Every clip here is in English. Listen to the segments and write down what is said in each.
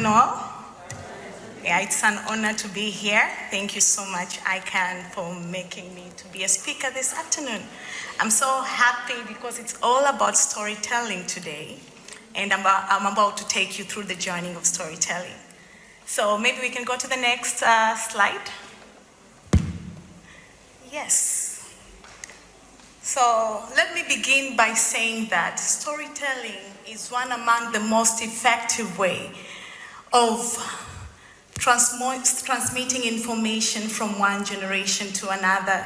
afternoon, all. Yeah, it's an honor to be here. Thank you so much, ICAN, for making me to be a speaker this afternoon. I'm so happy because it's all about storytelling today, and I'm about to take you through the journey of storytelling. So maybe we can go to the next slide. Yes. So let me begin by saying that storytelling is one among the most effective way of transmitting information from one generation to another.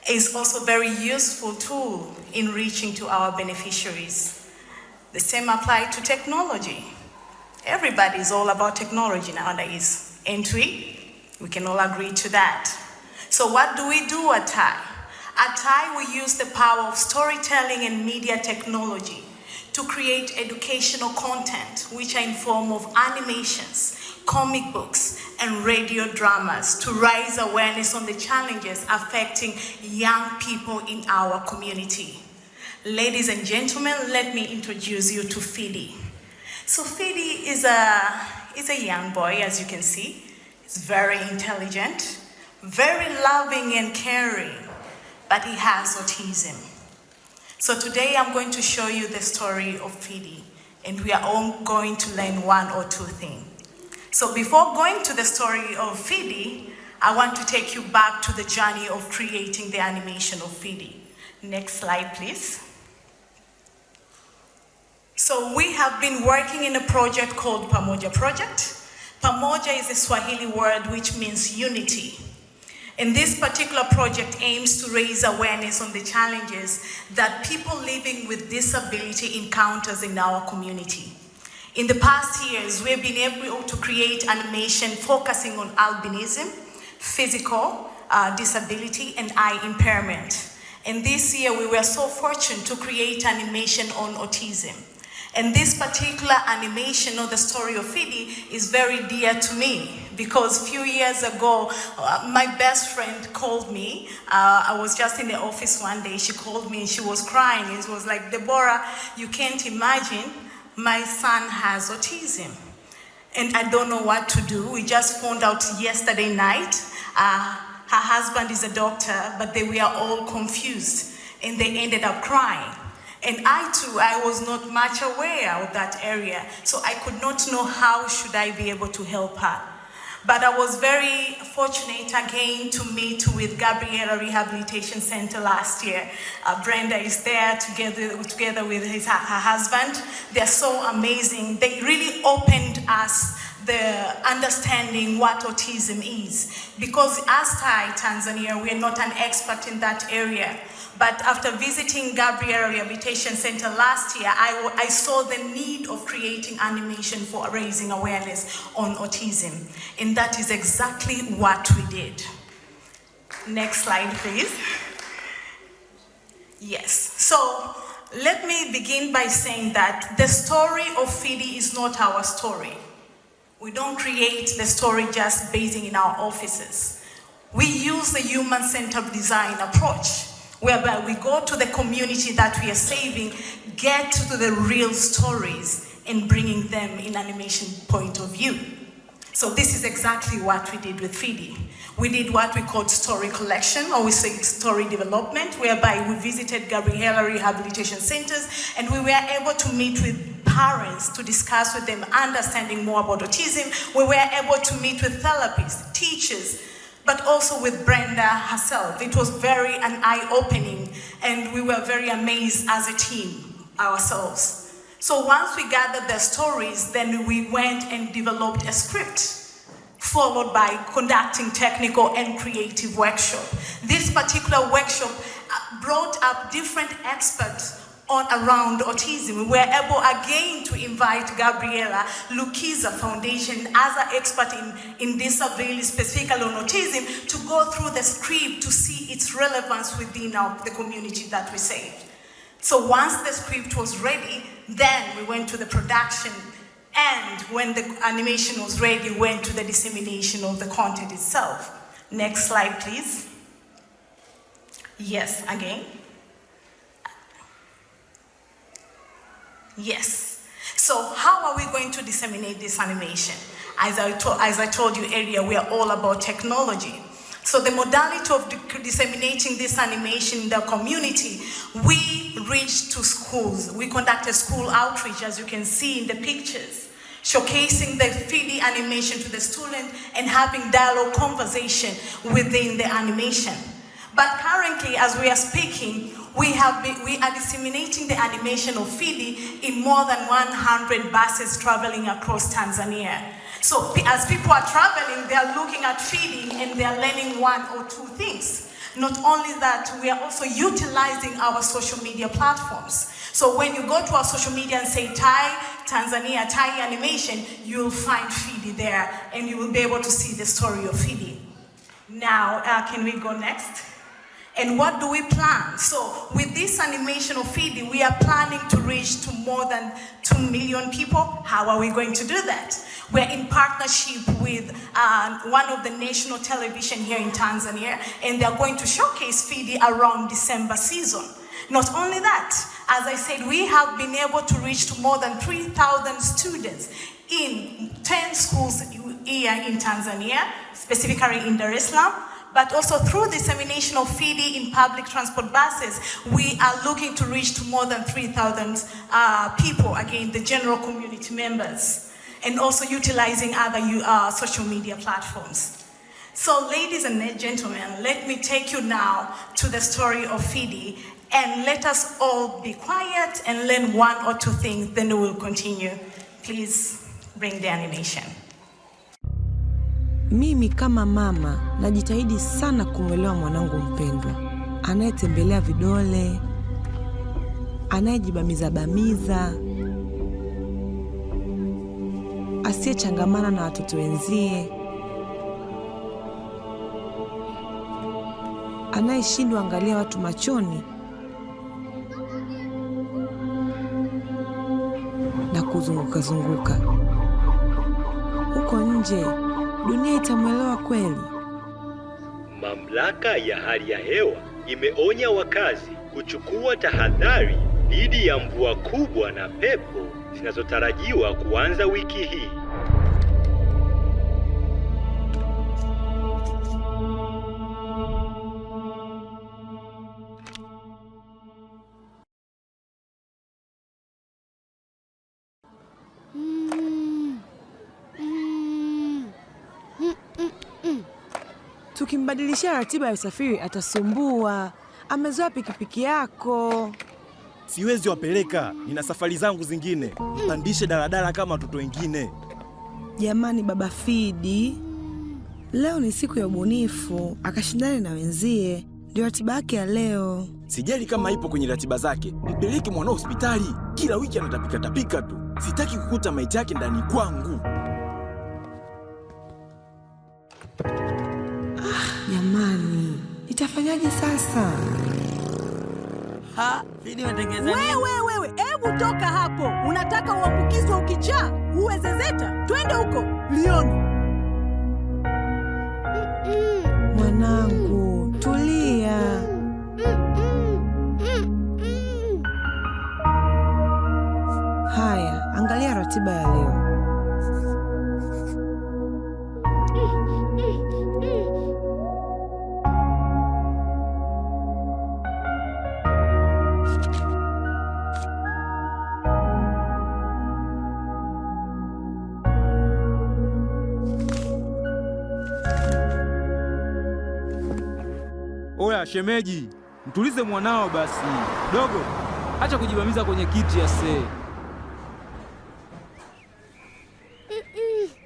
Is also a very useful tool in reaching to our beneficiaries. The same applies to technology. Everybody is all about technology nowadays, ain't we? We can all agree to that. So what do we do at Tai? At Tai, we use the power of storytelling and media technology to create educational content, which are in form of animations, comic books, and radio dramas to raise awareness on the challenges affecting young people in our community. Ladies and gentlemen, let me introduce you to Fidi. So Fidi is a young boy, as you can see. He's very intelligent, very loving and caring, but he has autism. So today I'm going to show you the story of Fidi, and we are all going to learn one or two things. So before going to the story of Fidi, I want to take you back to the journey of creating the animation of Fidi. Next slide, please. So we have been working in a project called Pamoja Project. Pamoja is a Swahili word which means unity. And this particular project aims to raise awareness on the challenges that people living with disability encounters in our community. In the past years, we've been able to create animation focusing on albinism, physical disability, and eye impairment. And this year, we were so fortunate to create animation on autism. And this particular animation of the story of Fidi is very dear to me because a few years ago, my best friend called me. I was just in the office one day. She called me and she was crying. And she was like, Debora, you can't imagine, my son has autism. And I don't know what to do. We just found out yesterday night. Her husband is a doctor, but they were all confused. And they ended up crying. And I too, I was not much aware of that area, so I could not know how should I be able to help her. But I was very fortunate again to meet with Gabriela Rehabilitation Center last year. Brenda is there together with her husband. They're so amazing. They really opened us the understanding what autism is. Because as Tai Tanzania, we're not an expert in that area. But after visiting Gabriela Rehabilitation Center last year, I saw the need of creating animation for raising awareness on autism. And that is exactly what we did. Next slide, please. Yes, so let me begin by saying that the story of Fidi is not our story. We don't create the story just basing in our offices. We use the human-centered design approach, whereby we go to the community that we are saving, get to the real stories, and bringing them in animation point of view. So this is exactly what we did with Fidi. We did what we called story collection, or we say story development, whereby we visited Gabriela Rehabilitation Centers, and we were able to meet with parents to discuss with them understanding more about autism. We were able to meet with therapists, teachers, but also with Brenda herself. It was very an eye-opening, and we were very amazed as a team ourselves. So once we gathered their stories, then we went and developed a script, followed by conducting technical and creative workshop. This particular workshop brought up different experts around autism. We were able again to invite Gabriela Lukiza Foundation as an expert in disability, specifically on autism, to go through the script to see its relevance within the community that we saved. So once the script was ready, then we went to the production, and when the animation was ready, we went to the dissemination of the content itself. Next slide, please. Yes, again. Yes. So how are we going to disseminate this animation? As I told you earlier, we are all about technology. So the modality of disseminating this animation in the community, we reach to schools. We conduct a school outreach, as you can see in the pictures, showcasing the 3D animation to the student and having dialogue conversation within the animation. But currently, as we are speaking, we are disseminating the animation of Fidi in more than 100 buses traveling across Tanzania. So as people are traveling, they are looking at Fidi and they are learning one or two things. Not only that, we are also utilizing our social media platforms. So when you go to our social media and say Tai Tanzania, Tai animation, you'll find Fidi there and you will be able to see the story of Fidi. Now, can we go next? And what do we plan? So with this animation of Fidi, we are planning to reach to more than 2 million people. How are we going to do that? We're in partnership with one of the national television here in Tanzania, and they're going to showcase Fidi around December season. Not only that, as I said, we have been able to reach to more than 3,000 students in 10 schools here in Tanzania, specifically in Dar es Salaam. But also through dissemination of Fidi in public transport buses, we are looking to reach to more than 3,000 people, again, the general community members, and also utilizing other social media platforms. So ladies and gentlemen, let me take you now to the story of Fidi, and let us all be quiet and learn one or two things, then we will continue. Please bring the animation. Mimi kama mama najitahidi sana kumwelewa mwanangu mpendwa, anayetembelea vidole, anayejibamiza, asiyechangamana na watoto wenzie, anayeshindwa angalia watu machoni na kuzunguka. Huko nje dunia itamwelewa kweli. Mamlaka ya hali ya hewa imeonya wakazi kuchukua tahadhari dhidi ya mvua kubwa na pepo zinazotarajiwa kuanza wiki hii. Tukimbadilishia ratiba ya usafiri atasumbua. Amezoea pikipiki yako. Siwezi wapeleka, nina safari zangu zingine. Pandishe daladala kama watoto wengine. Jamani baba Fidi, leo ni siku ya ubunifu, akashindane na wenzie. Ndio ratiba yake ya leo. Sijali kama ipo kwenye ratiba zake. Mpeleke mwanao hospitali. Kila wiki anatapika tu. Sitaki kukuta maiti yake ndani kwangu. Jamani, itafanyaje sasa? Fidi watengeza. Wewe, hebu toka hapo. Unataka uambukizwe ukichaa? Uwe zezeta. Twende huko. Lioni. Mwanangu, tulia. Haya, angalia ratiba ya leo. Oya shemeji, mtulize mwanao basi. Dogo, acha kujibamiza kwenye kiti ya see.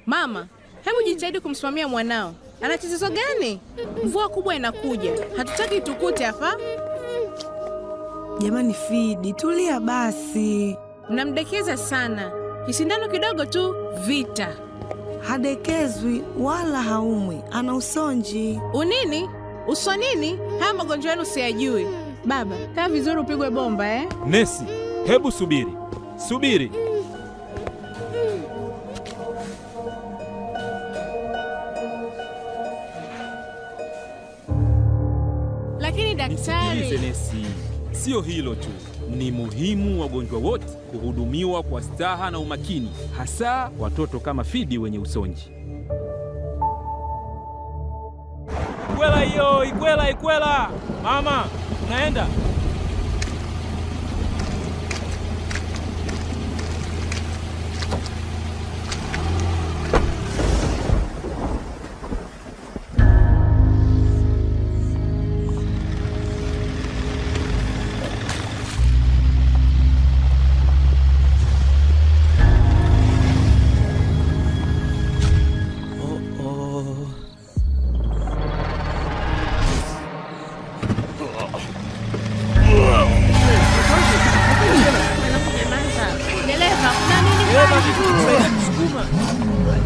Mama, hebu jitahidi kumsimamia mwanao. Ana tatizo gani? Mvua kubwa inakuja. Hatutaki tukute hapa. Jamani Fidi, tulia basi. Mnamdekeza sana. Kisindano kidogo tu, vita. Hadekezwi wala haumwi, ana usonji. Unini? Uswa nini? Haya magonjwa yenu siyajui. Baba, kaa vizuri upigwe bomba Nesi, hebu subiri. Subiri. Lakini daktari. Nisikilize Nesi. Sio hilo tu, ni muhimu wagonjwa wote kuhudumiwa kwa staha na umakini, hasa watoto kama Fidi wenye usonji. Ikwela hiyo, ikwela. Mama, unaenda?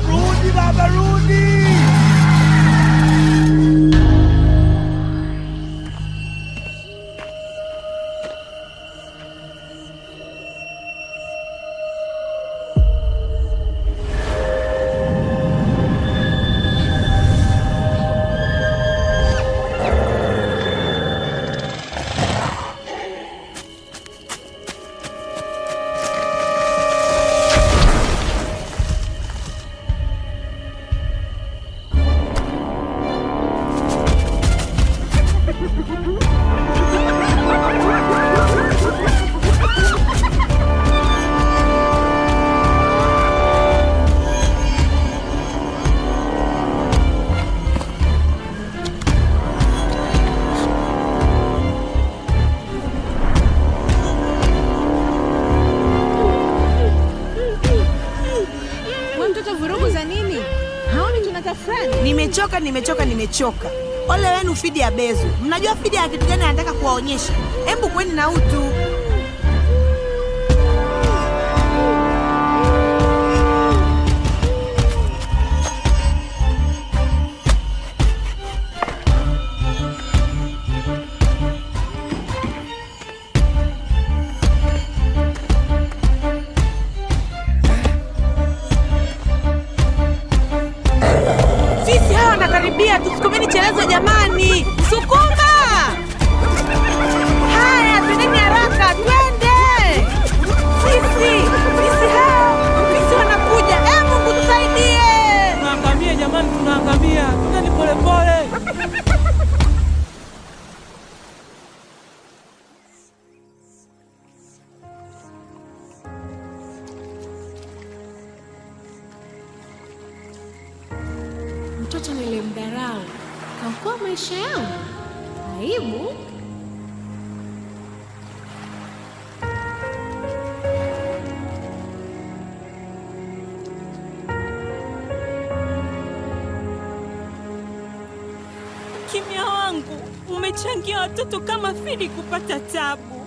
Rudi baba, rudi! Nimechoka. Ole wenu Fidi ya Bezu. Mnajua Fidi ya kitu gani anataka kuwaonyesha? Hebu kweni na utu. Tusikomeni chelezo jamani. Sukuma! Haya, twendeni haraka, twende! Sisi wanakuja. Mungu tusaidie. Tunaangamia jamani, tunaangamia. Twendeni pole. Mtoto nilimdharau, kaokoa maisha yangu. Aibu. Kimya wangu umechangia watoto kama Fidi kupata tabu.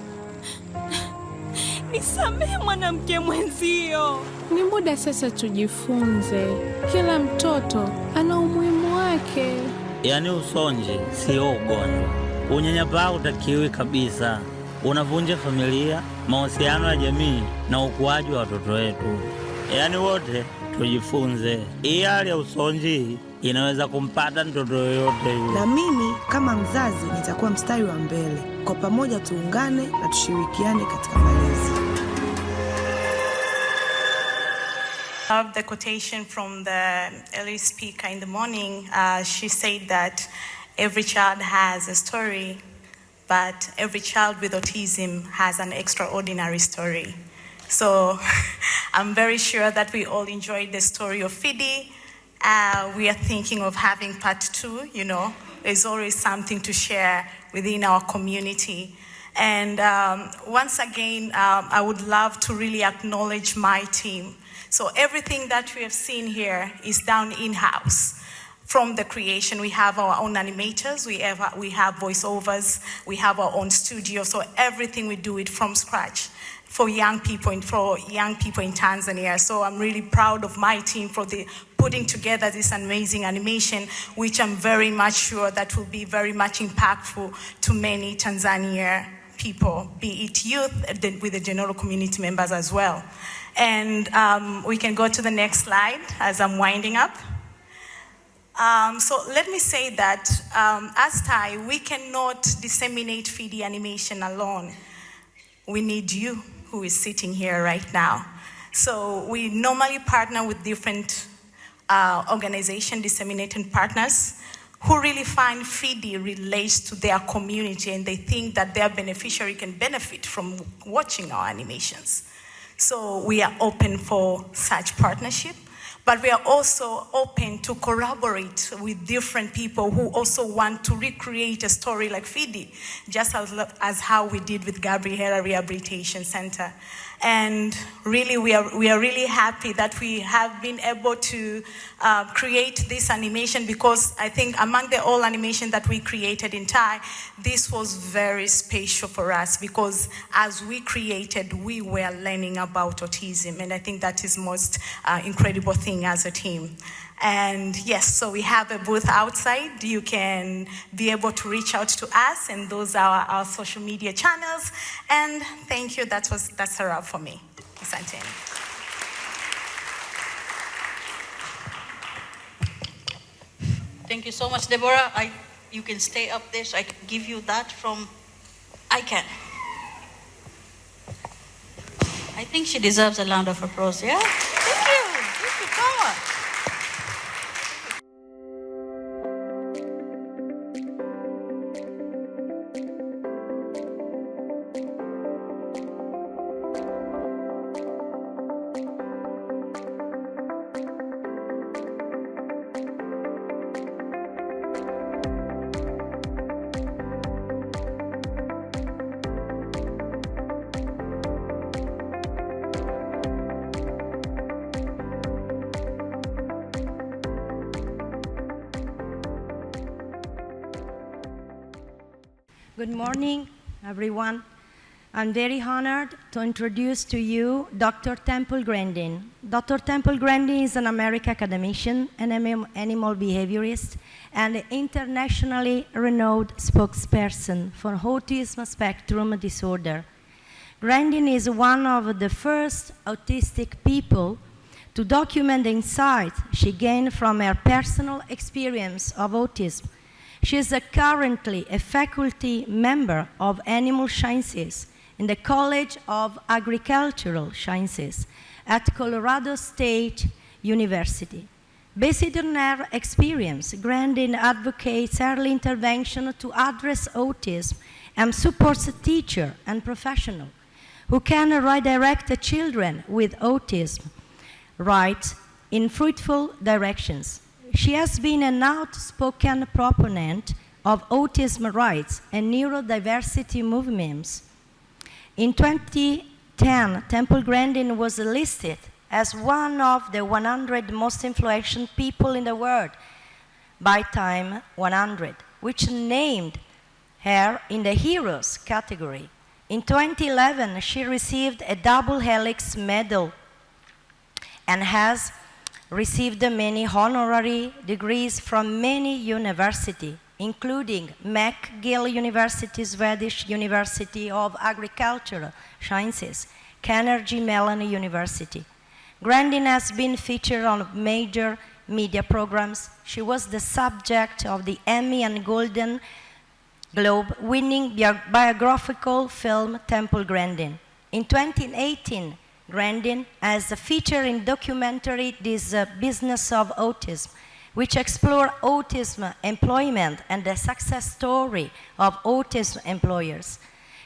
Nisamehe mwanamke mwenzio. Ni muda sasa tujifunze. Kila mtoto ana umuhimu wake. Yaani usonji sio ugonjwa. Unyanyapaa utakiwi kabisa. Unavunja familia, mahusiano ya jamii na ukuaji wa watoto wetu. Yaani wote tujifunze. Hii hali ya usonji inaweza kumpata mtoto yoyote yule. Na mimi kama mzazi nitakuwa mstari wa mbele. Kwa pamoja tuungane na tushirikiane katika malezi. I love the quotation from the early speaker in the morning. She said that every child has a story, but every child with autism has an extraordinary story. So I'm very sure that we all enjoyed the story of Fidi. We are thinking of having part 2, you know. There's always something to share within our community. And once again, I would love to really acknowledge my team. So everything that we have seen here is done in-house. From the creation, we have our own animators, we have voiceovers, we have our own studio. So everything we do it from scratch for young people in Tanzania. So I'm really proud of my team for putting together this amazing animation, which I'm very much sure that will be very much impactful to many Tanzania people, be it youth with the general community members as well. And we can go to the next slide as I'm winding up. So let me say that as Tai, we cannot disseminate 3D animation alone. We need you who is sitting here right now. So we normally partner with different organization disseminating partners who really find 3D relates to their community and they think that their beneficiary can benefit from watching our animations. So we are open for such partnership, but we are also open to collaborate with different people who also want to recreate a story like 3D, just as how we did with Gabriela Rehabilitation Center. And really, we are really happy that we have been able to create this animation, because I think among the all animation that we created in Thai, this was very special for us, because as we created, we were learning about autism, and I think that is most incredible thing as a team. And yes, so we have a booth outside. You can be able to reach out to us, and those are our social media channels. And thank you. That's a wrap for me. Asante. Thank you so much, Debora. You can stay up there, so I can give you that from ICAN. I think she deserves a round of applause, yeah? Thank you. Thank you so much. Good morning, everyone. I'm very honored to introduce to you Dr. Templegrandin. Dr. Templegrandin is an American academician, an animal behaviorist, and internationally renowned spokesperson for autism spectrum disorder. Grandin is one of the first autistic people to document the insights she gained from her personal experience of autism. She is currently a faculty member of Animal Sciences in the College of Agricultural Sciences at Colorado State University. Based on her experience, Grandin advocates early intervention to address autism and supports teachers and professionals who can redirect the children with autism right in fruitful directions. She has been an outspoken proponent of autism rights and neurodiversity movements. In 2010, Templegrandin was listed as one of the 100 most influential people in the world by Time 100, which named her in the Heroes category. In 2011, she received a double helix medal and has received many honorary degrees from many universities, including McGill University, Swedish University of Agricultural Sciences, Carnegie Mellon University. Grandin has been featured on major media programs. She was the subject of the Emmy and Golden Globe winning biographical film Templegrandin. In 2018, Grandin as a feature in documentary This Business of Autism, which explore autism employment and the success story of autism employers.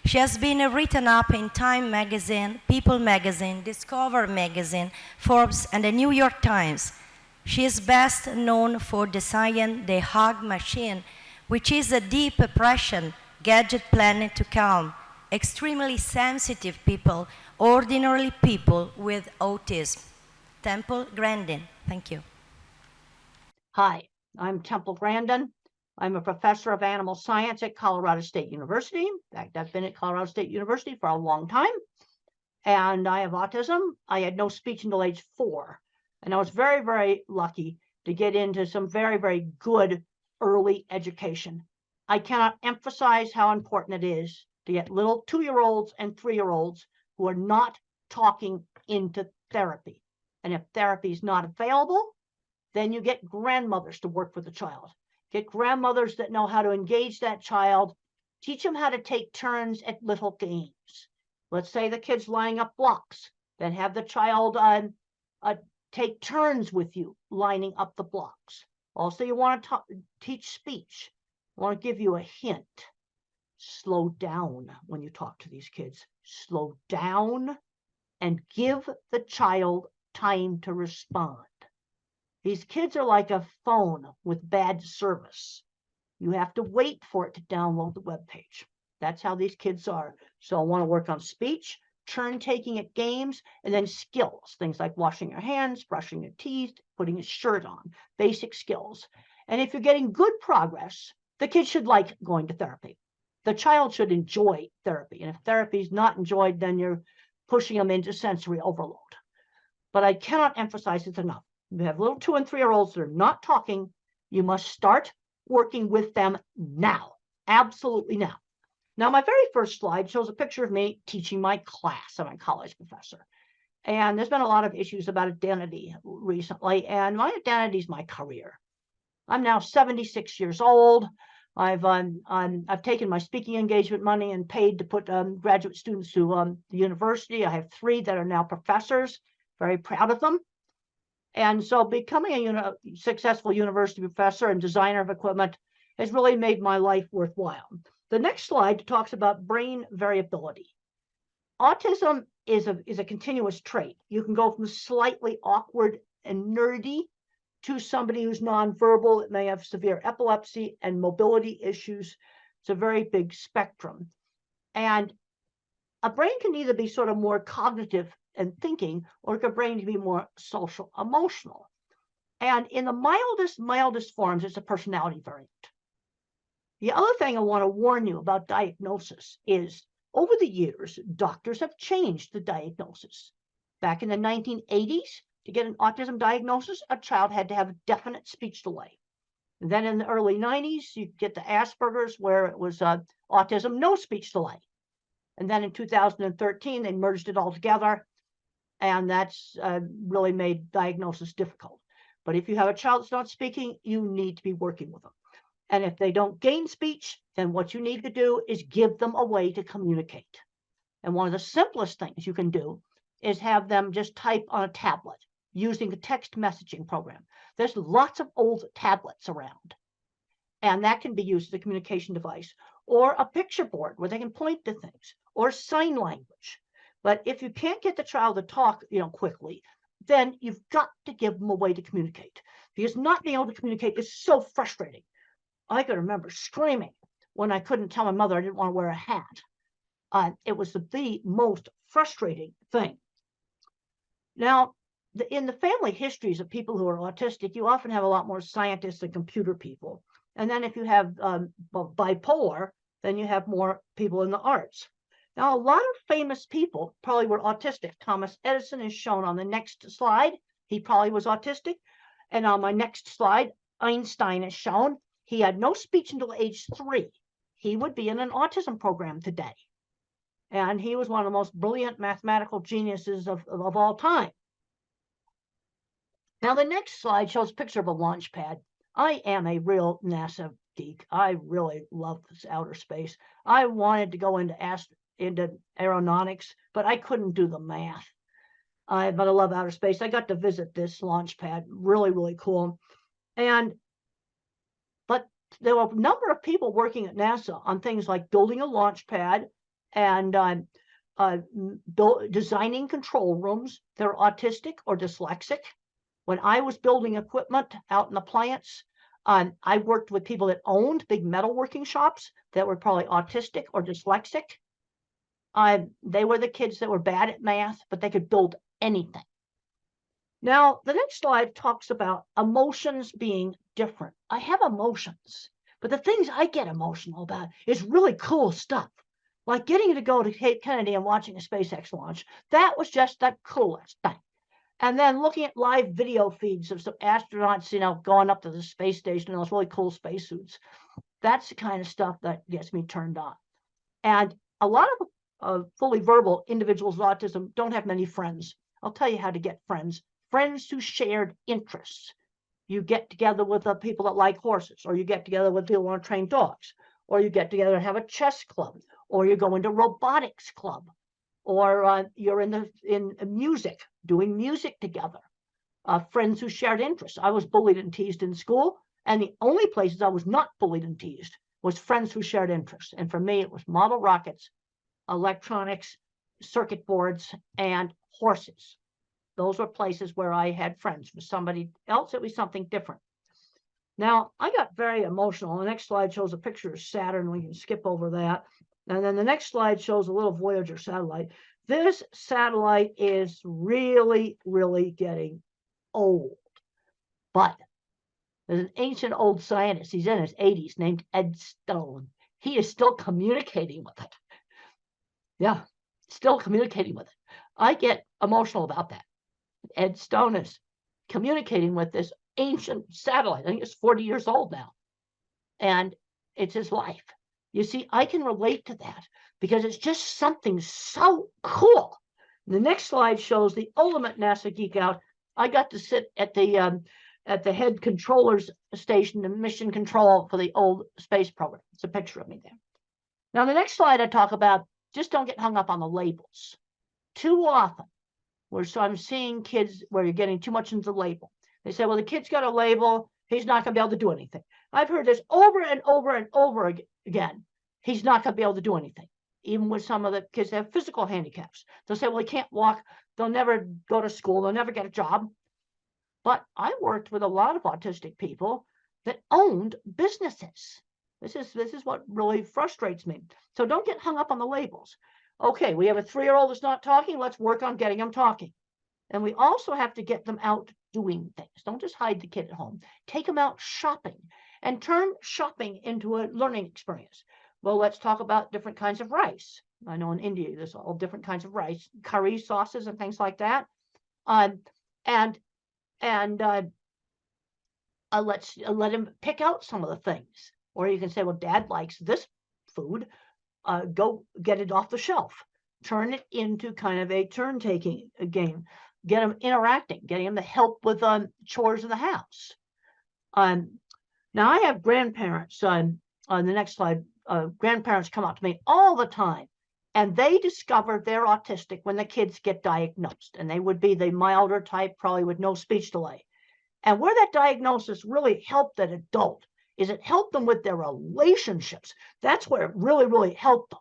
She has been written up in Time magazine, People magazine, Discover magazine, Forbes, and the New York Times. She is best known for designing the Hug Machine, which is a deep oppression gadget planned to calm extremely sensitive people, ordinary people with autism. Templegrandin, thank you. Hi, I'm Templegrandin. I'm a professor of animal science at Colorado State University. In fact, I've been at Colorado State University for a long time. And I have autism. I had no speech until age 4. And I was very, very lucky to get into some very, very good early education. I cannot emphasize how important it is to get little 2-year-olds and 3-year-olds who are not talking into therapy. And if therapy is not available, then you get grandmothers to work with the child. Get grandmothers that know how to engage that child. Teach them how to take turns at little games. Let's say the kid's lining up blocks. Then have the child take turns with you lining up the blocks. Also, you want to teach speech. I want to give you a hint. Slow down when you talk to these kids. Slow down and give the child time to respond. These kids are like a phone with bad service. You have to wait for it to download the web page. That's how these kids are. So I want to work on speech, turn taking at games, and then skills, things like washing your hands, brushing your teeth, putting a shirt on, basic skills. And if you're getting good progress, the kid should like going to therapy. The child should enjoy therapy. And if therapy is not enjoyed, then you're pushing them into sensory overload. But I cannot emphasize it enough. You have little 2- and 3-year-olds that are not talking. You must start working with them now. Absolutely now. Now, my very first slide shows a picture of me teaching my class. I'm a college professor. And there's been a lot of issues about identity recently. And my identity is my career. I'm now 76 years old. I've taken my speaking engagement money and paid to put graduate students to the university. I have 3 that are now professors. Very proud of them. And so becoming a successful university professor and designer of equipment has really made my life worthwhile. The next slide talks about brain variability. Autism is a continuous trait. You can go from slightly awkward and nerdy to somebody who's nonverbal that may have severe epilepsy and mobility issues. It's a very big spectrum. And a brain can either be sort of more cognitive and thinking, or a brain can be more social, emotional. And in the mildest forms, it's a personality variant. The other thing I want to warn you about diagnosis is over the years, doctors have changed the diagnosis. Back in the 1980s, to get an autism diagnosis, a child had to have a definite speech delay. And then in the early 90s, you get the Asperger's where it was autism, no speech delay. And then in 2013, they merged it all together. And that's really made diagnosis difficult. But if you have a child that's not speaking, you need to be working with them. And if they don't gain speech, then what you need to do is give them a way to communicate. And one of the simplest things you can do is have them just type on a tablet using a text messaging program. There's lots of old tablets around. And that can be used as a communication device, or a picture board where they can point to things, or sign language. But if you can't get the child to talk, quickly, then you've got to give them a way to communicate, because not being able to communicate is so frustrating. I can remember screaming when I couldn't tell my mother I didn't want to wear a hat. It was the most frustrating thing. Now, in the family histories of people who are autistic, you often have a lot more scientists and computer people. And then if you have bipolar, then you have more people in the arts. Now, a lot of famous people probably were autistic. Thomas Edison is shown on the next slide. He probably was autistic. And on my next slide, Einstein is shown. He had no speech until age 3. He would be in an autism program today. And he was one of the most brilliant mathematical geniuses of all time. Now, the next slide shows a picture of a launch pad. I am a real NASA geek. I really love this outer space. I wanted to go into aeronautics, but I couldn't do the math. But I love outer space. I got to visit this launch pad. Really, really cool. But there were a number of people working at NASA on things like building a launch pad and designing control rooms. They're autistic or dyslexic. When I was building equipment out in the plants, I worked with people that owned big metalworking shops that were probably autistic or dyslexic. They were the kids that were bad at math, but they could build anything. Now, the next slide talks about emotions being different. I have emotions, but the things I get emotional about is really cool stuff. Like getting to go to Cape Kennedy and watching a SpaceX launch. That was just the coolest thing. And then looking at live video feeds of some astronauts, going up to the space station in those really cool spacesuits. That's the kind of stuff that gets me turned on. And a lot of fully verbal individuals with autism don't have many friends. I'll tell you how to get friends. Friends who shared interests. you get together with the people that like horses, or you get together with people who want to train dogs, or you get together and have a chess club, or you go into robotics club, or you're in music, doing music together. Friends who shared interests. I was bullied and teased in school, and the only places I was not bullied and teased was friends who shared interests. And for me, it was model rockets, electronics, circuit boards, and horses. Those were places where I had friends. For somebody else, it was something different. Now, I got very emotional. The next slide shows a picture of Saturn. We can skip over that. And then the next slide shows a little Voyager satellite. This satellite is really, really getting old. But there's an ancient old scientist, he's in his 80s, named Ed Stone. He is still communicating with it. Yeah, still communicating with it. I get emotional about that. Ed Stone is communicating with this ancient satellite. I think it's 40 years old now. And it's his life. You see, I can relate to that because it's just something so cool. The next slide shows the ultimate NASA geek out. I got to sit at the head controller's station, the mission control for the old space program. It's a picture of me there. Now, the next slide I talk about, just don't get hung up on the labels. Too often, I'm seeing kids where you're getting too much into the label. They say, well, the kid's got a label, he's not going to be able to do anything. I've heard this over and over and over again. He's not going to be able to do anything. Even with some of the kids that have physical handicaps. They'll say, well, he can't walk, they'll never go to school, they'll never get a job. But I worked with a lot of autistic people that owned businesses. This is what really frustrates me. So don't get hung up on the labels. Okay, we have a 3-year-old that's not talking. Let's work on getting them talking. And we also have to get them out doing things. Don't just hide the kid at home. Take them out shopping and turn shopping into a learning experience. Well, let's talk about different kinds of rice. I know in India, there's all different kinds of rice, curry sauces and things like that. Let's let him pick out some of the things. Or you can say, well, Dad likes this food. Go get it off the shelf. Turn it into kind of a turn-taking game. Get them interacting, getting them to help with chores in the house. Now, I have grandparents. On the next slide, grandparents come up to me all the time, and they discover they're autistic when the kids get diagnosed. And they would be the milder type, probably with no speech delay. And where that diagnosis really helped that adult is it helped them with their relationships. That's where it really, really helped them.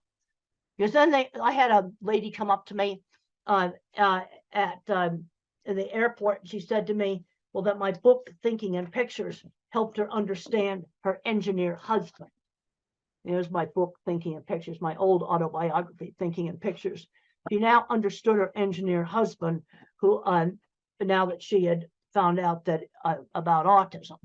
Because then I had a lady come up to me at the airport, and she said to me, well, that my book, Thinking in Pictures, helped her understand her engineer husband. There's my book, Thinking in Pictures, my old autobiography, Thinking in Pictures. She now understood her engineer husband, who now that she had found out that about autism.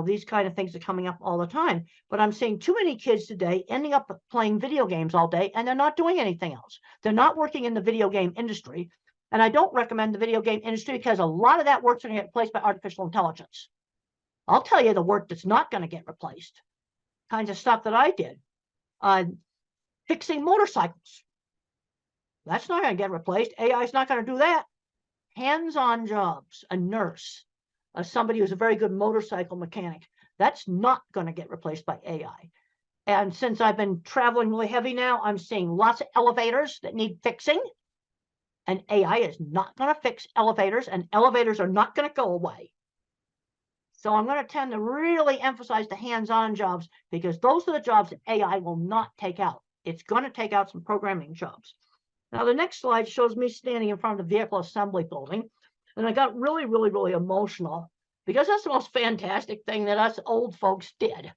These kind of things are coming up all the time. But I'm seeing too many kids today ending up playing video games all day, and they're not doing anything else. They're not working in the video game industry. And I don't recommend the video game industry because a lot of that work's going to get replaced by artificial intelligence. I'll tell you the work that's not going to get replaced. Kinds of stuff that I did. Fixing motorcycles. That's not going to get replaced. AI is not going to do that. Hands-on jobs, a nurse, somebody who's a very good motorcycle mechanic. That's not going to get replaced by AI. And since I've been traveling really heavy now, I'm seeing lots of elevators that need fixing. And AI is not going to fix elevators, and elevators are not going to go away. So I'm going to tend to really emphasize the hands-on jobs because those are the jobs that AI will not take out. It's going to take out some programming jobs. Now, the next slide shows me standing in front of the vehicle assembly building. And I got really, really, really emotional because that's the most fantastic thing that us old folks did,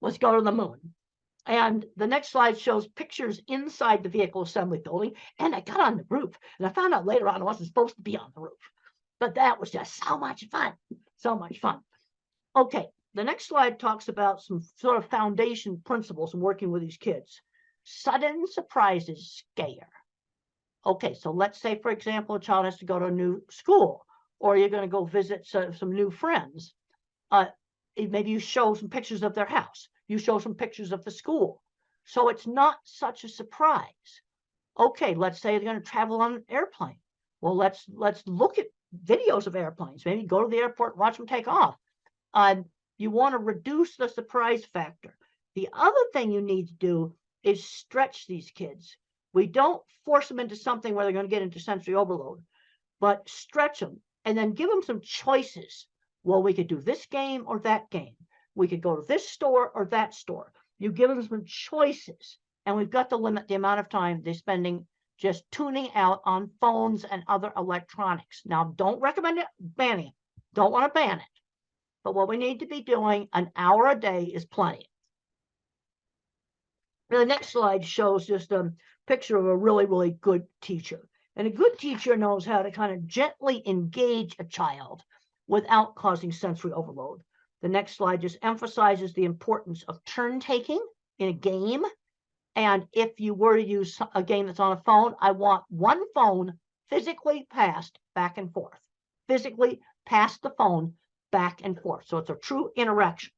was go to the moon. And the next slide shows pictures inside the vehicle assembly building. And I got on the roof. And I found out later on I wasn't supposed to be on the roof. But that was just so much fun. So much fun. Okay, the next slide talks about some sort of foundation principles in working with these kids. Sudden surprises scare. Okay, so let's say, for example, a child has to go to a new school, or you're going to go visit some new friends. Maybe you show some pictures of their house. You show some pictures of the school. So it's not such a surprise. Okay, let's say they're going to travel on an airplane. Well, let's look at videos of airplanes. Maybe go to the airport and watch them take off. You want to reduce the surprise factor. The other thing you need to do is stretch these kids. We don't force them into something where they're going to get into sensory overload, but stretch them and then give them some choices. Well, we could do this game or that game. We could go to this store or that store. You give them some choices, and we've got to limit the amount of time they're spending just tuning out on phones and other electronics. Now, don't recommend it, banning it. Don't want to ban it. But what we need to be doing, an hour a day is plenty. Now, the next slide shows just a picture of a really, really good teacher. And a good teacher knows how to kind of gently engage a child without causing sensory overload. The next slide just emphasizes the importance of turn taking in a game. And if you were to use a game that's on a phone, I want one phone physically passed back and forth. Physically pass the phone back and forth. So it's a true interaction.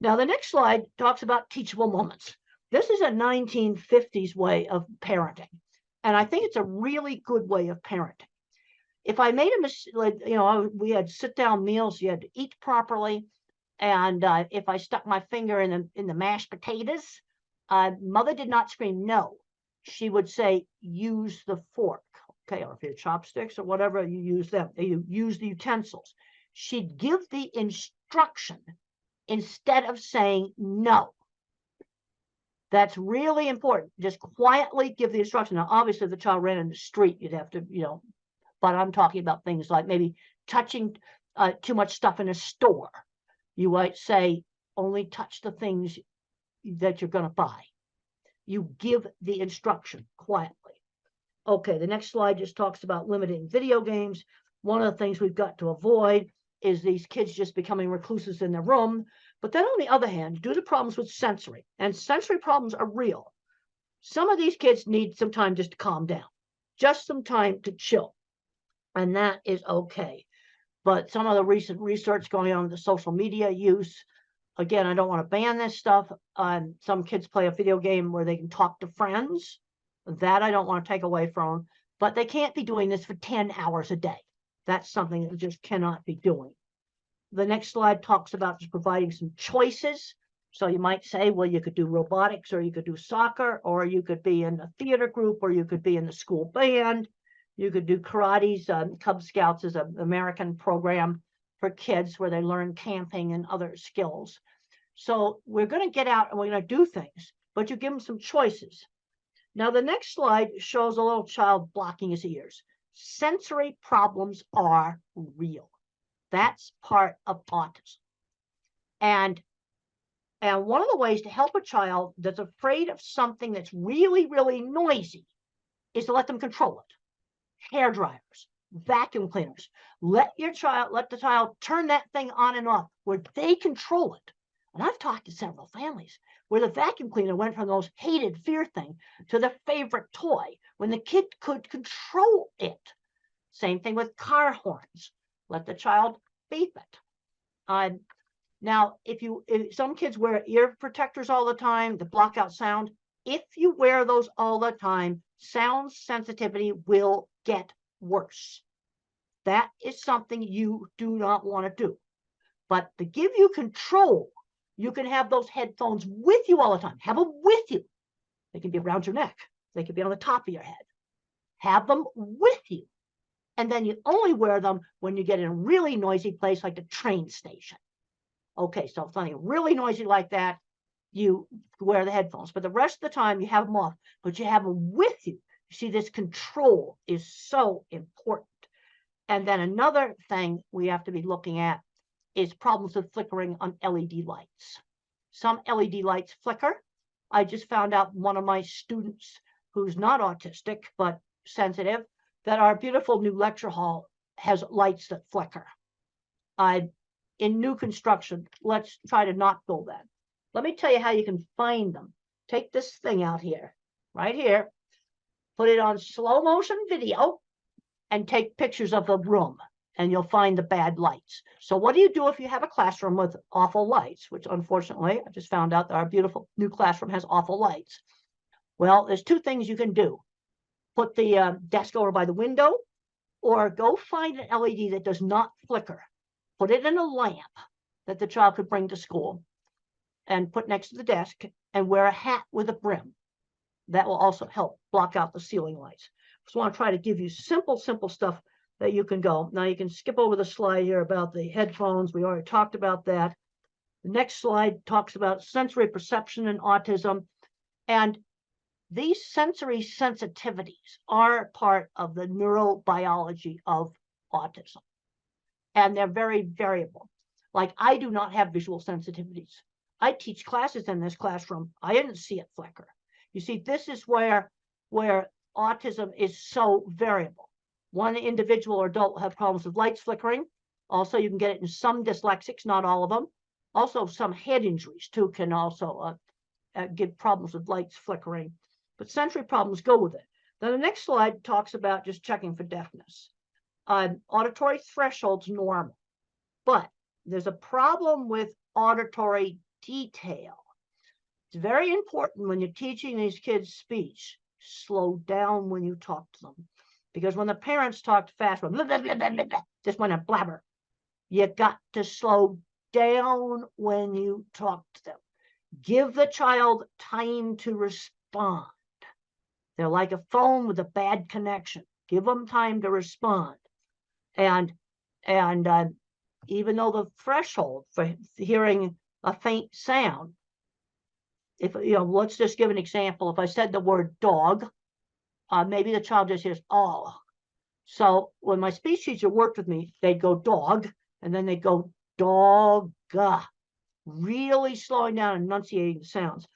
Now, the next slide talks about teachable moments. This is a 1950s way of parenting. And I think it's a really good way of parenting. If I made a mistake, we had sit-down meals, you had to eat properly. And if I stuck my finger in the mashed potatoes, mother did not scream no. She would say, use the fork. Okay, or if you had chopsticks or whatever, you use them. You use the utensils. She'd give the instruction instead of saying no. That's really important. Just quietly give the instruction. Now, obviously, if the child ran in the street, you'd have to, but I'm talking about things like maybe touching too much stuff in a store. You might say, only touch the things that you're going to buy. You give the instruction quietly. Okay, the next slide just talks about limiting video games. One of the things we've got to avoid is these kids just becoming recluses in their room. But then on the other hand, due to problems with sensory, and sensory problems are real, some of these kids need some time just to calm down, just some time to chill. And that is okay. But some of the recent research going on with the social media use, again, I don't want to ban this stuff. Some kids play a video game where they can talk to friends. That I don't want to take away from them. But they can't be doing this for 10 hours a day. That's something that we just cannot be doing. The next slide talks about just providing some choices. So you might say, well, you could do robotics, or you could do soccer, or you could be in a theater group, or you could be in the school band. You could do karate's. Cub Scouts is an American program for kids where they learn camping and other skills. So we're going to get out and we're going to do things, but you give them some choices. Now, the next slide shows a little child blocking his ears. Sensory problems are real. That's part of autism. And one of the ways to help a child that's afraid of something that's really, really noisy is to let them control it. Hair dryers, vacuum cleaners. Let the child turn that thing on and off where they control it. And I've talked to several families where the vacuum cleaner went from those hated fear thing to their favorite toy when the kid could control it. Same thing with car horns. Let the child beep it. Now, if some kids wear ear protectors all the time to block out sound, if you wear those all the time, sound sensitivity will get worse. That is something you do not want to do. But to give you control, you can have those headphones with you all the time. Have them with you. They can be around your neck. They can be on the top of your head. Have them with you. And then you only wear them when you get in a really noisy place like the train station. Okay, so if something really noisy like that, you wear the headphones. But the rest of the time, you have them off. But you have them with you. You see, this control is so important. And then another thing we have to be looking at is problems with flickering on LED lights. Some LED lights flicker. I just found out one of my students who's not autistic, but sensitive, that our beautiful new lecture hall has lights that flicker. In new construction, let's try to not build that. Let me tell you how you can find them. Take this thing out here, right here, put it on slow motion video, and take pictures of the room, and you'll find the bad lights. So what do you do if you have a classroom with awful lights, which unfortunately, I just found out that our beautiful new classroom has awful lights. Well, there's two things you can do. Put the desk over by the window, or go find an LED that does not flicker. Put it in a lamp. that the child could bring to school and put next to the desk, and wear a hat with a brim. That will also help block out the ceiling lights. Just want to try to give you simple stuff that you can go. Now you can skip over the slide here about the headphones. We already talked about that. The next slide talks about sensory perception and autism. And these sensory sensitivities are part of the neurobiology of autism. And they're very variable. Like, I do not have visual sensitivities. I teach classes in this classroom. I didn't see it flicker. You see, this is where autism is so variable. One individual or adult will have problems with lights flickering. Also, you can get it in some dyslexics, not all of them. Also, some head injuries, too, can also give problems with lights flickering. But sensory problems go with it. Then the next slide talks about just checking for deafness. Auditory threshold's normal, but there's a problem with auditory detail. It's very important when you're teaching these kids speech, slow down when you talk to them. Because when the parents talk fast, blah, blah, blah, blah, blah, blah, just want to blabber, you got to slow down when you talk to them. Give the child time to respond. They're like a phone with a bad connection. Give them time to respond. And even though the threshold for hearing a faint sound, if let's just give an example. If I said the word dog, maybe the child just hears oh. So when my speech teacher worked with me, they'd go dog, and then they'd go dog, really slowing down and enunciating the sounds.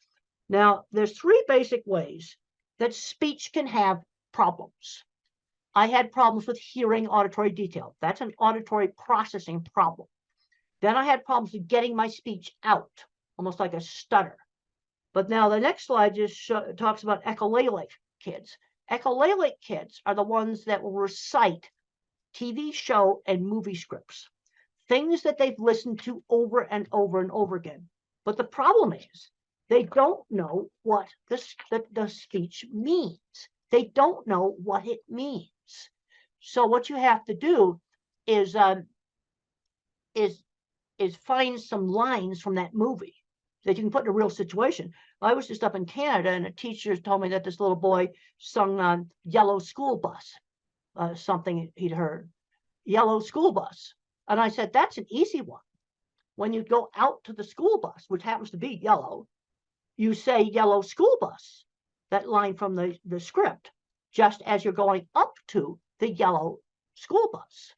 Now, there's three basic ways that speech can have problems. I had problems with hearing auditory detail. That's an auditory processing problem. Then I had problems with getting my speech out, almost like a stutter. But now the next slide just talks about echolalic kids. Echolalic kids are the ones that will recite TV show and movie scripts, things that they've listened to over and over and over again. But the problem is they don't know what the speech means. They don't know what it means. So what you have to do is find some lines from that movie that you can put in a real situation. I was just up in Canada, and a teacher told me that this little boy sung on Yellow School Bus, something he'd heard, Yellow School Bus. And I said, that's an easy one. When you go out to the school bus, which happens to be yellow, you say Yellow School Bus, that line from the script, just as you're going up to the yellow school bus.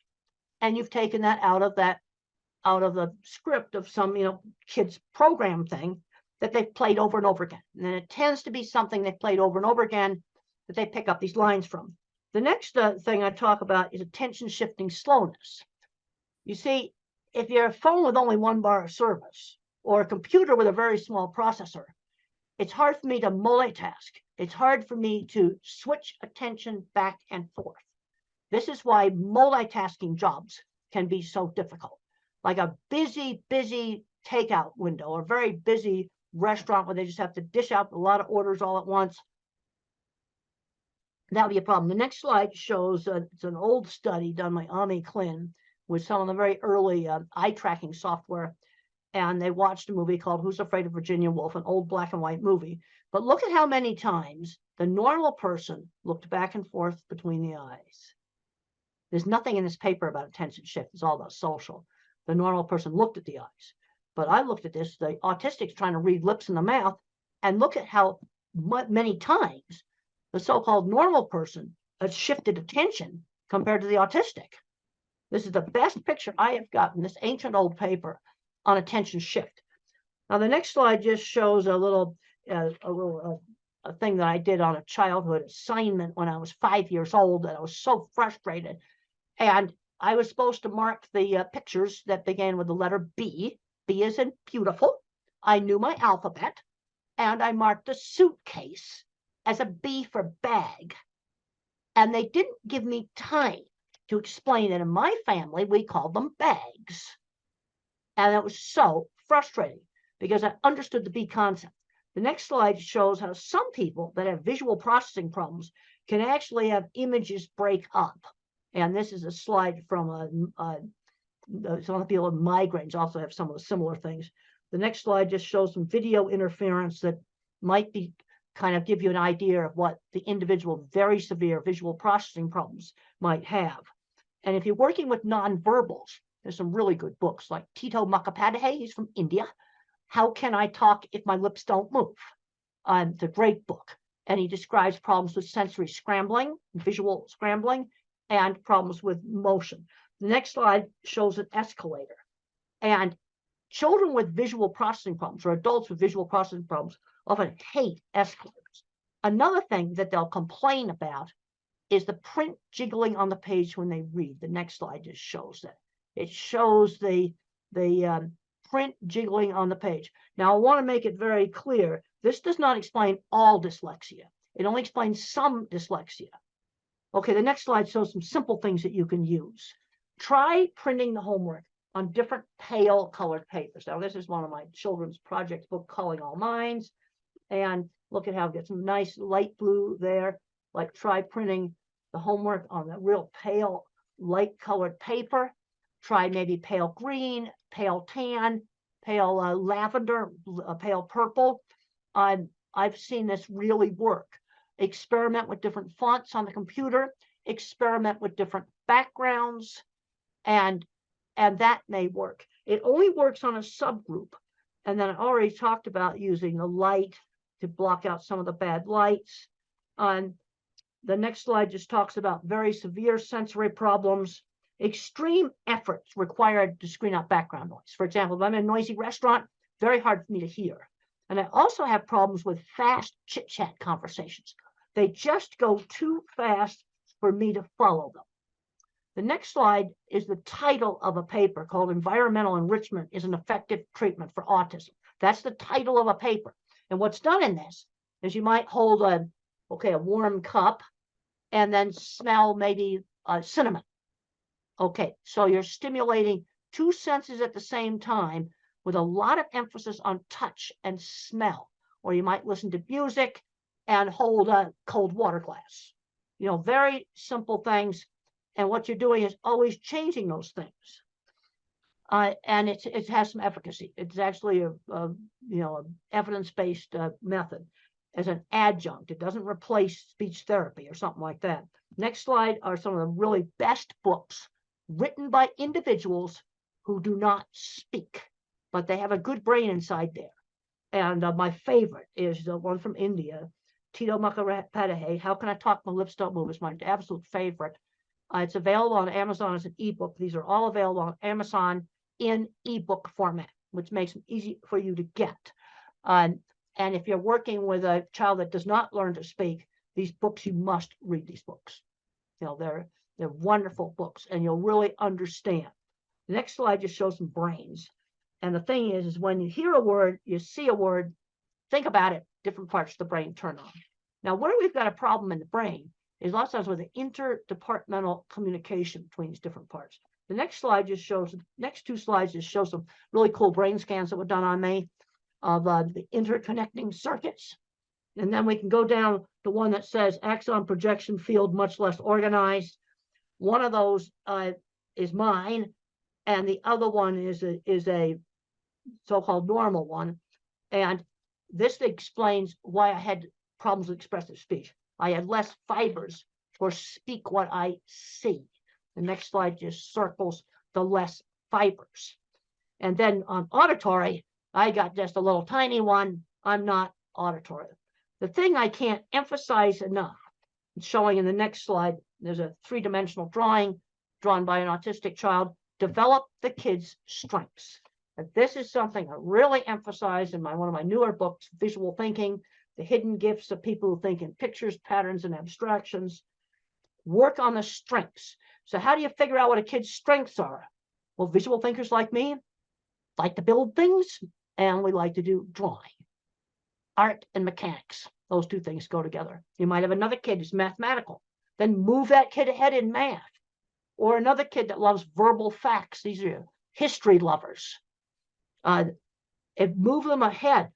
And you've taken that out of the script of some, kids program thing that they've played over and over again. And then it tends to be something they've played over and over again that they pick up these lines from. The next thing I talk about is attention shifting slowness. You see, if you're a phone with only one bar of service or a computer with a very small processor, it's hard for me to multitask. It's hard for me to switch attention back and forth. This is why multitasking jobs can be so difficult. Like a busy takeout window or a very busy restaurant where they just have to dish out a lot of orders all at once. That would be a problem. The next slide shows it's an old study done by Ami Klin with some of the very early eye tracking software. And they watched a movie called Who's Afraid of Virginia Woolf, an old black and white movie. But look at how many times the normal person looked back and forth between the eyes. There's nothing in this paper about attention shift. It's all about social. The normal person looked at the eyes. But I looked at this, the autistic's trying to read lips in the mouth, and look at how many times the so-called normal person has shifted attention compared to the autistic. This is the best picture I have gotten, this ancient old paper on attention shift. Now the next slide just shows a little thing that I did on a childhood assignment when I was 5 years old, and I was so frustrated. And I was supposed to mark the pictures that began with the letter B. B as in beautiful. I knew my alphabet, and I marked a suitcase as a B for bag. And they didn't give me time to explain that in my family, we called them bags. And it was so frustrating because I understood the B concept. The next slide shows how some people that have visual processing problems can actually have images break up. And this is a slide from some of the people with migraines also have some of the similar things. The next slide just shows some video interference that might be kind of give you an idea of what the individual very severe visual processing problems might have. And if you're working with nonverbals, there's some really good books like Tito Mukhopadhyay, he's from India. How Can I Talk If My Lips Don't Move? It's a great book. And he describes problems with sensory scrambling, visual scrambling, and problems with motion. The next slide shows an escalator. And children with visual processing problems or adults with visual processing problems often hate escalators. Another thing that they'll complain about is the print jiggling on the page when they read. The next slide just shows that. It shows the print jiggling on the page. Now, I want to make it very clear. This does not explain all dyslexia. It only explains some dyslexia. Okay, the next slide shows some simple things that you can use. Try printing the homework on different pale colored papers. Now, this is one of my children's project book, Calling All Minds. And look at how it gets some nice light blue there. Like try printing the homework on a real pale, light colored paper. Try maybe pale green, pale tan, pale lavender, pale purple. I've seen this really work. Experiment with different fonts on the computer, experiment with different backgrounds, and that may work. It only works on a subgroup. And then I already talked about using the light to block out some of the bad lights. The next slide just talks about very severe sensory problems. Extreme efforts required to screen out background noise. For example, if I'm in a noisy restaurant, very hard for me to hear. And I also have problems with fast chit-chat conversations. They just go too fast for me to follow them. The next slide is the title of a paper called Environmental Enrichment is an Effective Treatment for Autism. That's the title of a paper. And what's done in this is you might hold a warm cup and then smell maybe cinnamon. Okay, so you're stimulating two senses at the same time with a lot of emphasis on touch and smell. Or you might listen to music and hold a cold water glass. You know, very simple things. And what you're doing is always changing those things. And it has some efficacy. It's actually a evidence-based method as an adjunct. It doesn't replace speech therapy or something like that. Next slide are some of the really best books written by individuals who do not speak, but they have a good brain inside there. And my favorite is the one from India, Tito Mukhopadhyay, How Can I Talk My Lips Don't Move? Is my absolute favorite. It's available on Amazon as an ebook. These are all available on Amazon in ebook format, which makes them easy for you to get. And if you're working with a child that does not learn to speak, these books, you must read these books. You know, they're wonderful books, and you'll really understand. The next slide just shows some brains. And the thing is when you hear a word, you see a word, think about it, different parts of the brain turn on. Now, where we've got a problem in the brain is lots of times with the interdepartmental communication between these different parts. The next slide just shows, next two slides just show some really cool brain scans that were done on me of the interconnecting circuits. And then we can go down to one that says axon projection field much less organized. One of those is mine, and the other one is a so-called normal one. And this explains why I had problems with expressive speech. I had less fibers for speak what I see. The next slide just circles the less fibers. And then on auditory, I got just a little tiny one. I'm not auditory. The thing I can't emphasize enough, it's showing in the next slide, there's a three-dimensional drawing drawn by an autistic child, develop the kid's strengths. And this is something I really emphasize in one of my newer books, Visual Thinking, The Hidden Gifts of People Who Think in Pictures, Patterns, and Abstractions. Work on the strengths. So how do you figure out what a kid's strengths are? Well, visual thinkers like me like to build things, and we like to do drawing. Art and mechanics, those two things go together. You might have another kid who's mathematical, then move that kid ahead in math. Or another kid that loves verbal facts. These are history lovers. And move them ahead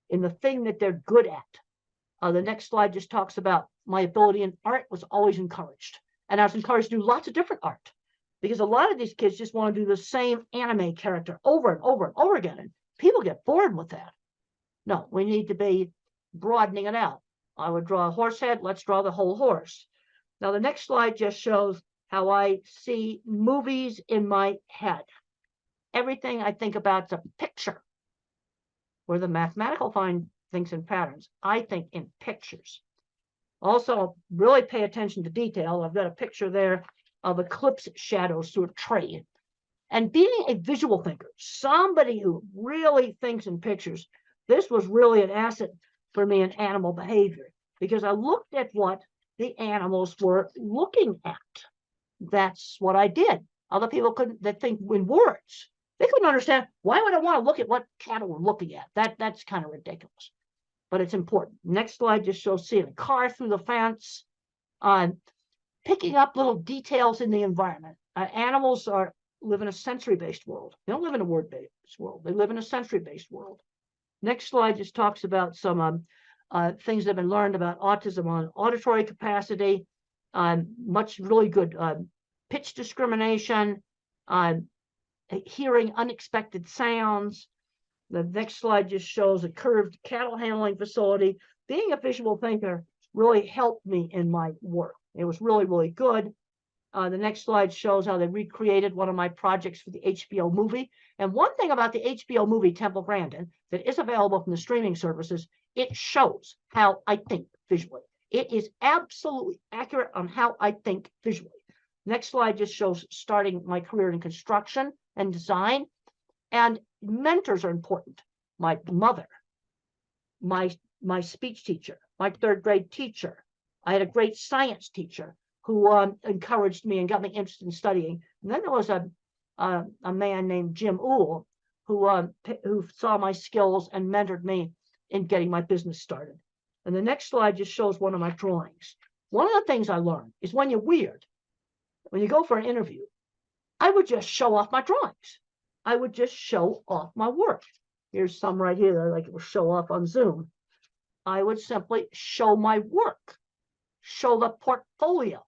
in the thing that they're good at. The next slide just talks about my ability in art was always encouraged. And I was encouraged to do lots of different art. because a lot of these kids just want to do the same anime character over and over and over again. And people get bored with that. No, we need to be broadening it out. I would draw a horse head. Let's draw the whole horse. Now, the next slide just shows how I see movies in my head. Everything I think about is a picture. Where the mathematical find things in patterns, I think in pictures. Also, really pay attention to detail. I've got a picture there of eclipse shadows through a tree. And being a visual thinker, somebody who really thinks in pictures, this was really an asset for me in animal behavior, because I looked at what the animals were looking at. That's what I did. Other people couldn't, they think in words. They couldn't understand, why would I want to look at what cattle were looking at? That's kind of ridiculous, but it's important. Next slide just shows seeing a car through the fence, picking up little details in the environment. Animals live in a sensory-based world. They don't live in a word-based world. They live in a sensory-based world. Next slide just talks about some things that have been learned about autism on auditory capacity, much really good pitch discrimination, hearing unexpected sounds. The next slide just shows a curved cattle handling facility. Being a visual thinker really helped me in my work. It was really, really good. The next slide shows how they recreated one of my projects for the HBO movie. And one thing about the HBO movie, Templegrandin, that is available from the streaming services, it shows how I think visually. It is absolutely accurate on how I think visually. Next slide just shows starting my career in construction and design. And mentors are important. My mother, my speech teacher, my third grade teacher. I had a great science teacher who encouraged me and got me interested in studying. And then there was a man named Jim Uhl who saw my skills and mentored me in getting my business started. And the next slide just shows one of my drawings. One of the things I learned is when you're weird, when you go for an interview, I would just show off my drawings. I would just show off my work. Here's some right here that I like it will show off on Zoom. I would simply show my work, show the portfolio,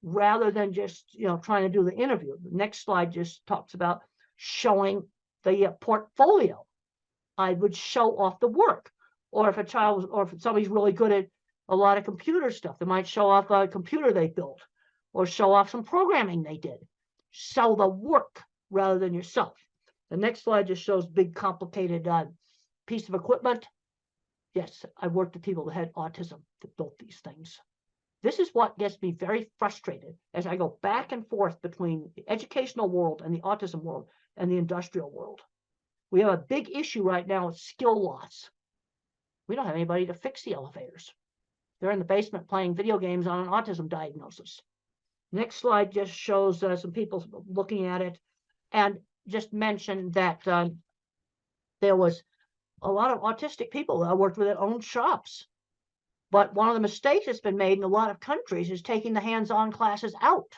rather than just trying to do the interview. The next slide just talks about showing the portfolio. I would show off the work. Or if if somebody's really good at a lot of computer stuff, they might show off a computer they built, or show off some programming they did. Sell the work rather than yourself. The next slide just shows big, complicated piece of equipment. Yes, I worked with people that had autism that built these things. This is what gets me very frustrated as I go back and forth between the educational world and the autism world and the industrial world. We have a big issue right now with skill loss. We don't have anybody to fix the elevators. They're in the basement playing video games on an autism diagnosis. Next slide just shows some people looking at it, and just mentioned that there was a lot of autistic people that I worked with that owned shops. But one of the mistakes that's been made in a lot of countries is taking the hands-on classes out.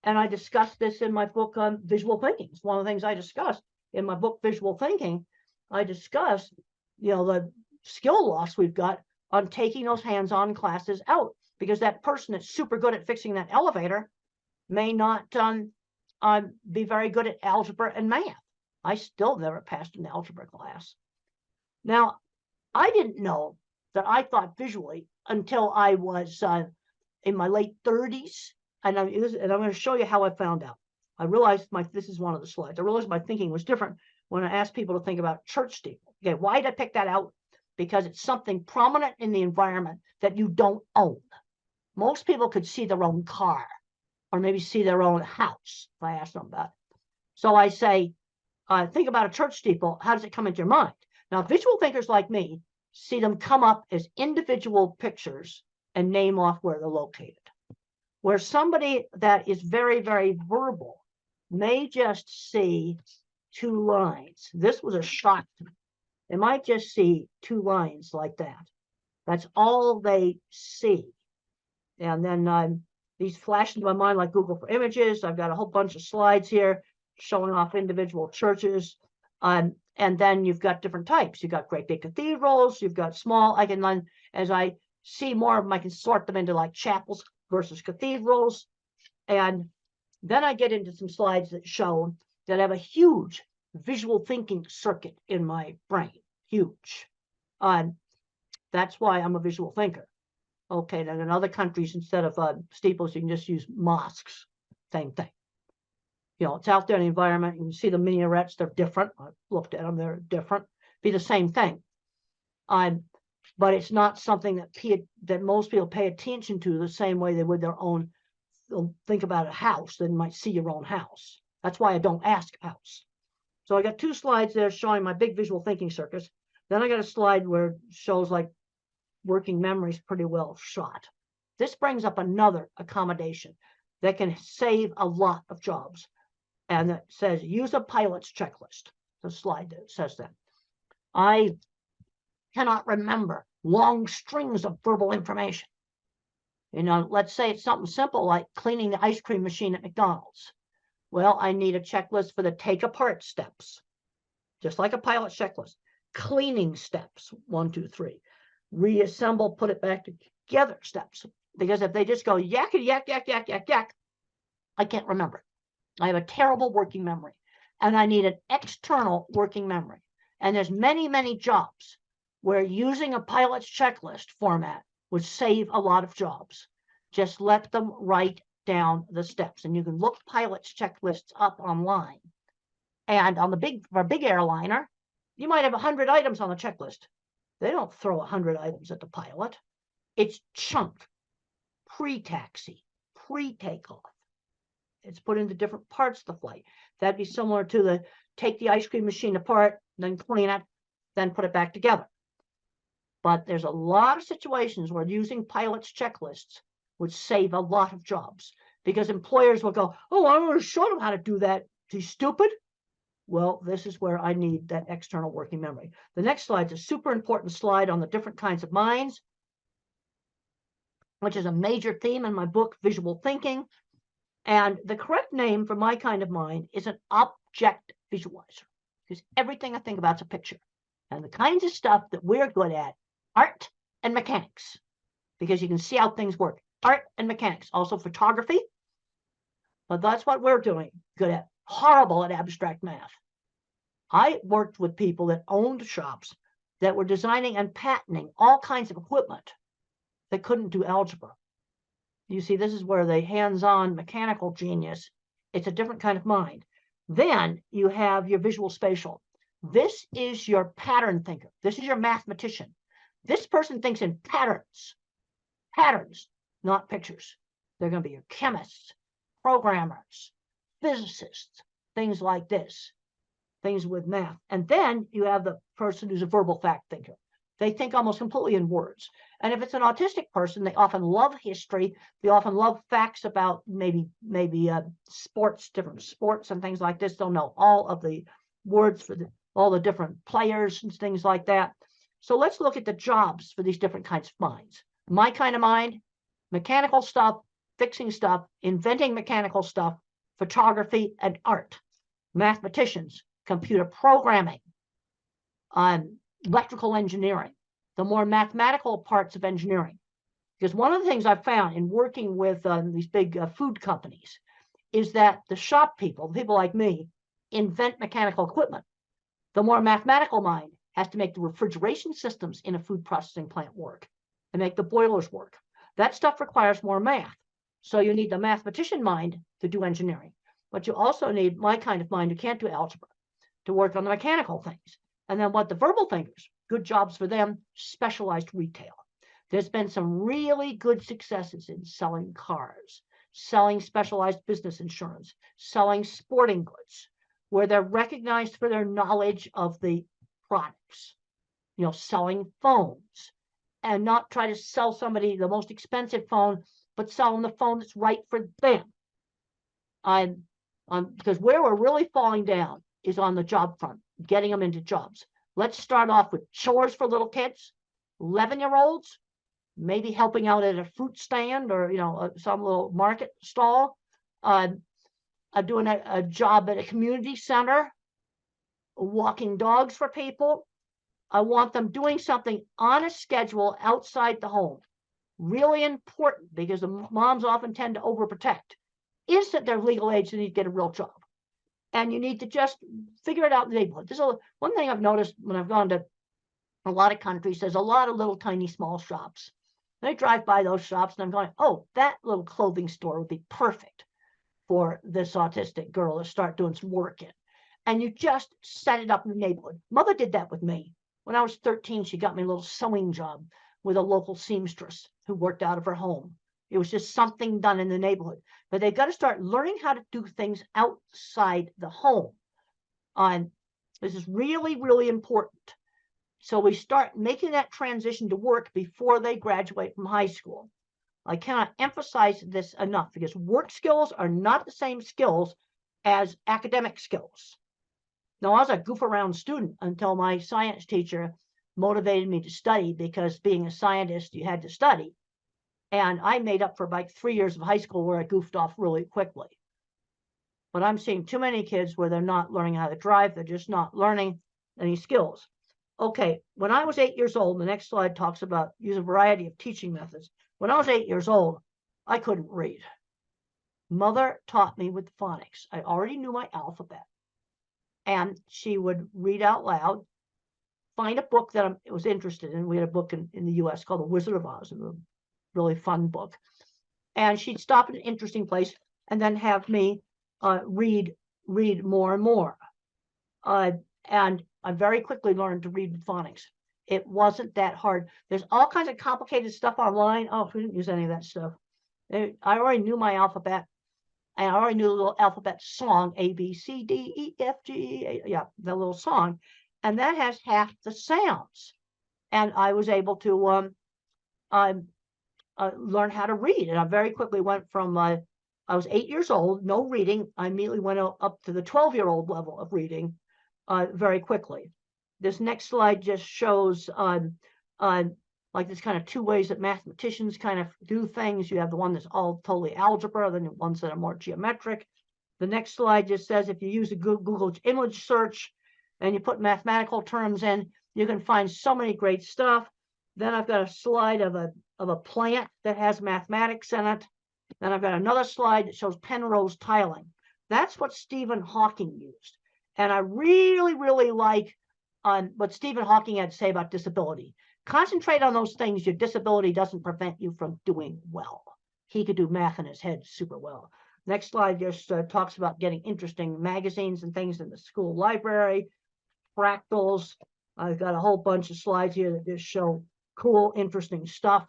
And I discussed this in my book on visual thinking. It's one of the things I discussed in my book, Visual Thinking. I discussed, the skill loss we've got on taking those hands-on classes out, because that person that's super good at fixing that elevator may not be very good at algebra and math. I still never passed an algebra class. Now, I didn't know that I thought visually until I was in my late 30s. And I'm going to show you how I found out. I realized this is one of the slides. I realized my thinking was different when I asked people to think about church steeple. Okay, why did I pick that out? Because it's something prominent in the environment that you don't own. Most people could see their own car or maybe see their own house if I ask them about it. So I say, think about a church steeple. How does it come into your mind? Now, visual thinkers like me see them come up as individual pictures and name off where they're located. Where somebody that is very, very verbal may just see two lines. This was a shock to me. They might just see two lines like that. That's all they see. And then these flash into my mind like Google for Images. I've got a whole bunch of slides here showing off individual churches. And then you've got different types. You've got great big cathedrals. You've got small. I can then, as I see more of them, I can sort them into like chapels versus cathedrals. And Then I get into some slides that show that I have a huge visual thinking circuit in my brain, huge. That's why I'm a visual thinker. Okay, then in other countries, instead of steeples, you can just use mosques, same thing. You know, it's out there in the environment. You can see the minarets, they're different. I've looked at them, they're different. Be the same thing. But it's not something that most people pay attention to the same way they would their own. They'll think about a house, then you might see your own house. That's why I don't ask house. So I got 2 slides there showing my big visual thinking circuits. Then I got a slide where it shows like working memories pretty well shot. This brings up another accommodation that can save a lot of jobs. And it says, use a pilot's checklist. The slide that says that. I cannot remember long strings of verbal information. You know, let's say it's something simple like cleaning the ice cream machine at McDonald's. Well, I need a checklist for the take apart steps, just like a pilot's checklist. Cleaning steps, 1, 2, 3. Reassemble, put it back together steps. Because if they just go yak, yak, yak, yak, yak, yak, I can't remember. I have a terrible working memory, and I need an external working memory. And there's many, many jobs where using a pilot's checklist format would save a lot of jobs. Just let them write down the steps, and you can look pilot's checklists up online. And on for a big airliner, you might have 100 items on the checklist. They don't throw 100 items at the pilot. It's chunked, pre-taxi, pre-takeoff. It's put into different parts of the flight. That'd be similar to the take the ice cream machine apart, then clean it, then put it back together. But there's a lot of situations where using pilot's checklists would save a lot of jobs, because employers will go, oh, I already showed him how to do that. He's stupid. Well, this is where I need that external working memory. The next slide is a super important slide on the different kinds of minds, which is a major theme in my book, Visual Thinking. And the correct name for my kind of mind is an object visualizer, because everything I think about is a picture. And the kinds of stuff that we're good at, art and mechanics, because you can see how things work. Art and mechanics, also photography. But that's what we're doing good at. Horrible at abstract math. I worked with people that owned shops that were designing and patenting all kinds of equipment that couldn't do algebra. You see, this is where the hands-on mechanical genius, it's a different kind of mind. Then you have your visual spatial. This is your pattern thinker. This is your mathematician. This person thinks in patterns. Patterns, not pictures. They're going to be your chemists, programmers, physicists, things like this, things with math. And then you have the person who's a verbal fact thinker. They think almost completely in words. And if it's an autistic person, they often love history. They often love facts about maybe sports, different sports and things like this. They'll know all of the words for all the different players and things like that. So let's look at the jobs for these different kinds of minds. My kind of mind, mechanical stuff, fixing stuff, inventing mechanical stuff, photography and art. Mathematicians, computer programming, electrical engineering, the more mathematical parts of engineering. Because one of the things I've found in working with these big food companies is that the shop people, people like me, invent mechanical equipment. The more mathematical mind has to make the refrigeration systems in a food processing plant work and make the boilers work. That stuff requires more math. So you need the mathematician mind to do engineering. But you also need my kind of mind who can't do algebra to work on the mechanical things. And then what the verbal thinkers, good jobs for them, specialized retail. There's been some really good successes in selling cars, selling specialized business insurance, selling sporting goods, where they're recognized for their knowledge of the products, you know, selling phones, and not try to sell somebody the most expensive phone, but sell them the phone that's right for them. Because where we're really falling down is on the job front, getting them into jobs. Let's start off with chores for little kids, 11-year-olds, maybe helping out at a fruit stand or, you know, some little market stall, doing a job at a community center, walking dogs for people. I want them doing something on a schedule outside the home. Really important, because the moms often tend to overprotect. instant they're legal age, they need to get a real job. And you need to just figure it out in the neighborhood. This is one thing I've noticed when I've gone to a lot of countries, there's a lot of little tiny small shops. And I drive by those shops and I'm going, oh, that little clothing store would be perfect for this autistic girl to start doing some work in. And you just set it up in the neighborhood. Mother did that with me. When I was 13, she got me a little sewing job with a local seamstress who worked out of her home. It was just something done in the neighborhood. But they've got to start learning how to do things outside the home. And this is really, really important. So we start making that transition to work before they graduate from high school. I cannot emphasize this enough because work skills are not the same skills as academic skills. Now, I was a goof around student until my science teacher motivated me to study, because being a scientist, you had to study. And I made up for like 3 years of high school where I goofed off really quickly. But I'm seeing too many kids where they're not learning how to drive. They're just not learning any skills. Okay, when I was 8 years old, the next slide talks about use a variety of teaching methods. When I was 8 years old, I couldn't read. Mother taught me with phonics. I already knew my alphabet. And she would read out loud, find a book that I was interested in. We had a book in the US called The Wizard of Oz, a really fun book. And she'd stop at an interesting place and then have me read more and more. And I very quickly learned to read with phonics. It wasn't that hard. There's all kinds of complicated stuff online. Oh, we didn't use any of that stuff. I already knew my alphabet. And I already knew the little alphabet song, A, B, C, D, E, F, G, yeah, the little song. And that has half the sounds. And I was able to learn how to read. And I very quickly went from, I was 8 years old, no reading. I immediately went up to the 12-year-old level of reading very quickly. This next slide just shows like there's kind of two ways that mathematicians kind of do things. You have the one that's all totally algebra, then the ones that are more geometric. The next slide just says if you use a Google image search and you put mathematical terms in, you can find so many great stuff. Then I've got a slide of a plant that has mathematics in it. Then I've got another slide that shows Penrose tiling. That's what Stephen Hawking used. And I really, really like what Stephen Hawking had to say about disability. Concentrate on those things your disability doesn't prevent you from doing well. He could do math in his head super well. Next slide just talks about getting interesting magazines and things in the school library, fractals. I've got a whole bunch of slides here that just show cool, interesting stuff.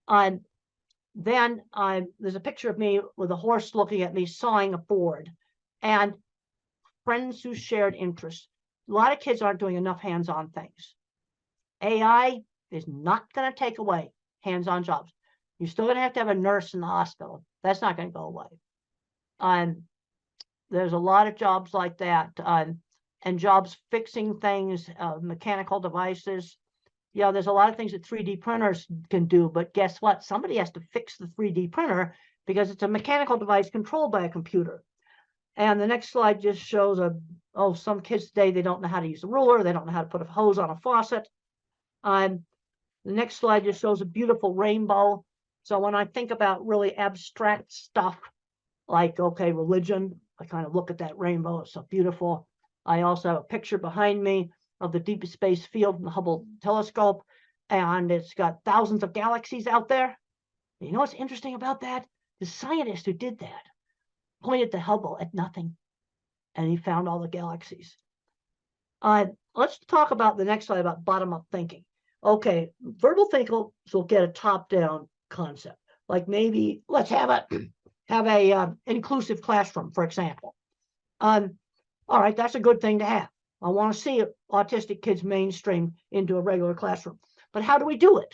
Then there's a picture of me with a horse looking at me sawing a board. And friends who shared interests. A lot of kids aren't doing enough hands-on things. AI is not going to take away hands-on jobs. You're still going to have a nurse in the hospital. That's not going to go away. There's a lot of jobs like that, and jobs fixing things, mechanical devices. Yeah, there's a lot of things that 3D printers can do, but guess what? Somebody has to fix the 3D printer because it's a mechanical device controlled by a computer. And the next slide just shows some kids today, they don't know how to use a ruler. They don't know how to put a hose on a faucet. The next slide just shows a beautiful rainbow. So when I think about really abstract stuff, like, okay, religion, I kind of look at that rainbow. It's so beautiful. I also have a picture behind me of the deep space field in the Hubble telescope, and it's got thousands of galaxies out there. You know what's interesting about that? The scientist who did that pointed the Hubble at nothing, and he found all the galaxies. Let's talk about the next slide about bottom-up thinking. Okay, verbal thinkers will get a top-down concept. Like maybe let's have a inclusive classroom, for example. All right, that's a good thing to have. I want to see autistic kids mainstream into a regular classroom. But how do we do it?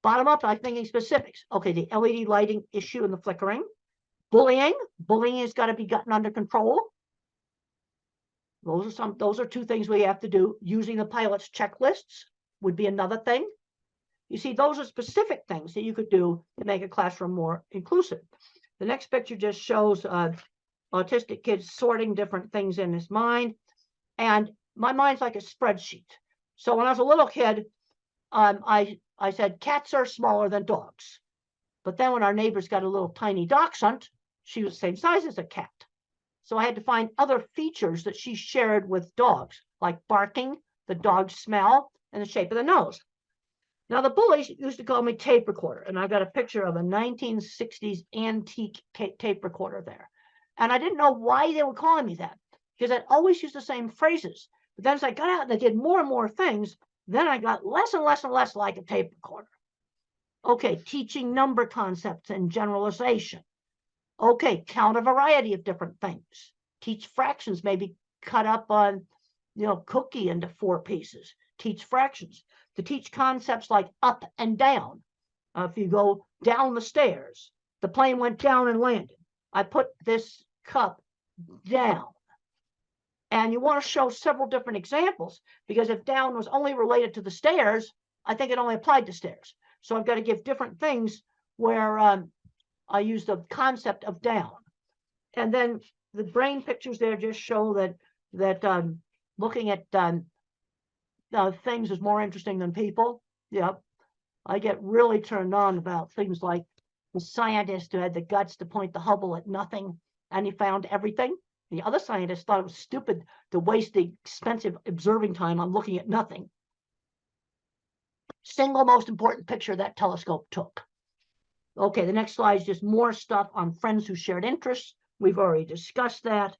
Bottom up, I'm thinking specifics. Okay, the LED lighting issue and the flickering. Bullying has got to be gotten under control. Those are two things we have to do. Using the pilot's checklists would be another thing. You see, those are specific things that you could do to make a classroom more inclusive. The next picture just shows autistic kids sorting different things in his mind. And my mind's like a spreadsheet. So when I was a little kid, I said, cats are smaller than dogs. But then when our neighbors got a little tiny dachshund, she was the same size as a cat. So I had to find other features that she shared with dogs, like barking, the dog's smell, and the shape of the nose. Now, the bullies used to call me tape recorder, and I got a picture of a 1960s antique tape recorder there. And I didn't know why they were calling me that, because I'd always used the same phrases. But then as I got out and I did more and more things, then I got less and less and less like a tape recorder. Okay, teaching number concepts and generalization. Okay, count a variety of different things. Teach fractions, maybe cut up on, cookie into 4 pieces. Teach fractions. To teach concepts like up and down. If you go down the stairs, the plane went down and landed. I put this cup down. And you want to show several different examples, because if down was only related to the stairs, I think it only applied to stairs. So I've got to give different things where I use the concept of down. And then the brain pictures there just show that looking at things is more interesting than people. Yep. I get really turned on about things like the scientist who had the guts to point the Hubble at nothing, and he found everything. The other scientists thought it was stupid to waste the expensive observing time on looking at nothing. Single most important picture that telescope took. Okay, the next slide is just more stuff on friends who shared interests. We've already discussed that.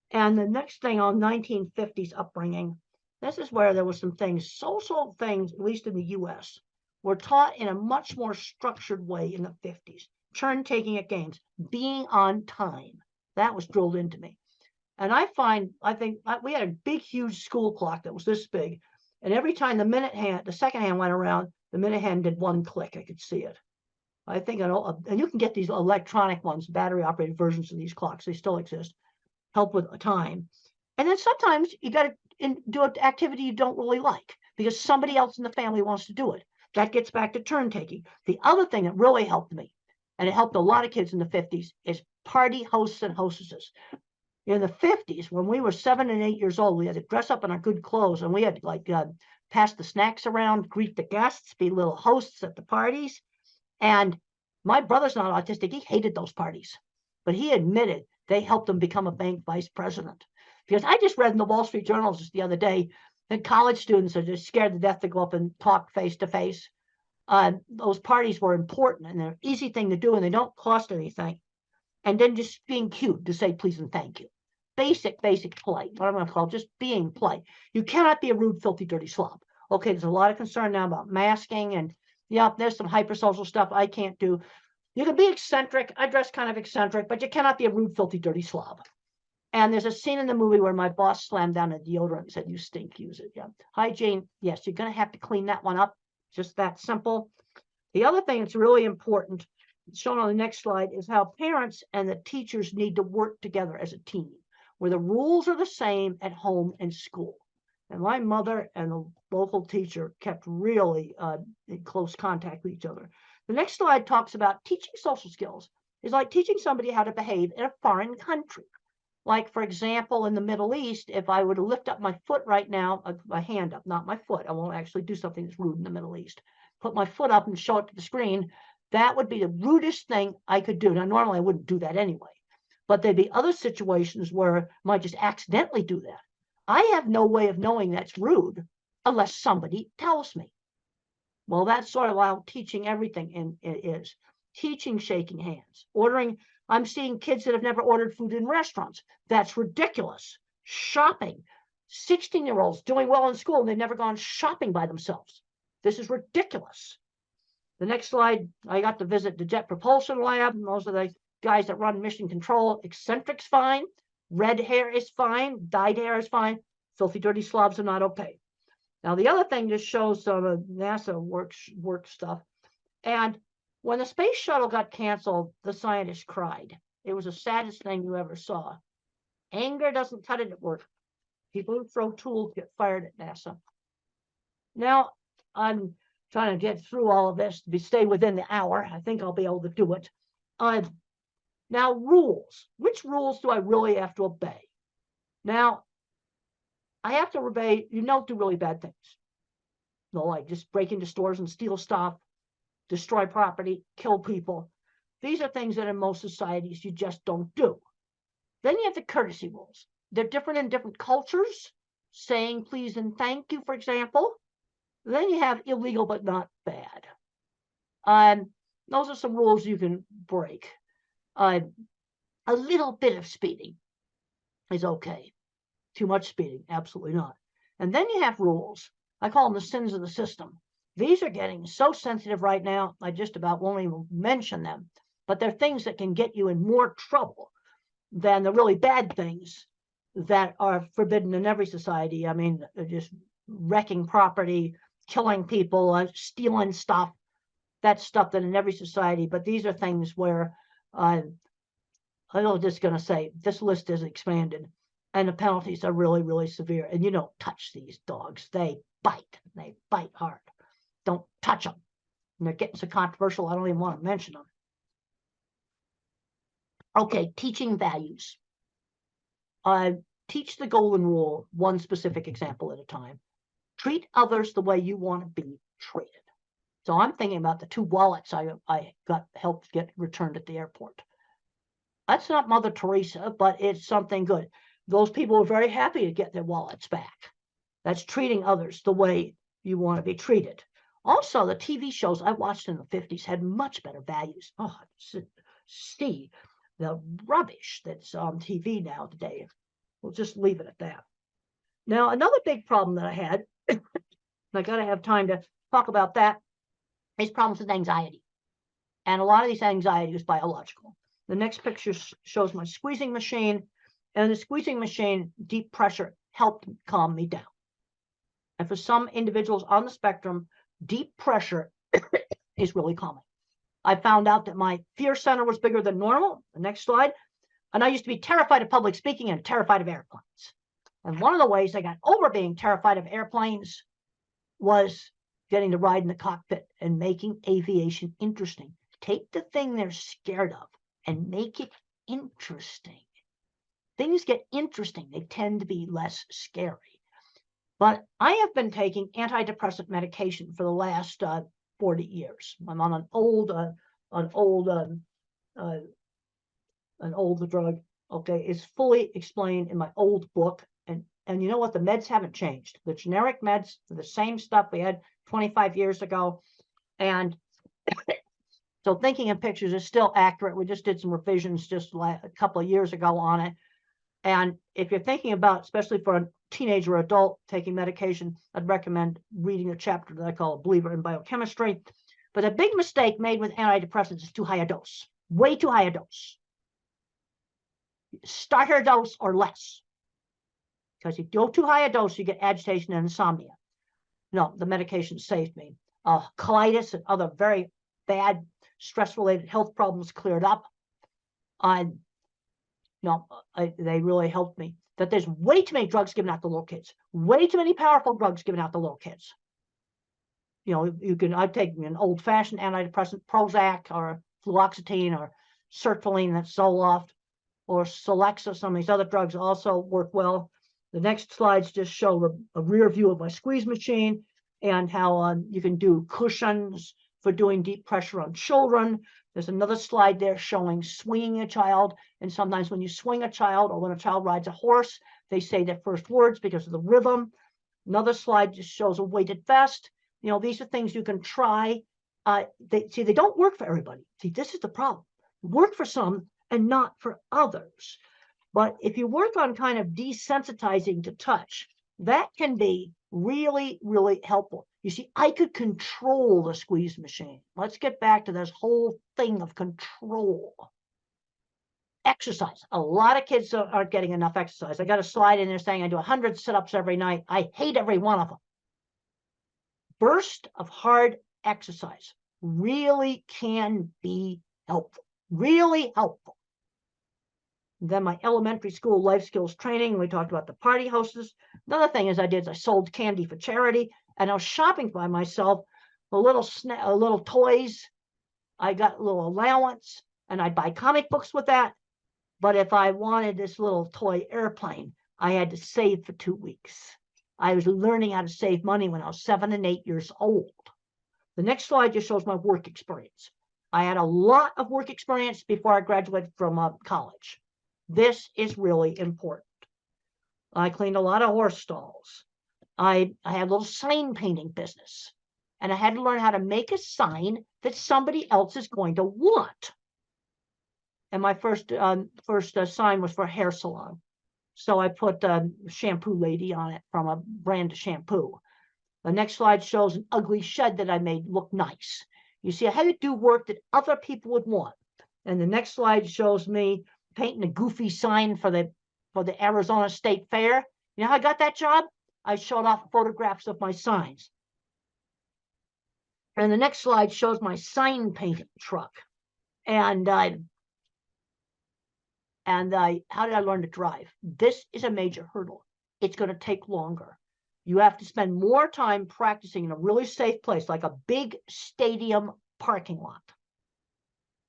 And the next thing on 1950s upbringing, this is where there were some things, social things, at least in the US, were taught in a much more structured way in the 50s. Turn taking at games, being on time. That was drilled into me. And I think we had a big, huge school clock that was this big. And every time the second hand went around, the minute hand did 1 click. I could see it. I think, and you can get these electronic ones, battery operated versions of these clocks. They still exist. Help with time. And then sometimes you got to do an activity you don't really like because somebody else in the family wants to do it. That gets back to turn taking. The other thing that really helped me, and it helped a lot of kids in the 50s, is party hosts and hostesses. In the 50s, when we were 7 and 8 years old, we had to dress up in our good clothes, and we had to pass the snacks around, greet the guests, be little hosts at the parties. And my brother's not autistic. He hated those parties, but he admitted they helped him become a bank vice president. Because I just read in the Wall Street Journal just the other day that college students are just scared to death to go up and talk face to face. Those parties were important, and they're an easy thing to do, and they don't cost anything. And then just being cute to say please and thank you. Basic polite, what I'm going to call just being polite. You cannot be a rude, filthy, dirty slob. Okay, there's a lot of concern now about masking, and yeah, there's some hypersocial stuff I can't do. You can be eccentric. I dress kind of eccentric, but you cannot be a rude, filthy, dirty slob. And there's a scene in the movie where my boss slammed down a deodorant and said, "You stink, use it." Yeah. Hygiene, yes, you're going to have to clean that one up. Just that simple. The other thing that's really important, shown on the next slide, is how parents and the teachers need to work together as a team, where the rules are the same at home and school. And my mother and the local teacher kept really in close contact with each other. The next slide talks about teaching social skills. It's like teaching somebody how to behave in a foreign country. Like, for example, in the Middle East, if I were to lift up my foot right now, my hand up, not my foot, I won't actually do something that's rude in the Middle East. Put my foot up and show it to the screen, that would be the rudest thing I could do. Now, normally I wouldn't do that anyway, but there'd be other situations where I might just accidentally do that. I have no way of knowing that's rude unless somebody tells me. Well, that's sort of how teaching everything is. Teaching shaking hands, ordering. I'm seeing kids that have never ordered food in restaurants. That's ridiculous. Shopping. 16-year-olds doing well in school and they've never gone shopping by themselves. This is ridiculous. The next slide, I got to visit the Jet Propulsion Lab. And those are the guys that run mission control. Eccentric's fine. Red hair is fine. Dyed hair is fine. Filthy, dirty slobs are not okay. Now, the other thing just shows some of NASA work stuff. And when the space shuttle got canceled, the scientists cried. It was the saddest thing you ever saw. Anger doesn't cut it at work. People who throw tools get fired at NASA. Now, I'm trying to get through all of this to stay within the hour. I think I'll be able to do it. Now, rules. Which rules do I really have to obey? Now, I have to obey, do really bad things. Like just break into stores and steal stuff, destroy property, kill people. These are things that in most societies you just don't do. Then you have the courtesy rules. They're different in different cultures. Saying please and thank you, for example. Then you have illegal but not bad. Those are some rules you can break. A little bit of speeding is okay. Too much speeding, absolutely not. And then you have rules. I call them the sins of the system. These are getting so sensitive right now, I just about won't even mention them. But they're things that can get you in more trouble than the really bad things that are forbidden in every society. I mean, just wrecking property, killing people, stealing stuff. That's stuff that in every society. But these are things where I'm just going to say this list is expanded. And the penalties are really, really severe. And you don't touch these dogs. They bite hard. Don't touch them. And they're getting so controversial, I don't even want to mention them. Okay, teaching values. Teach the golden rule, one specific example at a time. Treat others the way you want to be treated. So I'm thinking about the 2 wallets I got helped get returned at the airport. That's not Mother Teresa, but it's something good. Those people are very happy to get their wallets back. That's treating others the way you want to be treated. Also, the TV shows I watched in the 50s had much better values. Oh, see the rubbish that's on TV now today. We'll just leave it at that. Now, another big problem that I had, and I got to have time to talk about that, is problems with anxiety. And a lot of these anxiety is biological. The next picture shows my squeezing machine. And the squeezing machine, deep pressure, helped calm me down. And for some individuals on the spectrum, deep pressure is really calming. I found out that my fear center was bigger than normal. The next slide. And I used to be terrified of public speaking and terrified of airplanes. And one of the ways I got over being terrified of airplanes was getting to ride in the cockpit and making aviation interesting. Take the thing they're scared of and make it interesting. Things get interesting. They tend to be less scary. But I have been taking antidepressant medication for the last 40 years. I'm on an old drug. Okay, it's fully explained in my old book. And you know what? The meds haven't changed. The generic meds are the same stuff we had 25 years ago. And so thinking in pictures is still accurate. We just did some revisions just a couple of years ago on it. And if you're thinking about, especially for a teenager or adult taking medication, I'd recommend reading a chapter that I call A Believer in Biochemistry. But a big mistake made with antidepressants is too high a dose, way too high a dose. Starter dose or less. Because if you go too high a dose, you get agitation and insomnia. No, the medication saved me. Colitis and other very bad stress-related health problems cleared up. They really helped me. That there's way too many drugs given out to little kids. Way too many powerful drugs given out to little kids. You know, I've taken an old-fashioned antidepressant, Prozac or fluoxetine or sertraline, that's Zoloft, or Celexa. Some of these other drugs also work well. The next slides just show a rear view of my squeeze machine and how you can do cushions for doing deep pressure on children. There's another slide there showing swinging a child. And sometimes when you swing a child or when a child rides a horse, they say their first words because of the rhythm. Another slide just shows a weighted vest. You know, these are things you can try. They don't work for everybody. See, this is the problem. Work for some and not for others. But if you work on kind of desensitizing to touch, that can be really, really helpful. You see, I could control the squeeze machine. Let's get back to this whole thing of control. Exercise. A lot of kids aren't getting enough exercise. I got a slide in there saying I do 100 sit-ups every night. I hate every one of them. Burst of hard exercise really can be helpful. Really helpful. Then my elementary school life skills training, we talked about the party hostess. Another thing I sold candy for charity, and I was shopping by myself, a little toys. I got a little allowance, and I'd buy comic books with that. But if I wanted this little toy airplane, I had to save for 2 weeks. I was learning how to save money when I was 7 and 8 years old. The next slide just shows my work experience. I had a lot of work experience before I graduated from college. This is really important. I cleaned a lot of horse stalls. I had a little sign painting business, and I had to learn how to make a sign that somebody else is going to want. And my first sign was for a hair salon. So I put shampoo lady on it from a brand of shampoo. The next slide shows an ugly shed that I made look nice. You see, I had to do work that other people would want. And the next slide shows me painting a goofy sign for the Arizona State Fair. You know how I got that job? I showed off photographs of my signs. And the next slide shows my sign painting truck. And how did I learn to drive? This is a major hurdle. It's going to take longer. You have to spend more time practicing in a really safe place, like a big stadium parking lot,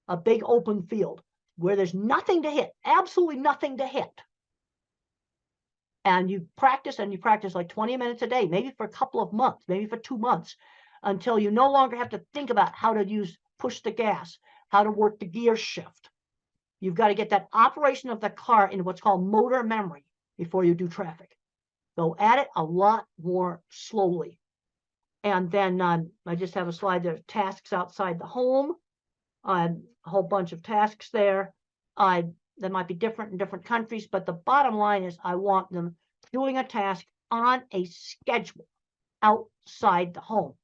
a big open field where there's nothing to hit, absolutely nothing to hit. And you practice like 20 minutes a day, maybe for a couple of months, maybe for 2 months, until you no longer have to think about how to push the gas, how to work the gear shift. You've got to get that operation of the car into what's called motor memory before you do traffic. Go at it a lot more slowly. And then I just have a slide there, tasks outside the home, a whole bunch of tasks there. That might be different in different countries, but the bottom line is I want them doing a task on a schedule outside the home.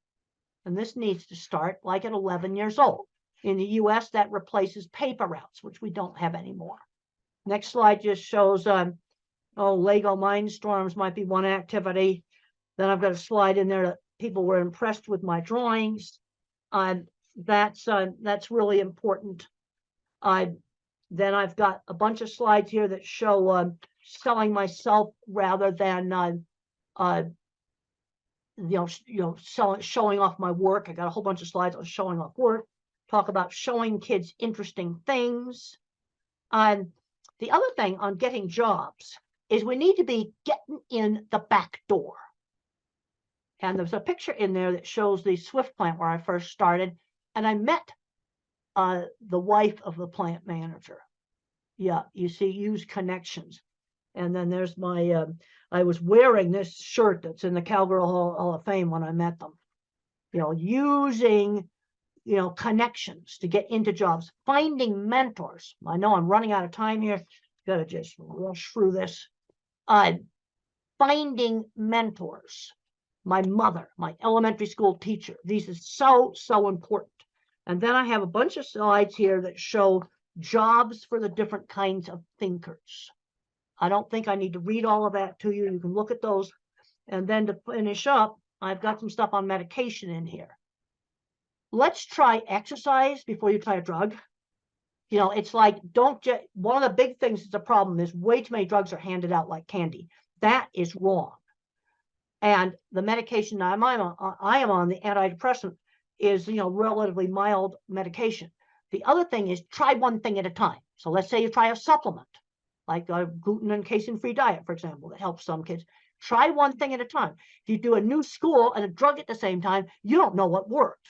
And this needs to start like at 11 years old. In the US, that replaces paper routes, which we don't have anymore. Next slide just shows, Lego Mindstorms might be one activity. Then I've got a slide in there that people were impressed with my drawings. That's really important. Then I've got a bunch of slides here that show selling myself rather than showing off my work. I got a whole bunch of slides on showing off work. Talk about showing kids interesting things. The other thing on getting jobs is we need to be getting in the back door. And there's a picture in there that shows the Swift plant where I first started, and I met the wife of the plant manager. Yeah, you see, use connections. And then there's my, I was wearing this shirt that's in the Cowgirl Hall of Fame when I met them. Using, connections to get into jobs, finding mentors. I know I'm running out of time here. Gotta just rush through this. Finding mentors. My mother, my elementary school teacher. These are so important. And then I have a bunch of slides here that show jobs for the different kinds of thinkers. I don't think I need to read all of that to you. You can look at those. And then to finish up, I've got some stuff on medication in here. Let's try exercise before you try a drug. It's like, one of the big things that's a problem is way too many drugs are handed out like candy. That is wrong. And the medication I am on, the antidepressant, is, relatively mild medication. The other thing is try one thing at a time. So let's say you try a supplement, like a gluten and casein-free diet, for example, that helps some kids. Try one thing at a time. If you do a new school and a drug at the same time, you don't know what worked.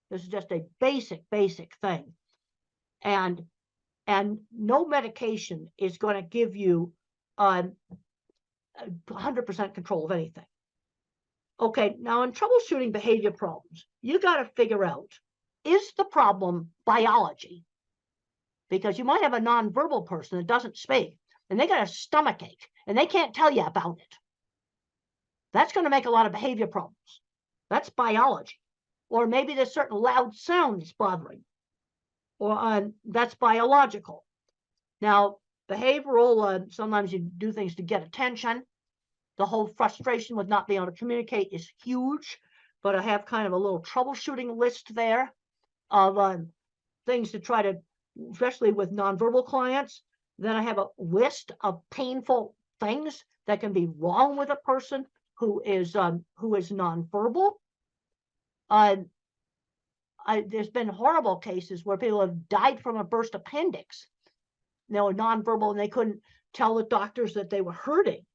This is just a basic thing. And no medication is going to give you 100% control of anything. Okay, now in troubleshooting behavior problems, you got to figure out, is the problem biology? Because you might have a nonverbal person that doesn't speak, and they got a stomach ache, and they can't tell you about it. That's going to make a lot of behavior problems. That's biology. Or maybe there's certain loud sound that's bothering, or that's biological. Now, behavioral, sometimes you do things to get attention. The whole frustration with not being able to communicate is huge, but I have kind of a little troubleshooting list there of things to try to, especially with nonverbal clients. Then I have a list of painful things that can be wrong with a person who is nonverbal. There's been horrible cases where people have died from a burst appendix. They were nonverbal and they couldn't tell the doctors that they were hurting.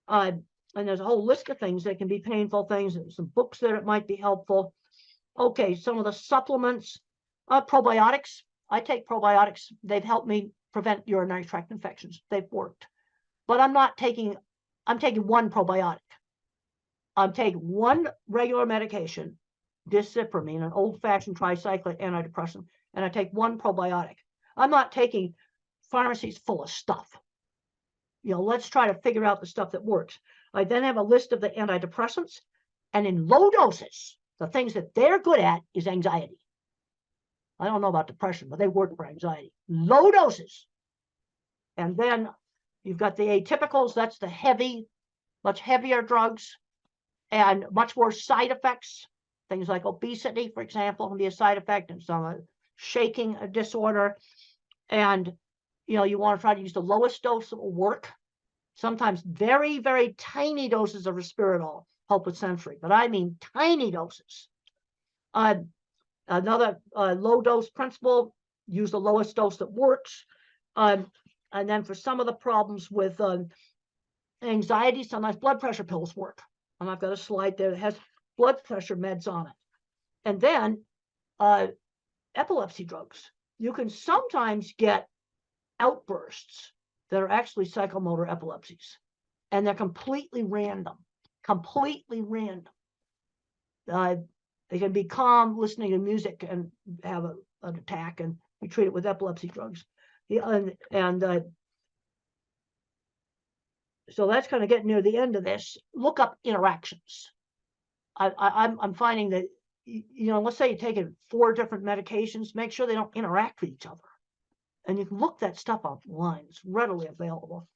And there's a whole list of things that can be painful things. There's some books there that might be helpful. Okay, some of the supplements. Probiotics. I take probiotics. They've helped me prevent urinary tract infections. They've worked. But I'm taking one probiotic. I'm taking one regular medication, discipramine, an old-fashioned tricyclic antidepressant, and I take one probiotic. I'm not taking pharmacies full of stuff. Let's try to figure out the stuff that works. I then have a list of the antidepressants, and in low doses, the things that they're good at is anxiety. I don't know about depression, but they work for anxiety. Low doses. And then you've got the atypicals, that's the heavy, much heavier drugs, and much more side effects. Things like obesity, for example, can be a side effect, and some shaking disorder. And you want to try to use the lowest dose that will work. Sometimes very, very tiny doses of risperidol help with sensory, but I mean tiny doses. Another low dose principle, use the lowest dose that works. And then for some of the problems with anxiety, sometimes blood pressure pills work. And I've got a slide there that has blood pressure meds on it. And then epilepsy drugs. You can sometimes get outbursts that are actually psychomotor epilepsies. And they're completely random. They can be calm listening to music and have an attack, and we treat it with epilepsy drugs. So that's kind of getting near the end of this. Look up interactions. I'm finding that, let's say you're taking 4 different medications, make sure they don't interact with each other. And you can look that stuff online. It's readily available.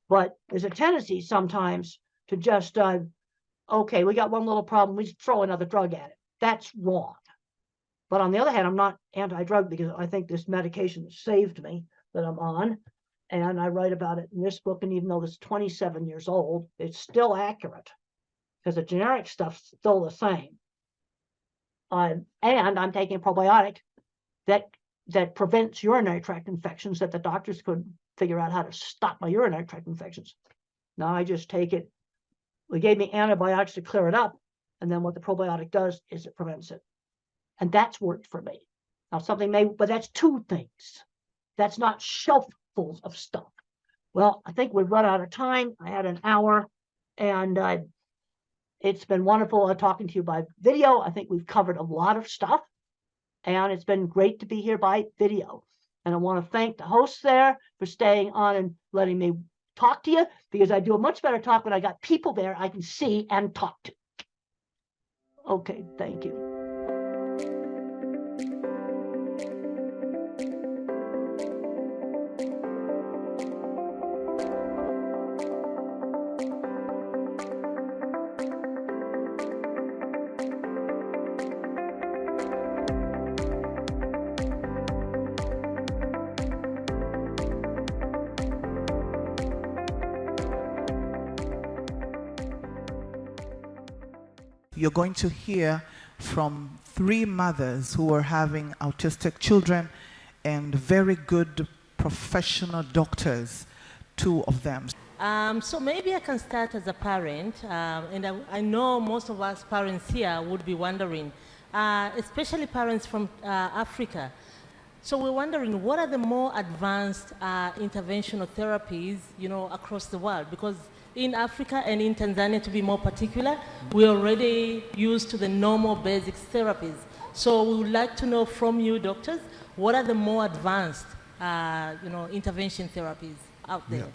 But there's a tendency sometimes to just, okay, we got one little problem, we just throw another drug at it. That's wrong. But on the other hand, I'm not anti-drug because I think this medication saved me that I'm on. And I write about it in this book. And even though it's 27 years old, it's still accurate because the generic stuff's still the same. And I'm taking a probiotic that prevents urinary tract infections that the doctors couldn't figure out how to stop my urinary tract infections. Now I just take it. They gave me antibiotics to clear it up. And then what the probiotic does is it prevents it. And that's worked for me. Now but that's 2 things. That's not shelffuls of stuff. Well, I think we've run out of time. I had an hour, and it's been wonderful talking to you by video. I think we've covered a lot of stuff, and it's been great to be here by video. And I want to thank the hosts there for staying on and letting me talk to you, because I do a much better talk when I got people there I can see and talk to. Okay, thank you. You're going to hear from 3 mothers who are having autistic children and very good professional doctors, 2 of them. So maybe I can start as a parent, and I know most of us parents here would be wondering, especially parents from Africa. So we're wondering, what are the more advanced interventional therapies, across the world? Because in Africa and in Tanzania, to be more particular, we're already used to the normal basic therapies. So we would like to know from you, doctors, what are the more advanced, intervention therapies out there? Yeah.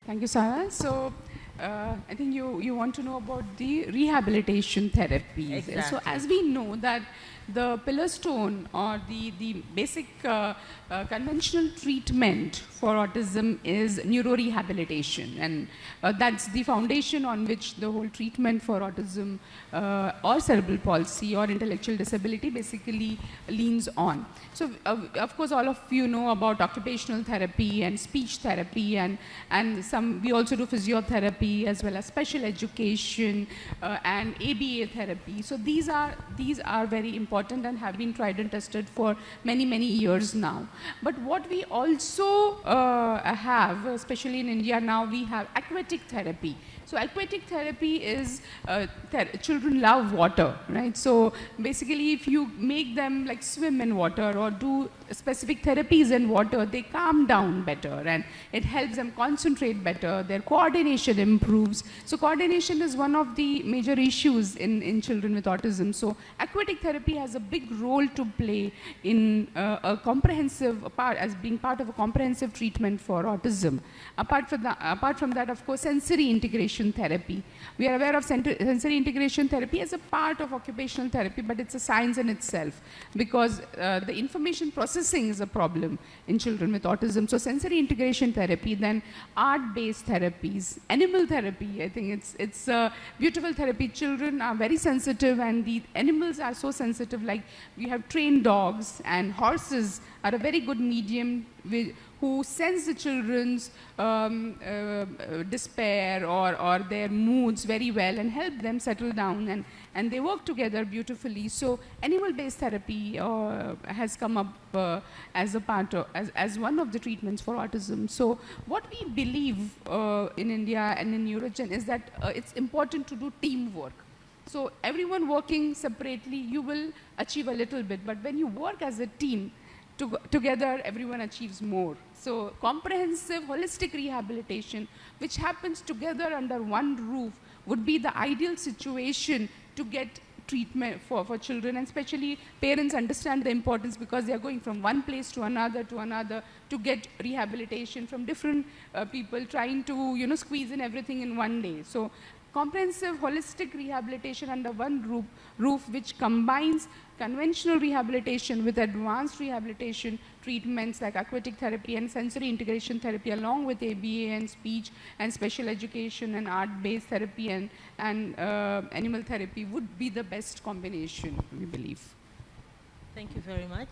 Thank you, Sarah. So I think you want to know about the rehabilitation therapies. Exactly. So as we know that the pillar stone or the basic conventional treatment for autism is neurorehabilitation, and that's the foundation on which the whole treatment for autism or cerebral palsy or intellectual disability basically leans on. So of course all of you know about occupational therapy and speech therapy, and we also do physiotherapy as well as special education and ABA therapy. So these are very important and have been tried and tested for many years now. But what we also have, especially in India now, we have aquatic therapy, So aquatic therapy is, children love water, right? So basically if you make them like swim in water or do specific therapies in water, they calm down better and it helps them concentrate better, their coordination improves. So coordination is one of the major issues in children with autism. So aquatic therapy has a big role to play in a comprehensive part, as being part of a comprehensive treatment for autism. Apart from that, of course, sensory integration therapy. We are aware of sensory integration therapy as a part of occupational therapy, but it's a science in itself because the information processing is a problem in children with autism. So sensory integration therapy, then art-based therapies, animal therapy. I think it's a beautiful therapy. Children are very sensitive and the animals are so sensitive. Like we have trained dogs and horses are a very good medium who sense the children's despair or their moods very well and help them settle down, and they work together beautifully. So animal-based therapy has come up as a part of, as one of the treatments for autism. So what we believe in India and in Eurogen is that it's important to do teamwork. So everyone working separately, you will achieve a little bit, but when you work as a team, together everyone achieves more. So comprehensive holistic rehabilitation, which happens together under one roof, would be the ideal situation to get treatment for children, and especially parents understand the importance because they are going from one place to another to get rehabilitation from different people, trying to squeeze in everything in one day. So comprehensive holistic rehabilitation under one roof which combines conventional rehabilitation with advanced rehabilitation treatments like aquatic therapy and sensory integration therapy, along with ABA and speech and special education and art-based therapy and animal therapy would be the best combination, we believe. Thank you very much.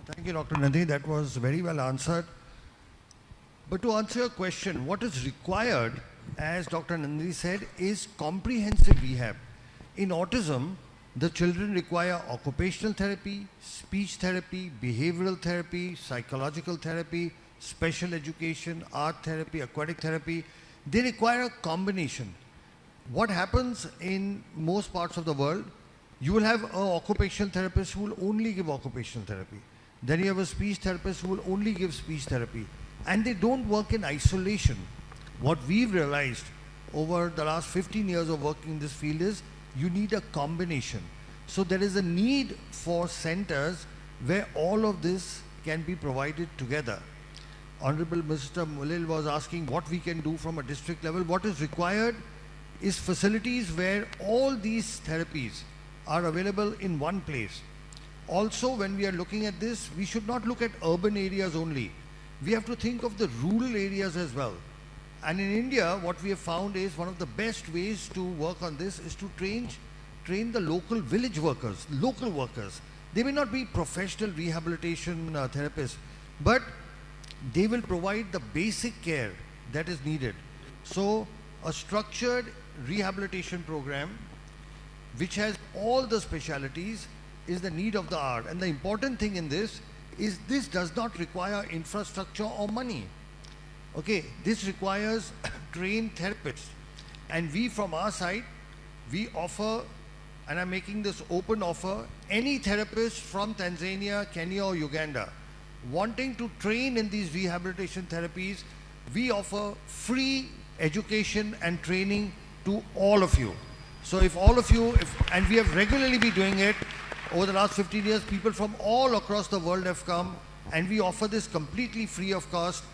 Thank you, Dr. Nandini. That was very well answered. But to answer your question, what is required, as Dr. Nandini said, is comprehensive rehab. In autism, the children require occupational therapy, speech therapy, behavioral therapy, psychological therapy, special education, art therapy, aquatic therapy. They require a combination. What happens in most parts of the world, you will have an occupational therapist who will only give occupational therapy. Then you have a speech therapist who will only give speech therapy. And they don't work in isolation. What we've realized over the last 15 years of working in this field is you need a combination. So there is a need for centers where all of this can be provided together. Honorable Mr. Mulil was asking what we can do from a district level. What is required is facilities where all these therapies are available in one place. Also, when we are looking at this, we should not look at urban areas only. We have to think of the rural areas as well. And in India, what we have found is one of the best ways to work on this is to train the local village workers, local workers. They may not be professional rehabilitation therapists, but they will provide the basic care that is needed. So a structured rehabilitation program which has all the specialities is the need of the hour. And the important thing in this is this does not require infrastructure or money. Okay, this requires trained therapists. And we from our side, we offer, and I'm making this open offer, any therapist from Tanzania, Kenya or Uganda wanting to train in these rehabilitation therapies, we offer free education and training to all of you. So if all of you, and we have regularly been doing it over the last 15 years, people from all across the world have come, and we offer this completely free of cost.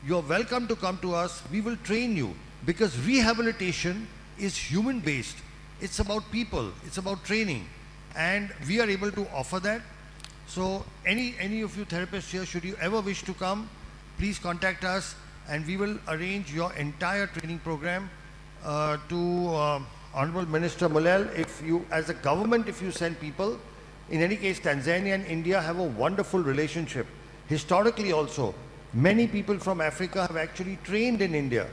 You're welcome to come to us. We will train you, because rehabilitation is human-based. It's about people. It's about training. And we are able to offer that. So any of you therapists here, should you ever wish to come, please contact us and we will arrange your entire training program. To Honorable Minister Mulel, if you, as a government, if you send people, in any case, Tanzania and India have a wonderful relationship. Historically also, many people from Africa have actually trained in India,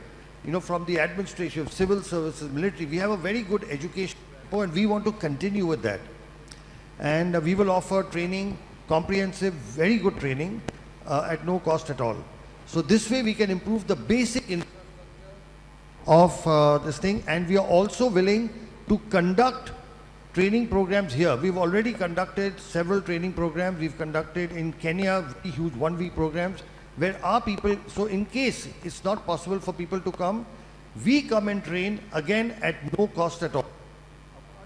you know, from the administration, civil services, military. We have a very good education, and we want to continue with that. And we will offer training, comprehensive, very good training at no cost at all. So this way we can improve the basic infrastructure of this thing, and we are also willing to conduct training programs here. We've already conducted several training programs. We've conducted in Kenya very huge 1-week programs where our people, so in case it's not possible for people to come, we come and train again at no cost at all.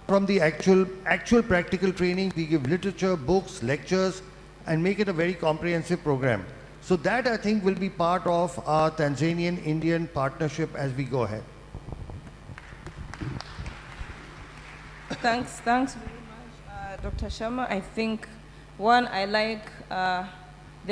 From the actual practical training, we give literature, books, lectures, and make it a very comprehensive program. So that, I think, will be part of our Tanzanian-Indian partnership as we go ahead. Thanks very much, Dr. Sharma. I think, one, I like the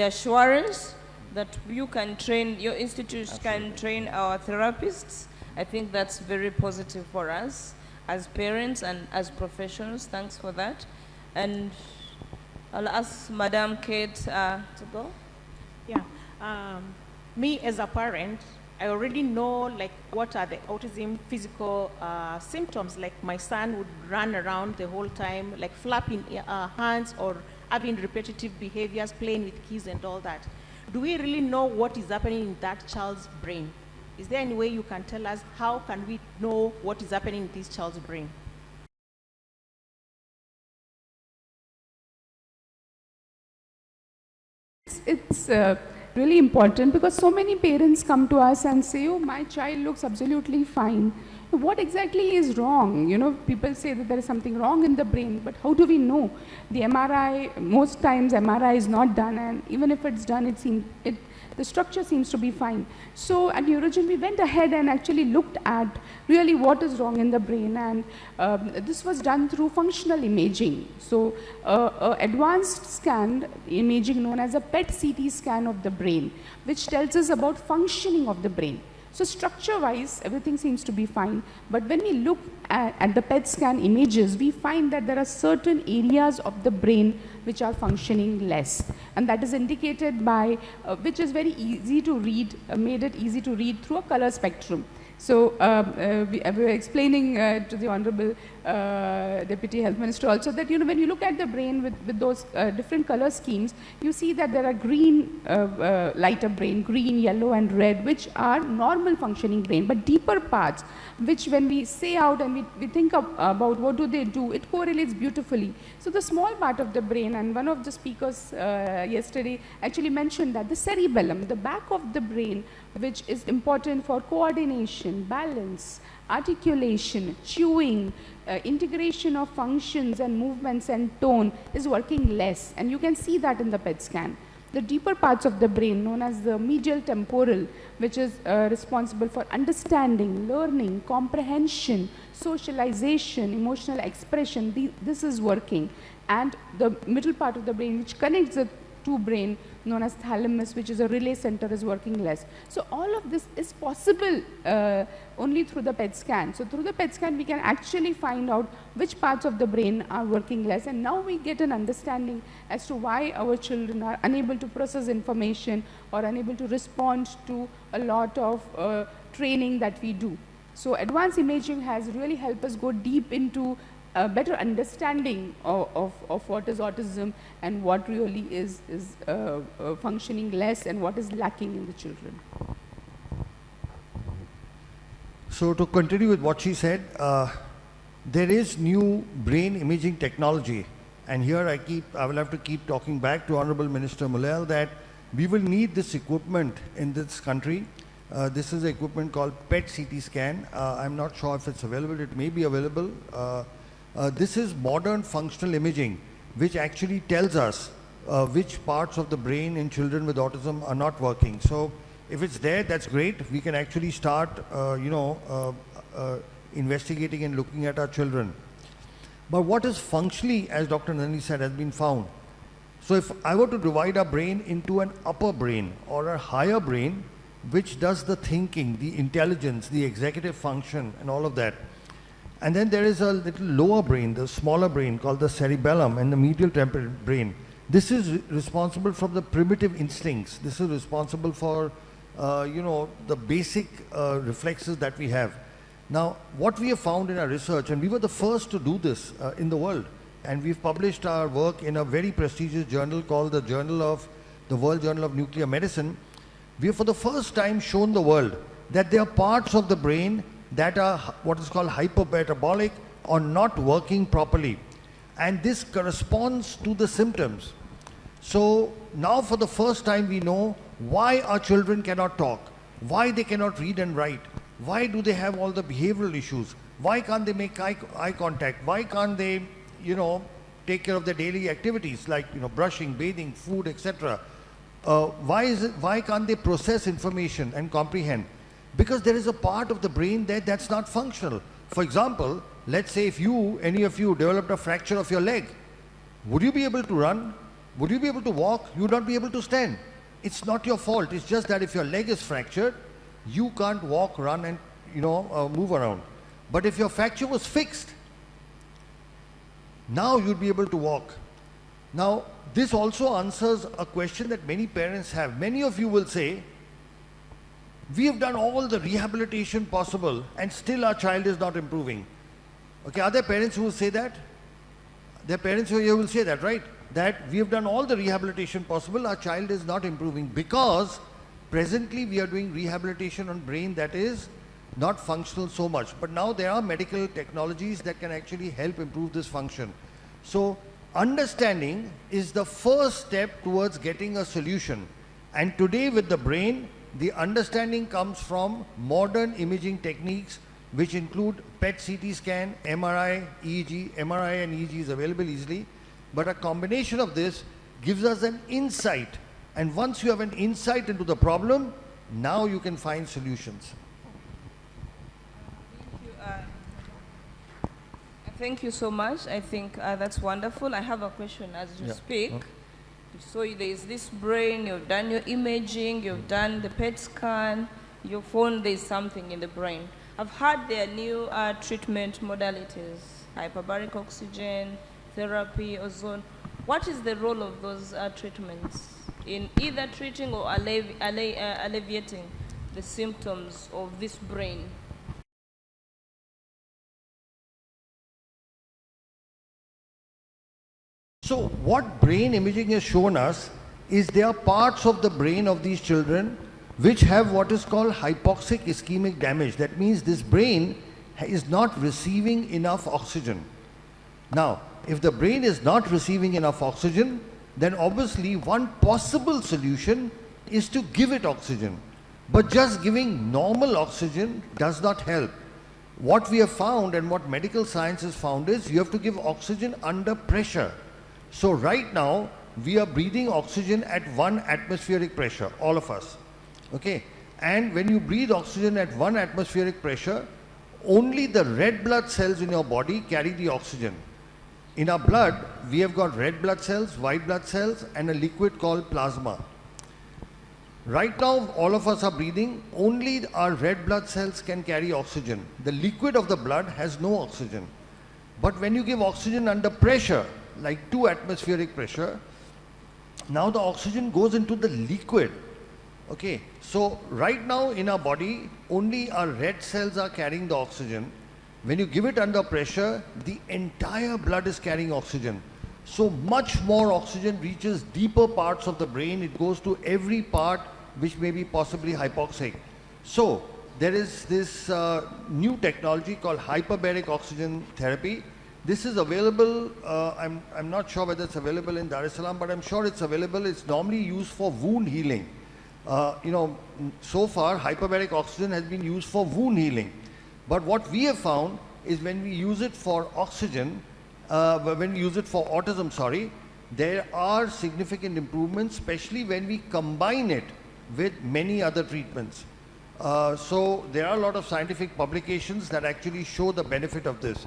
assurance that you can train, your institute can train our therapists. I think that's very positive for us as parents and as professionals. Thanks for that. And I'll ask Madam Kate to go. Yeah, me as a parent, I already know like what are the autism physical symptoms. Like my son would run around the whole time, like flapping hands or having repetitive behaviors, playing with keys and all that. Do we really know what is happening in that child's brain? Is there any way you can tell us how can we know what is happening in this child's brain? It's really important because so many parents come to us and say, oh, my child looks absolutely fine. What exactly is wrong? You know, people say that there is something wrong in the brain, but how do we know? The MRI, most times MRI is not done, and even if it's done, the structure seems to be fine. So at Neurogen, we went ahead and actually looked at really what is wrong in the brain, and this was done through functional imaging. So advanced scan imaging known as a PET CT scan of the brain, which tells us about functioning of the brain. So structure-wise, everything seems to be fine, but when we look at the PET scan images, we find that there are certain areas of the brain which are functioning less, and that is indicated by, which is very easy to read, made it easy to read through a color spectrum. So we were explaining to the Honorable Deputy Health Minister also that, you know, when you look at the brain with those different color schemes, you see that there are green, lighter brain, green, yellow and red, which are normal functioning brain, but deeper parts, which when we say out and we think about what do they do, it correlates beautifully. So the small part of the brain, and one of the speakers yesterday actually mentioned that the cerebellum, the back of the brain, which is important for coordination, balance, articulation, chewing, integration of functions and movements and tone, is working less, and you can see that in the PET scan. The deeper parts of the brain, known as the medial temporal, which is responsible for understanding, learning, comprehension, socialization, emotional expression, this is working. And the middle part of the brain, which connects the two brain, known as thalamus, which is a relay center, is working less. So all of this is possible only through the PET scan. So through the PET scan, we can actually find out which parts of the brain are working less, and now we get an understanding as to why our children are unable to process information or unable to respond to a lot of training that we do. So advanced imaging has really helped us go deep into a better understanding of what is autism and what really is functioning less and what is lacking in the children. So to continue with what she said, there is new brain imaging technology, and here I will have to keep talking back to Honorable Minister Mulel that we will need this equipment in this country. This is an equipment called PET CT scan. I'm not sure if it's available. It may be available. This is modern functional imaging, which actually tells us which parts of the brain in children with autism are not working. So if it's there, that's great. We can actually start, investigating and looking at our children. But what is functionally, as Dr. Nandini said, has been found. So if I were to divide our brain into an upper brain or a higher brain, which does the thinking, the intelligence, the executive function, and all of that. And then there is a little lower brain, the smaller brain called the cerebellum and the medial temporal brain. This is responsible for the primitive instincts. This is responsible for, the basic reflexes that we have. Now, what we have found in our research, and we were the first to do this in the world, and we've published our work in a very prestigious journal called the World Journal of Nuclear Medicine. We have for the first time shown the world that there are parts of the brain that are what is called hypermetabolic or not working properly. And this corresponds to the symptoms. So now for the first time we know why our children cannot talk, why they cannot read and write, why do they have all the behavioral issues, why can't they make eye contact, why can't they, take care of their daily activities like, brushing, bathing, food, etc. Why can't they process information and comprehend? Because there is a part of the brain that's not functional. For example, let's say if any of you developed a fracture of your leg, would you be able to run? Would you be able to walk? You would not be able to stand. It's not your fault. It's just that if your leg is fractured, you can't walk, run and move around. But if your fracture was fixed, now you'd be able to walk. Now, this also answers a question that many parents have. Many of you will say, we have done all the rehabilitation possible and still our child is not improving. Okay, are there parents who will say that? There are parents who will say that, right? That we have done all the rehabilitation possible, our child is not improving because presently we are doing rehabilitation on brain that is not functional so much. But now there are medical technologies that can actually help improve this function. So understanding is the first step towards getting a solution. And today with the brain, the understanding comes from modern imaging techniques which include PET CT scan, MRI, EEG. MRI and EEG is available easily. But a combination of this gives us an insight. And once you have an insight into the problem, now you can find solutions. Thank you so much. I think that's wonderful. I have a question as you speak. So there is this brain, you've done your imaging, you've done the PET scan, you found there's something in the brain. I've heard there are new treatment modalities, hyperbaric oxygen, therapy, ozone. What is the role of those treatments in either treating or alleviating the symptoms of this brain? So what brain imaging has shown us is there are parts of the brain of these children which have what is called hypoxic ischemic damage. That means this brain is not receiving enough oxygen. Now, if the brain is not receiving enough oxygen, then obviously one possible solution is to give it oxygen. But just giving normal oxygen does not help. What we have found and what medical science has found is you have to give oxygen under pressure. So right now, we are breathing oxygen at 1 atmospheric pressure, all of us. Okay? And when you breathe oxygen at 1 atmospheric pressure, only the red blood cells in your body carry the oxygen. In our blood, we have got red blood cells, white blood cells, and a liquid called plasma. Right now, all of us are breathing, only our red blood cells can carry oxygen. The liquid of the blood has no oxygen. But when you give oxygen under pressure, like 2 atmospheric pressure, now the oxygen goes into the liquid. Okay, so right now in our body, only our red cells are carrying the oxygen. When you give it under pressure, the entire blood is carrying oxygen. So much more oxygen reaches deeper parts of the brain. It goes to every part which may be possibly hypoxic. So there is this new technology called hyperbaric oxygen therapy. This is available, I'm not sure whether it's available in Dar es Salaam, but I'm sure it's available. It's normally used for wound healing. So far hyperbaric oxygen has been used for wound healing. But what we have found is when we use it for oxygen, when we use it for autism, there are significant improvements, especially when we combine it with many other treatments. So there are a lot of scientific publications that actually show the benefit of this.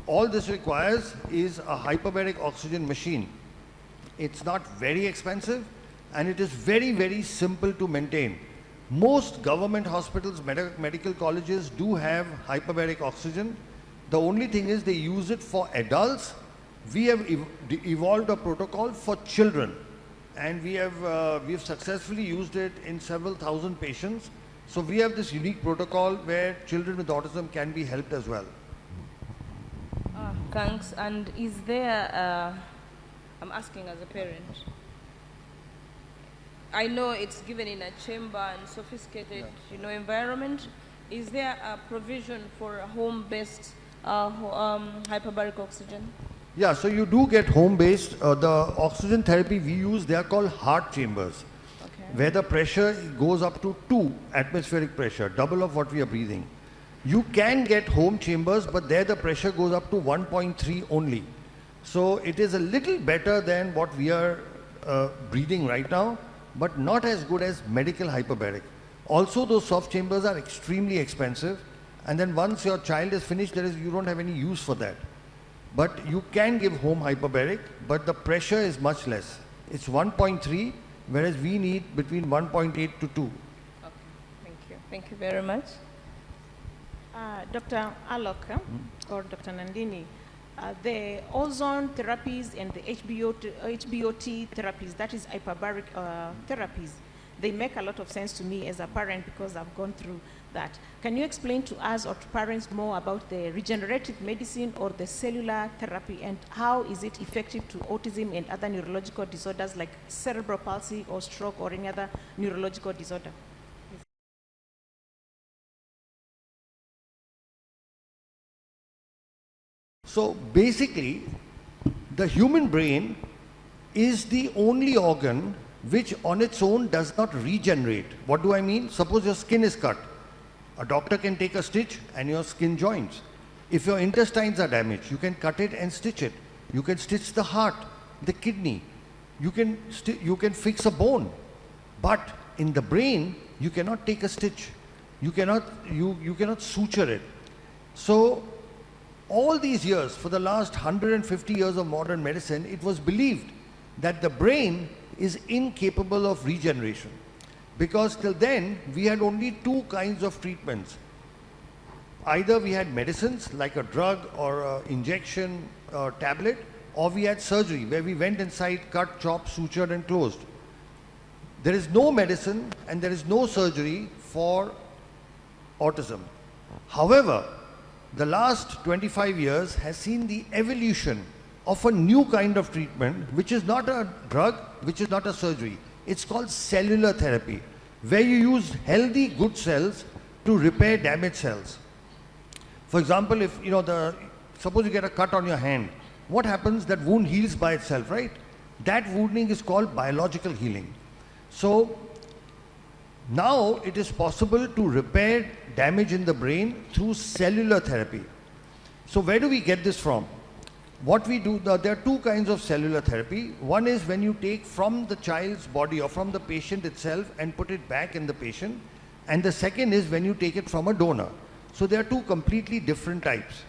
All this requires is a hyperbaric oxygen machine. It's not very expensive and it is very, very simple to maintain. Most government hospitals, medical colleges do have hyperbaric oxygen. The only thing is they use it for adults. We have evolved a protocol for children and we have successfully used it in several thousand patients. So we have this unique protocol where children with autism can be helped as well. Thanks. And is there, I'm asking as a parent, I know it's given in a chamber and sophisticated, environment. Is there a provision for a home-based hyperbaric oxygen? Yeah, so you do get home-based. The oxygen therapy we use, they are called heart chambers, where the pressure goes up to 2 atmospheric pressure, double of what we are breathing. You can get home chambers, but there the pressure goes up to 1.3 only. So it is a little better than what we are breathing right now, but not as good as medical hyperbaric. Also, those soft chambers are extremely expensive, and then once your child is finished, you don't have any use for that. But you can give home hyperbaric, but the pressure is much less. It's 1.3, whereas we need between 1.8 to 2. Okay, thank you. Thank you very much. Dr. Alok or Dr. Nandini, the ozone therapies and the HBOT therapies, that is hyperbaric therapies, they make a lot of sense to me as a parent because I've gone through that. Can you explain to us or to parents more about the regenerative medicine or the cellular therapy, and how is it effective to autism and other neurological disorders like cerebral palsy or stroke or any other neurological disorder? So basically, the human brain is the only organ which on its own does not regenerate. What do I mean? Suppose your skin is cut. A doctor can take a stitch and your skin joins. If your intestines are damaged, you can cut it and stitch it. You can stitch the heart, the kidney. You can fix a bone. But in the brain, you cannot take a stitch. You cannot suture it. So all these years, for the last 150 years of modern medicine, it was believed that the brain is incapable of regeneration. Because till then, we had only 2 kinds of treatments. Either we had medicines like a drug or an injection or tablet, or we had surgery where we went inside, cut, chopped, sutured and closed. There is no medicine and there is no surgery for autism. However, the last 25 years has seen the evolution of a new kind of treatment, which is not a drug, which is not a surgery. It's called cellular therapy, where you use healthy, good cells to repair damaged cells. For example, if suppose you get a cut on your hand, what happens? That wound heals by itself, right? That wounding is called biological healing. So now it is possible to repair damage in the brain through cellular therapy. So where do we get this from? What we do, there are 2 kinds of cellular therapy. One is when you take from the child's body or from the patient itself and put it back in the patient. And the second is when you take it from a donor. So there are 2 completely different types.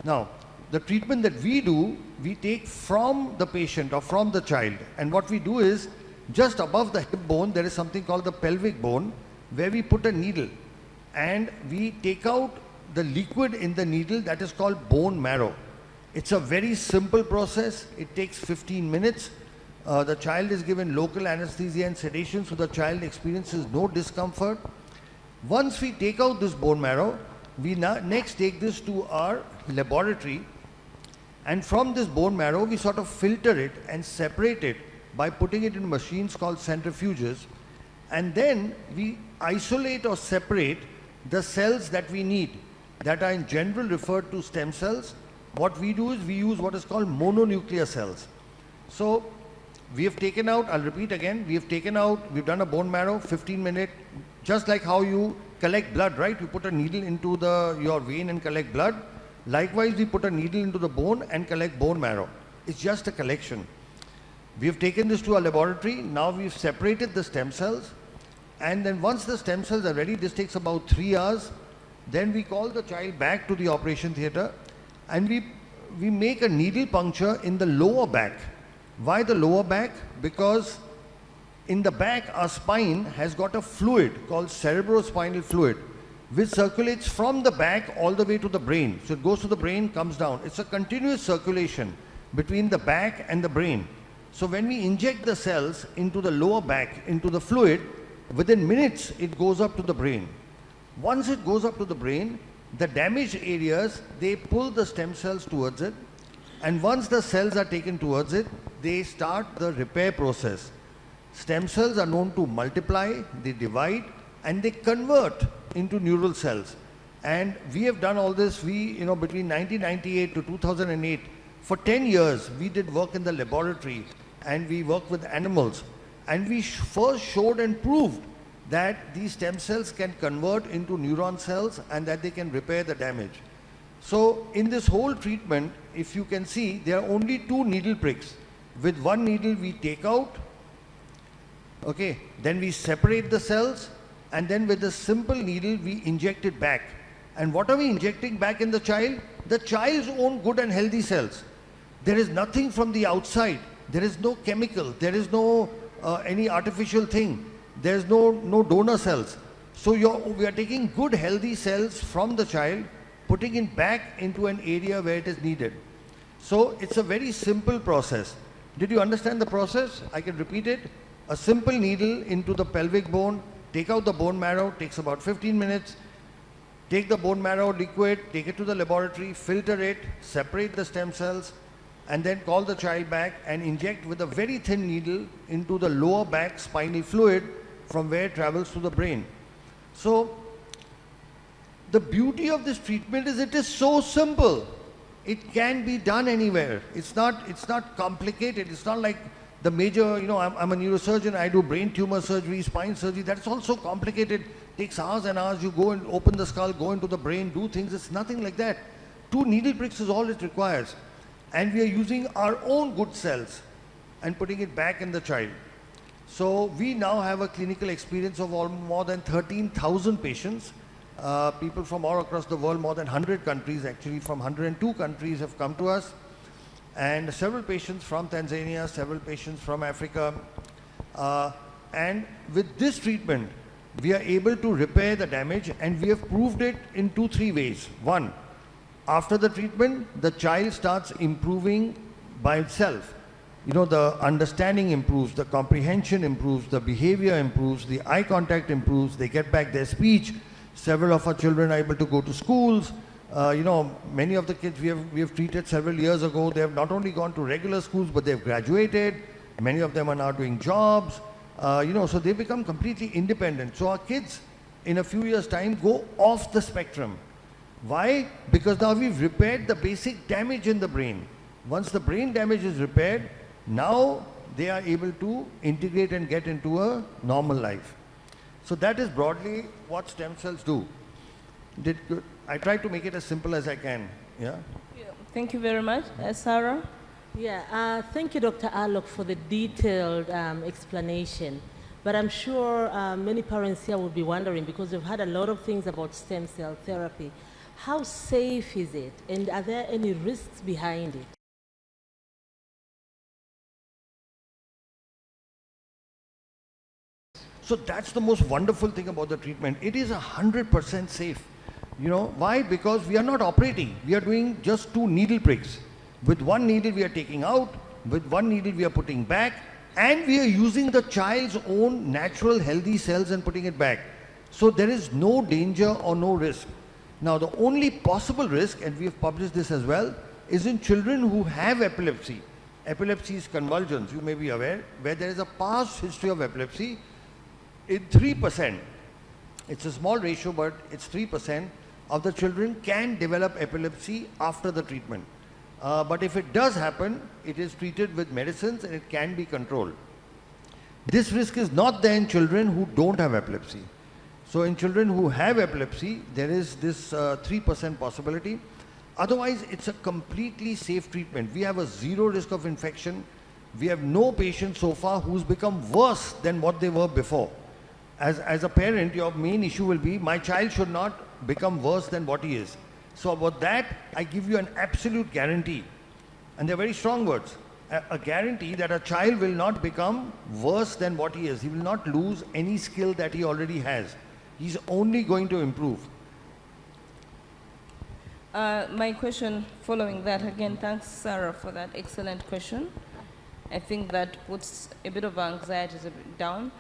Now, the treatment that we do, we take from the patient or from the child. And what we do is, just above the hip bone, there is something called the pelvic bone, where we put a needle and we take out the liquid in the needle that is called bone marrow. It's a very simple process. It takes 15 minutes. The child is given local anesthesia and sedation, so the child experiences no discomfort. Once we take out this bone marrow, we next take this to our laboratory, and from this bone marrow, we sort of filter it and separate it by putting it in machines called centrifuges, and then we isolate or separate the cells that we need, that are in general referred to stem cells. What we do is we use what is called mononuclear cells. So we have taken out, I'll repeat again, we've done a bone marrow, 15-minute, just like how you collect blood, right? You put a needle into your vein and collect blood. Likewise, we put a needle into the bone and collect bone marrow. It's just a collection. We have taken this to our laboratory. Now we've separated the stem cells. And then once the stem cells are ready, this takes about 3 hours. Then we call the child back to the operation theater and we make a needle puncture in the lower back. Why the lower back? Because in the back, our spine has got a fluid called cerebrospinal fluid, which circulates from the back all the way to the brain. So it goes to the brain, comes down. It's a continuous circulation between the back and the brain. So when we inject the cells into the lower back, into the fluid, within minutes it goes up to the brain. Once it goes up to the brain, the damaged areas, they pull the stem cells towards it, and once the cells are taken towards it, they start the repair process. Stem cells are known to multiply, they divide, and they convert into neural cells. And we have done all this, between 1998 to 2008, for 10 years, we did work in the laboratory and we worked with animals. And we first showed and proved that these stem cells can convert into neuron cells and that they can repair the damage. So in this whole treatment, if you can see, there are only 2 needle pricks. With one needle we take out, okay, then we separate the cells, and then with a simple needle we inject it back. And what are we injecting back in the child? The child's own good and healthy cells. There is nothing from the outside. There is no chemical. There is no any artificial thing. There is no donor cells. So we are taking good healthy cells from the child, putting it back into an area where it is needed. So it's a very simple process. Did you understand the process? I can repeat it. A simple needle into the pelvic bone, take out the bone marrow, takes about 15 minutes. Take the bone marrow liquid, take it to the laboratory, filter it, separate the stem cells, and then call the child back and inject with a very thin needle into the lower back spinal fluid from where it travels to the brain. So the beauty of this treatment is it is so simple. It can be done anywhere. It's not complicated. It's not like the major, I'm a neurosurgeon, I do brain tumor surgery, spine surgery. That's also complicated. Takes hours and hours. You go and open the skull, go into the brain, do things. It's nothing like that. 2 needle pricks is all it requires. And we are using our own good cells and putting it back in the child. So we now have a clinical experience of more than 13,000 patients. People from all across the world, more than 100 countries, actually from 102 countries have come to us. And several patients from Tanzania, several patients from Africa. And with this treatment, we are able to repair the damage, and we have proved it in 2-3 ways. One, after the treatment, the child starts improving by itself. The understanding improves, the comprehension improves, the behavior improves, the eye contact improves, they get back their speech. Several of our children are able to go to schools. Many of the kids we have treated several years ago, they have not only gone to regular schools, but they have graduated. Many of them are now doing jobs. So they become completely independent. So our kids, in a few years' time, go off the spectrum. Why? Because now we've repaired the basic damage in the brain. Once the brain damage is repaired, now they are able to integrate and get into a normal life. So that is broadly what stem cells do. I try to make it as simple as I can. Yeah. Thank you very much. Sarah? Yeah, thank you, Dr. Alok, for the detailed explanation. But I'm sure many parents here will be wondering, because we've heard a lot of things about stem cell therapy. How safe is it, and are there any risks behind it? So that's the most wonderful thing about the treatment. It is 100% safe. Why? Because we are not operating. We are doing just 2 needle pricks. With one needle we are taking out, with one needle we are putting back, and we are using the child's own natural healthy cells and putting it back. So there is no danger or no risk. Now the only possible risk, and we have published this as well, is in children who have epilepsy. Epilepsy is convulsions, you may be aware, where there is a past history of epilepsy. In 3%, it's a small ratio, but it's 3% of the children can develop epilepsy after the treatment. But if it does happen, it is treated with medicines and it can be controlled. This risk is not there in children who don't have epilepsy. So in children who have epilepsy, there is this 3% possibility. Otherwise, it's a completely safe treatment. We have a 0 risk of infection. We have no patient so far who's become worse than what they were before. As a parent, your main issue will be, my child should not become worse than what he is. So about that, I give you an absolute guarantee. And they're very strong words. A guarantee that a child will not become worse than what he is. He will not lose any skill that he already has. He's only going to improve. My question following that, again, thanks Sarah for that excellent question. I think that puts a bit of anxiety down.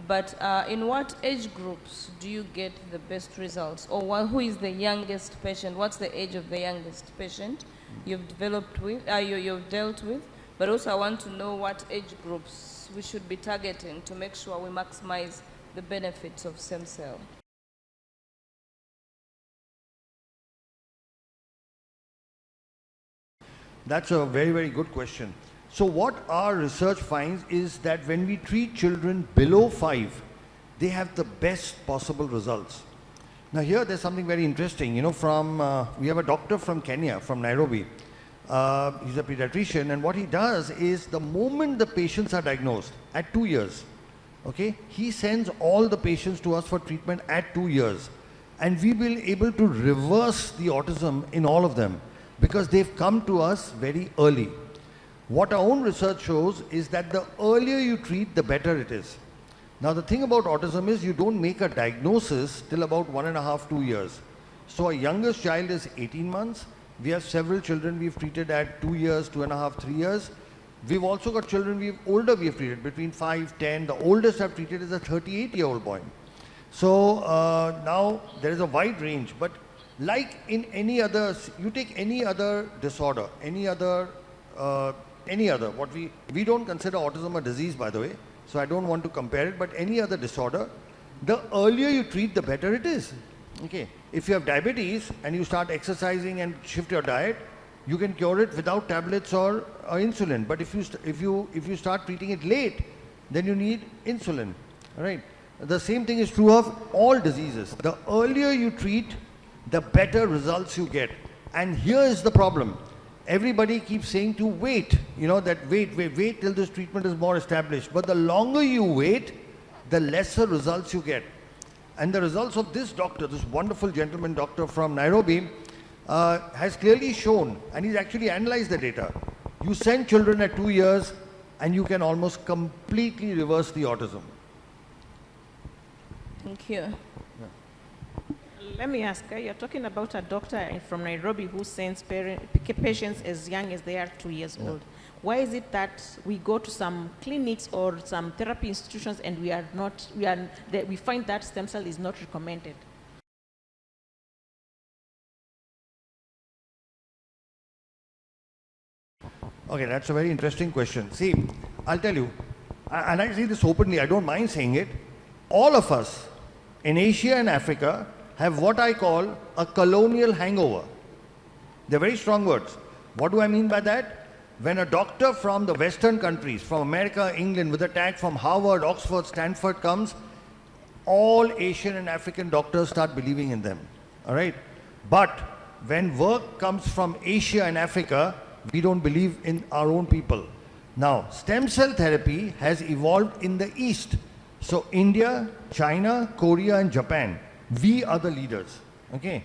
But in what age groups do you get the best results? Or who is the youngest patient? What's the age of the youngest patient you've developed with, you've dealt with? but also I want to know what age groups we should be targeting to make sure we maximize the benefits of stem cell. That's a very, very good question. So what our research finds is that when we treat children below 5, they have the best possible results. Now here there's something very interesting, you know, we have a doctor from Kenya, from Nairobi. He's a pediatrician, and what he does is the moment the patients are diagnosed at 2 years, okay, he sends all the patients to us for treatment at 2 years. And we will be able to reverse the autism in all of them because they've come to us very early. What our own research shows is that the earlier you treat, the better it is. Now the thing about autism is you don't make a diagnosis till about 1.5 to 2 years. So our youngest child is 18 months. We have several children we've treated at 2 years, 2.5, 3 years. We've also got children we've treated between 5, 10. The oldest I've treated is a 38-year-old boy. So now there is a wide range, but like in any other, you take any other disorder, any other, what we don't consider autism a disease, by the way, so I don't want to compare it, but any other disorder, the earlier you treat, the better it is. Okay, if you have diabetes and you start exercising and shift your diet, you can cure it without tablets or insulin. But if you start treating it late, then you need insulin. All right. The same thing is true of all diseases. The earlier you treat, the better results you get. And here is the problem. Everybody keeps saying to wait, you know, that wait till this treatment is more established. But the longer you wait, the lesser results you get. And the results of this doctor, this wonderful gentleman doctor from Nairobi, has clearly shown, and he's actually analyzed the data. You send children at 2 years and you can almost completely reverse the autism. Thank you. Let me ask, you're talking about a doctor from Nairobi who sends patients as young as they are 2 years old. Why is it that we go to some clinics or some therapy institutions and we find that stem cell is not recommended? Okay, that's a very interesting question. See, I'll tell you, and I say this openly, I don't mind saying it, all of us in Asia and Africa have what I call a colonial hangover. They're very strong words. What do I mean by that? When a doctor from the Western countries, from America, England, with a tag from Harvard, Oxford, Stanford comes, all Asian and African doctors start believing in them. All right? But when work comes from Asia and Africa, we don't believe in our own people. Now, stem cell therapy has evolved in the East. So India, China, Korea, and Japan, we are the leaders. Okay?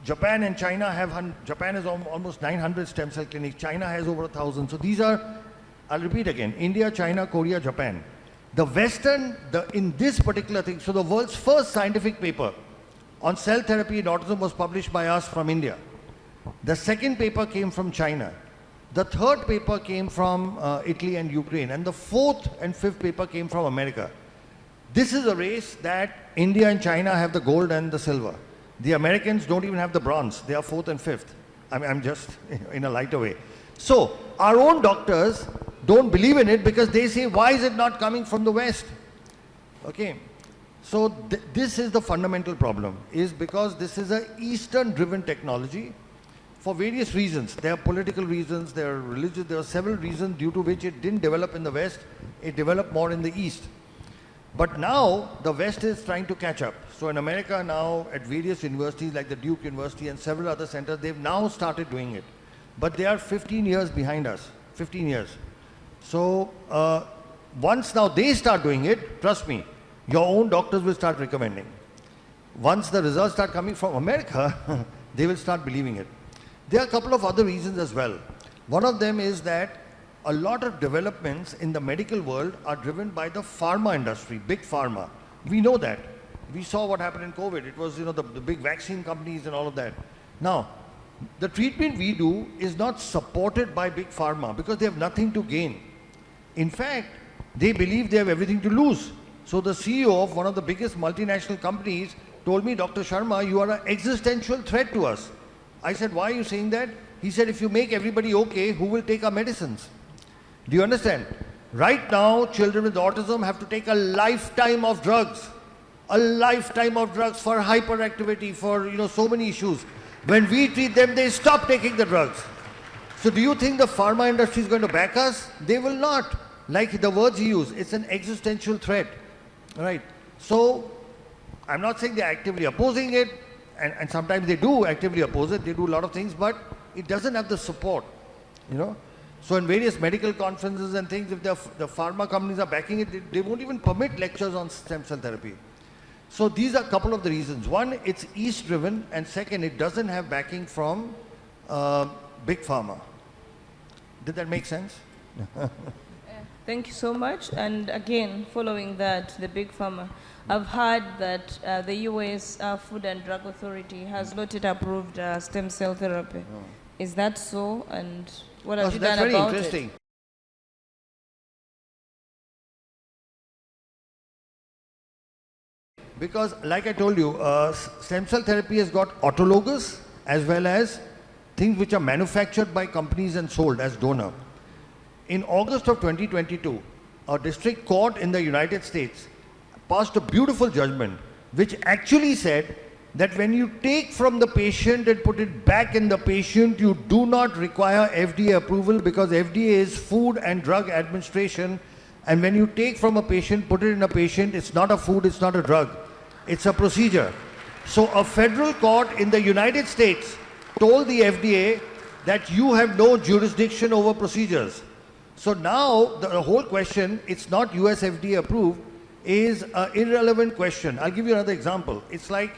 Japan and China have, Japan has almost 900 stem cell clinics. China has over 1,000. So these are, I'll repeat again, India, China, Korea, Japan. The Western, in this particular thing, so the world's first scientific paper on cell therapy in autism was published by us from India. The second paper came from China. The third paper came from Italy and Ukraine. And the fourth and fifth paper came from America. This is a race that India and China have the gold and the silver. The Americans don't even have the bronze. They are fourth and fifth. I'm just in a lighter way. So our own doctors don't believe in it because they say, why is it not coming from the West? Okay. So this is the fundamental problem, is because this is an Eastern-driven technology for various reasons. There are political reasons, there are religious, there are several reasons due to which it didn't develop in the West. It developed more in the East. But now the West is trying to catch up. So in America now, at various universities like the Duke University and several other centers, they've now started doing it. But they are 15 years behind us, 15 years. So once now they start doing it, trust me, your own doctors will start recommending. Once the results start coming from America, they will start believing it. There are a couple of other reasons as well. One of them is that a lot of developments in the medical world are driven by the pharma industry, big pharma. We know that. We saw what happened in COVID. It was, the big vaccine companies and all of that. Now, the treatment we do is not supported by big pharma because they have nothing to gain. In fact, they believe they have everything to lose. So the CEO of one of the biggest multinational companies told me, Dr. Sharma, you are an existential threat to us. I said, why are you saying that? He said, if you make everybody okay, who will take our medicines? Do you understand? Right now, children with autism have to take a lifetime of drugs. A lifetime of drugs for hyperactivity, for so many issues. When we treat them, they stop taking the drugs. So do you think the pharma industry is going to back us? They will not. Like the words he used, it's an existential threat. Right? So I'm not saying they're actively opposing it, and sometimes they do actively oppose it. They do a lot of things, but it doesn't have the support. So in various medical conferences and things, if the pharma companies are backing it, they won't even permit lectures on stem cell therapy. So these are a couple of the reasons. One, it's East driven, and second, it doesn't have backing from big pharma. Did that make sense? Thank you so much. And again, following that, the big pharma, I've heard that the US Food and Drug Authority has not yet approved stem cell therapy. Oh. Is that so? And what have you done That's very about interesting. it? Because, like I told you, stem cell therapy has got autologous as well as things which are manufactured by companies and sold as donor. In August of 2022, a district court in the United States passed a beautiful judgment which actually said that when you take from the patient and put it back in the patient, you do not require FDA approval because FDA is Food and Drug Administration, and when you take from a patient, put it in a patient, it's not a food, it's not a drug. It's a procedure. So a federal court in the United States told the FDA that you have no jurisdiction over procedures. So now the whole question, it's not US FDA approved, is an irrelevant question. I'll give you another example. It's like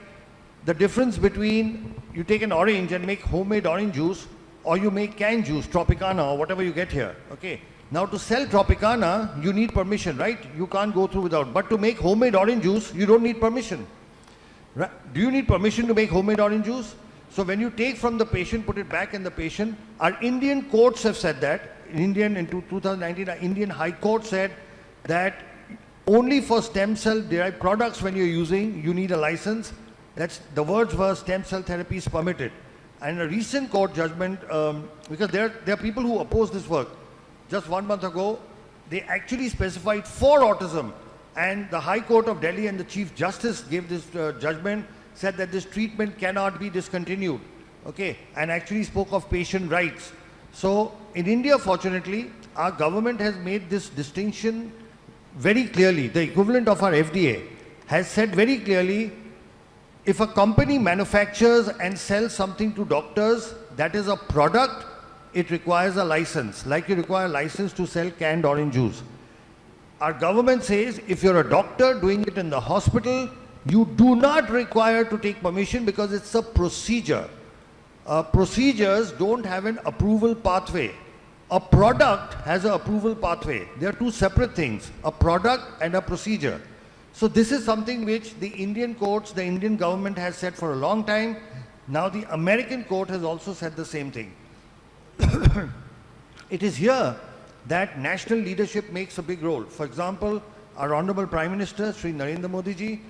the difference between you take an orange and make homemade orange juice, or you make canned juice, Tropicana or whatever you get here. Okay. Now to sell Tropicana, you need permission, right? You can't go through without. But to make homemade orange juice, you don't need permission. Right? Do you need permission to make homemade orange juice? So when you take from the patient, put it back in the patient, our Indian courts have said that. In 2019, our Indian High Court said that only for stem cell derived products when you're using, you need a license. The words were stem cell therapy is permitted. And a recent court judgment, because there are people who oppose this work. Just 1 month ago, they actually specified for autism, and the High Court of Delhi and the Chief Justice gave this judgment, said that this treatment cannot be discontinued, okay, and actually spoke of patient rights. So in India, fortunately, our government has made this distinction very clearly. The equivalent of our FDA has said very clearly, if a company manufactures and sells something to doctors that is a product, it requires a license, like you require a license to sell canned orange juice. Our government says if you're a doctor doing it in the hospital, you do not require to take permission because it's a procedure. Procedures don't have an approval pathway. A product has an approval pathway. They are two separate things, a product and a procedure. So this is something which the Indian courts, the Indian government has said for a long time. Now the American court has also said the same thing. It is here that national leadership makes a big role. For example, our Honorable Prime Minister, Sri Narendra Modi ji,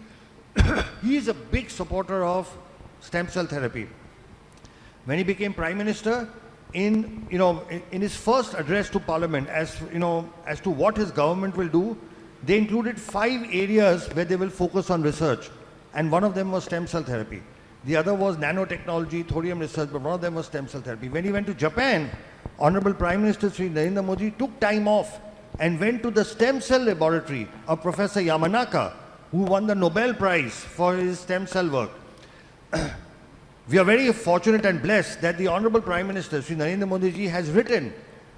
he is a big supporter of stem cell therapy. When he became Prime Minister, in his first address to Parliament, as to what his government will do, they included 5 areas where they will focus on research, and one of them was stem cell therapy. The other was nanotechnology, thorium research, but one of them was stem cell therapy. When he went to Japan, Honorable Prime Minister Sri Narendra Modi took time off and went to the stem cell laboratory of Professor Yamanaka, who won the Nobel Prize for his stem cell work. We are very fortunate and blessed that the Honorable Prime Minister Sri Narendra Modi ji has written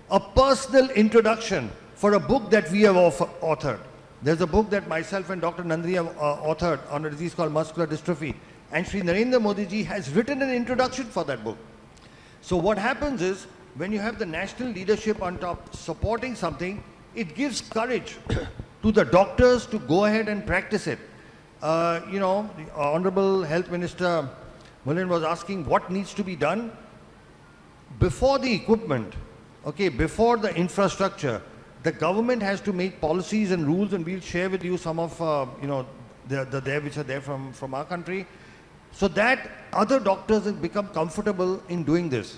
a personal introduction for a book that we have authored. There's a book that myself and Dr. Nandini have authored on a disease called muscular dystrophy. And Sri Narendra Modi ji has written an introduction for that book. So what happens is, when you have the national leadership on top supporting something, it gives courage to the doctors to go ahead and practice it. The Honorable Health Minister Mullen was asking what needs to be done before the equipment, okay, before the infrastructure. The government has to make policies and rules, and we'll share with you some of which are there from our country, so that other doctors have become comfortable in doing this.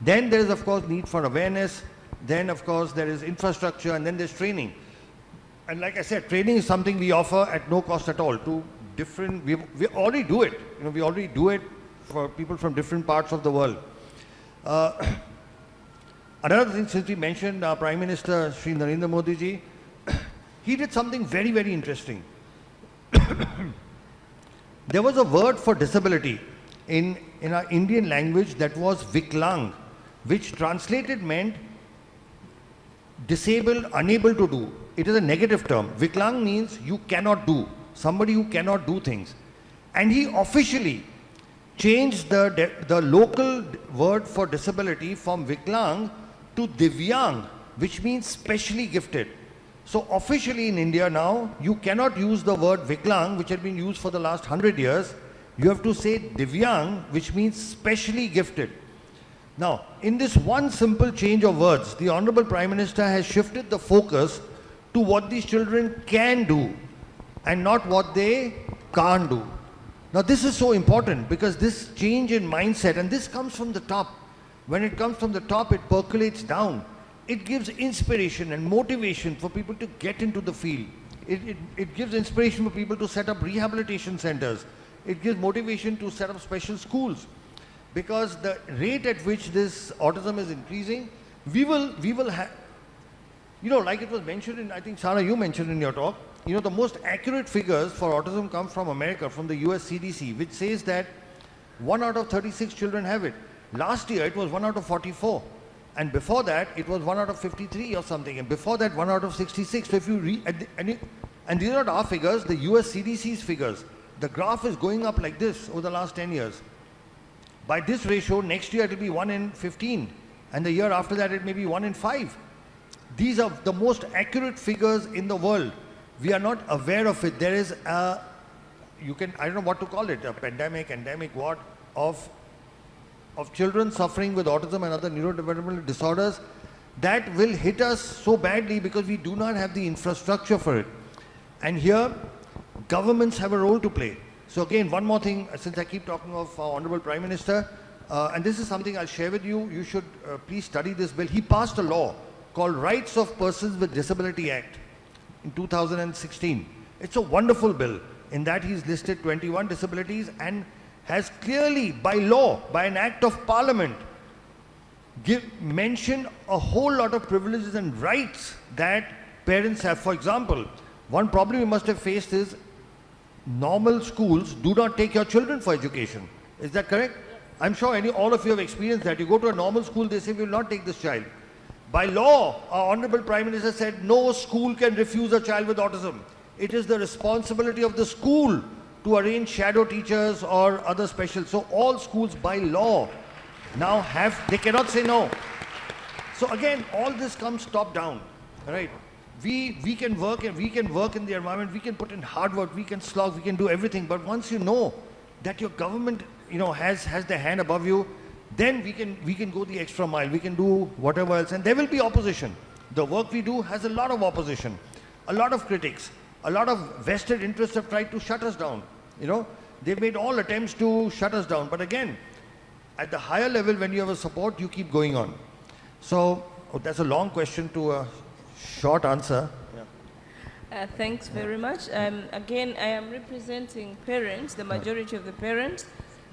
Then there is, of course, need for awareness. Then, of course, there is infrastructure, and then there's training. And like I said, training is something we offer at no cost at all to different, we already do it. We already do it for people from different parts of the world. Another thing, since we mentioned our Prime Minister, Sri Narendra Modi ji, he did something very, very interesting. There was a word for disability in our Indian language that was Viklang, which translated meant disabled, unable to do. It is a negative term. Viklang means you cannot do, somebody who cannot do things. And he officially changed the local word for disability from Viklang to Divyang, which means specially gifted. So officially in India now, you cannot use the word Viklang, which had been used for the last 100 years. You have to say Divyang, which means specially gifted. Now, in this one simple change of words, the Honorable Prime Minister has shifted the focus to what these children can do and not what they can't do. Now, this is so important because this change in mindset, and this comes from the top. When it comes from the top, it percolates down. It gives inspiration and motivation for people to get into the field. It gives inspiration for people to set up rehabilitation centers. It gives motivation to set up special schools. Because the rate at which this autism is increasing, we will have, like it was mentioned in, I think, Sarah, you mentioned in your talk, the most accurate figures for autism come from America, from the US CDC, which says that 1 out of 36 children have it. Last year, it was 1 out of 44. And before that, it was 1 out of 53 or something. And before that, 1 out of 66. So if you read, and these are not our figures, the US CDC's figures. The graph is going up like this over the last 10 years. By this ratio, next year it will be 1 in 15. And the year after that, it may be 1 in 5. These are the most accurate figures in the world. We are not aware of it. There is a, I don't know what to call it, a pandemic, endemic, what, of children suffering with autism and other neurodevelopmental disorders that will hit us so badly because we do not have the infrastructure for it. And here, governments have a role to play. So again, one more thing, since I keep talking of our Honorable Prime Minister, and this is something I'll share with you, you should please study this bill. He passed a law called Rights of Persons with Disability Act in 2016. It's a wonderful bill in that he's listed 21 disabilities and has clearly, by law, by an act of parliament, mentioned a whole lot of privileges and rights that parents have. For example, one problem you must have faced is normal schools do not take your children for education. Is that correct? I'm sure all of you have experienced that. You go to a normal school, they say, we will not take this child. By law, our Honorable Prime Minister said, no school can refuse a child with autism. It is the responsibility of the school to arrange shadow teachers or other special. So all schools by law now they cannot say no. So again, all this comes top down, right? We can work and we can work in the environment, we can put in hard work, we can slog, we can do everything. But once you know that your government, has their hand above you, then we can go the extra mile, we can do whatever else, and there will be opposition. The work we do has a lot of opposition, a lot of critics, a lot of vested interests have tried to shut us down. They've made all attempts to shut us down. But again, at the higher level, when you have a support, you keep going on. So that's a long question to a short answer. Yeah. Thanks very much. Again, I am representing parents, the majority of the parents,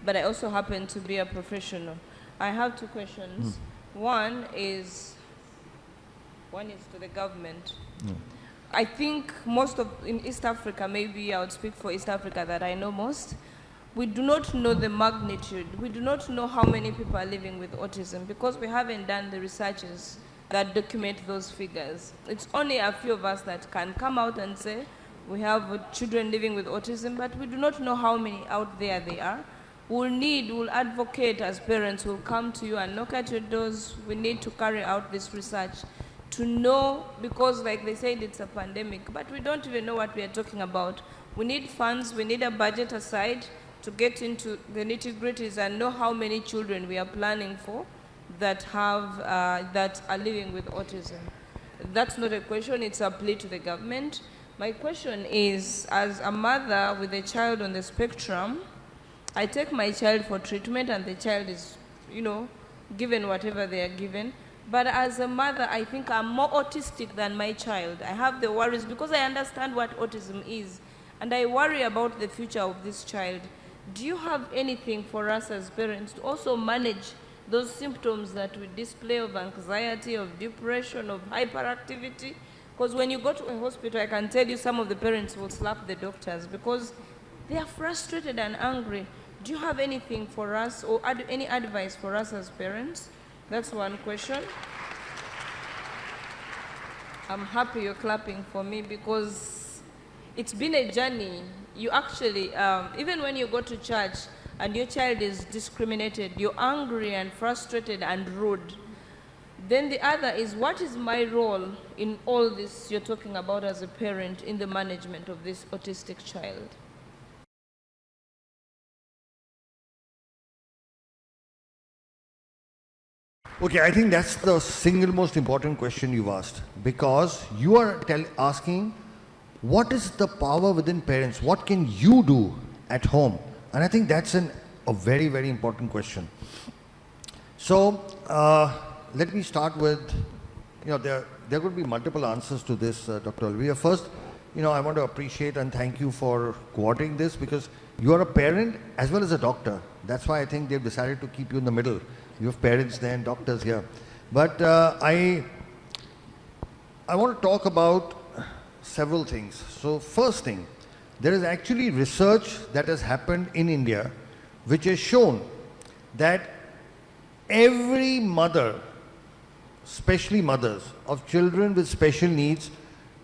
but I also happen to be a professional. I have two questions. One is to the government. I think in East Africa, maybe I would speak for East Africa that I know most, we do not know the magnitude. We do not know how many people are living with autism because we haven't done the researches that document those figures. It's only a few of us that can come out and say we have children living with autism, but we do not know how many out there they are. We'll advocate as parents, we'll come to you and knock at your doors. We need to carry out this research to know, because like they said, it's a pandemic, but we don't even know what we are talking about. We need funds, we need a budget aside to get into the nitty-gritties and know how many children we are planning for that are living with autism. That's not a question, it's a plea to the government. My question is, as a mother with a child on the spectrum, I take my child for treatment and the child is, given whatever they are given. But as a mother, I think I'm more autistic than my child. I have the worries because I understand what autism is, and I worry about the future of this child. Do you have anything for us as parents to also manage those symptoms that we display of anxiety, of depression, of hyperactivity? Because when you go to a hospital, I can tell you some of the parents will slap the doctors because they are frustrated and angry. Do you have anything for us or any advice for us as parents? That's one question. I'm happy you're clapping for me because it's been a journey. You actually, even when you go to church and your child is discriminated, you're angry and frustrated and rude. Then the other is, what is my role in all this you're talking about as a parent in the management of this autistic child? Okay, I think that's the single most important question you've asked, because you are asking what is the power within parents, what can you do at home? And I think that's a very, very important question. So let me start with, there could be multiple answers to this, Dr. Olivia. First, I want to appreciate and thank you for coordinating this, because you are a parent as well as a doctor. That's why I think they've decided to keep you in the middle. You have parents there and doctors here. But I want to talk about several things. So first thing, there is actually research that has happened in India which has shown that every mother, especially mothers of children with special needs,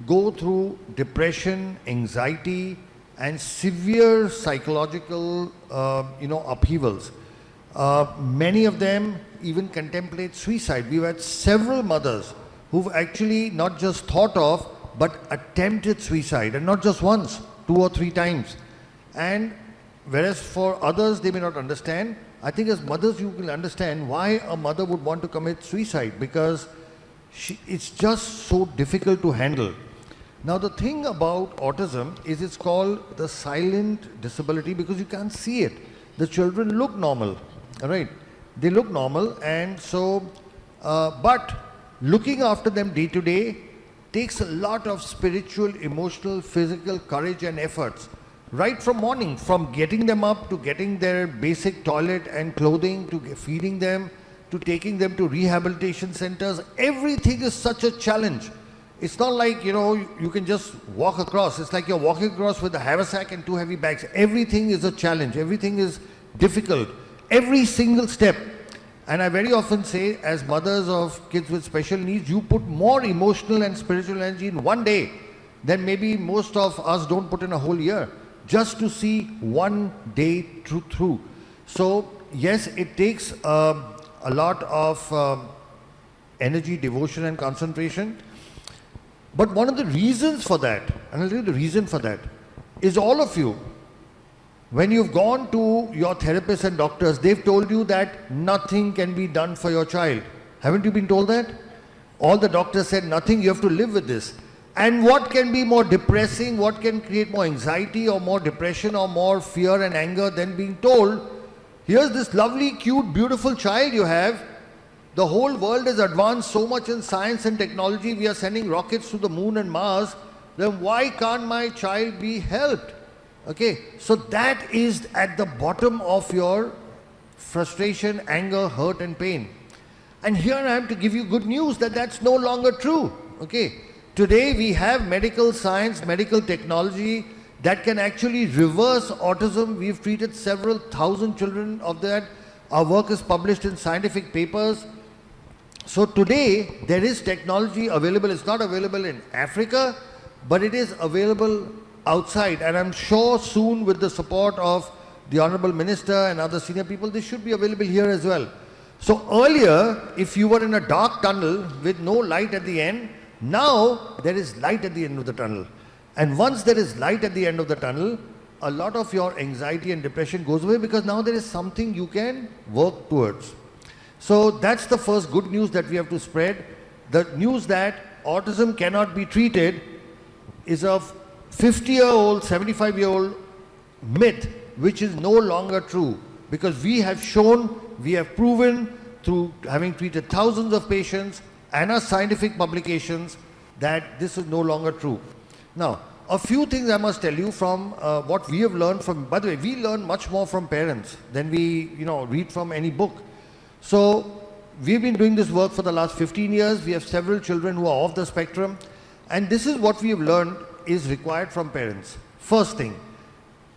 go through depression, anxiety, and severe psychological upheavals. Many of them even contemplate suicide. We've had several mothers who've actually not just thought of, but attempted suicide, and not just once, 2 or 3 times. And whereas for others, they may not understand, I think as mothers, you will understand why a mother would want to commit suicide, because it's just so difficult to handle. Now, the thing about autism is it's called the silent disability because you can't see it. The children look normal, all right? They look normal, and so, but looking after them day to day takes a lot of spiritual, emotional, physical courage and efforts. Right from morning, from getting them up to getting their basic toilet and clothing, to feeding them, to taking them to rehabilitation centers, everything is such a challenge. It's not like, you can just walk across. It's like you're walking across with a haversack and 2 heavy bags. Everything is a challenge. Everything is difficult. Every single step. And I very often say, as mothers of kids with special needs, you put more emotional and spiritual energy in one day than maybe most of us don't put in a whole year, just to see one day through. So yes, it takes a lot of energy, devotion and concentration. But one of the reasons for that, and I'll tell you the reason for that, is all of you, when you've gone to your therapists and doctors, they've told you that nothing can be done for your child. Haven't you been told that? All the doctors said nothing, you have to live with this. And what can be more depressing, what can create more anxiety or more depression or more fear and anger than being told, here's this lovely, cute, beautiful child you have. The whole world has advanced so much in science and technology. We are sending rockets to the moon and Mars. Then why can't my child be helped? Okay, so that is at the bottom of your frustration, anger, hurt and pain. And here I am to give you good news that that's no longer true. Okay, today we have medical science, medical technology that can actually reverse autism. We've treated several thousand children of that. Our work is published in scientific papers. So today there is technology available. It's not available in Africa, but it is available outside, and I'm sure soon with the support of the Honorable Minister and other senior people, this should be available here as well. So earlier, if you were in a dark tunnel with no light at the end, now there is light at the end of the tunnel. And once there is light at the end of the tunnel, a lot of your anxiety and depression goes away, because now there is something you can work towards. So that's the first good news that we have to spread. The news that autism cannot be treated is a 50-year-old, 75-year-old myth, which is no longer true, because we have shown, we have proven through having treated thousands of patients and our scientific publications, that this is no longer true. Now, a few things I must tell you from what we have learned from, by the way, we learn much more from parents than we, read from any book. So, we've been doing this work for the last 15 years. We have several children who are off the spectrum. And this is what we have learned is required from parents. First thing,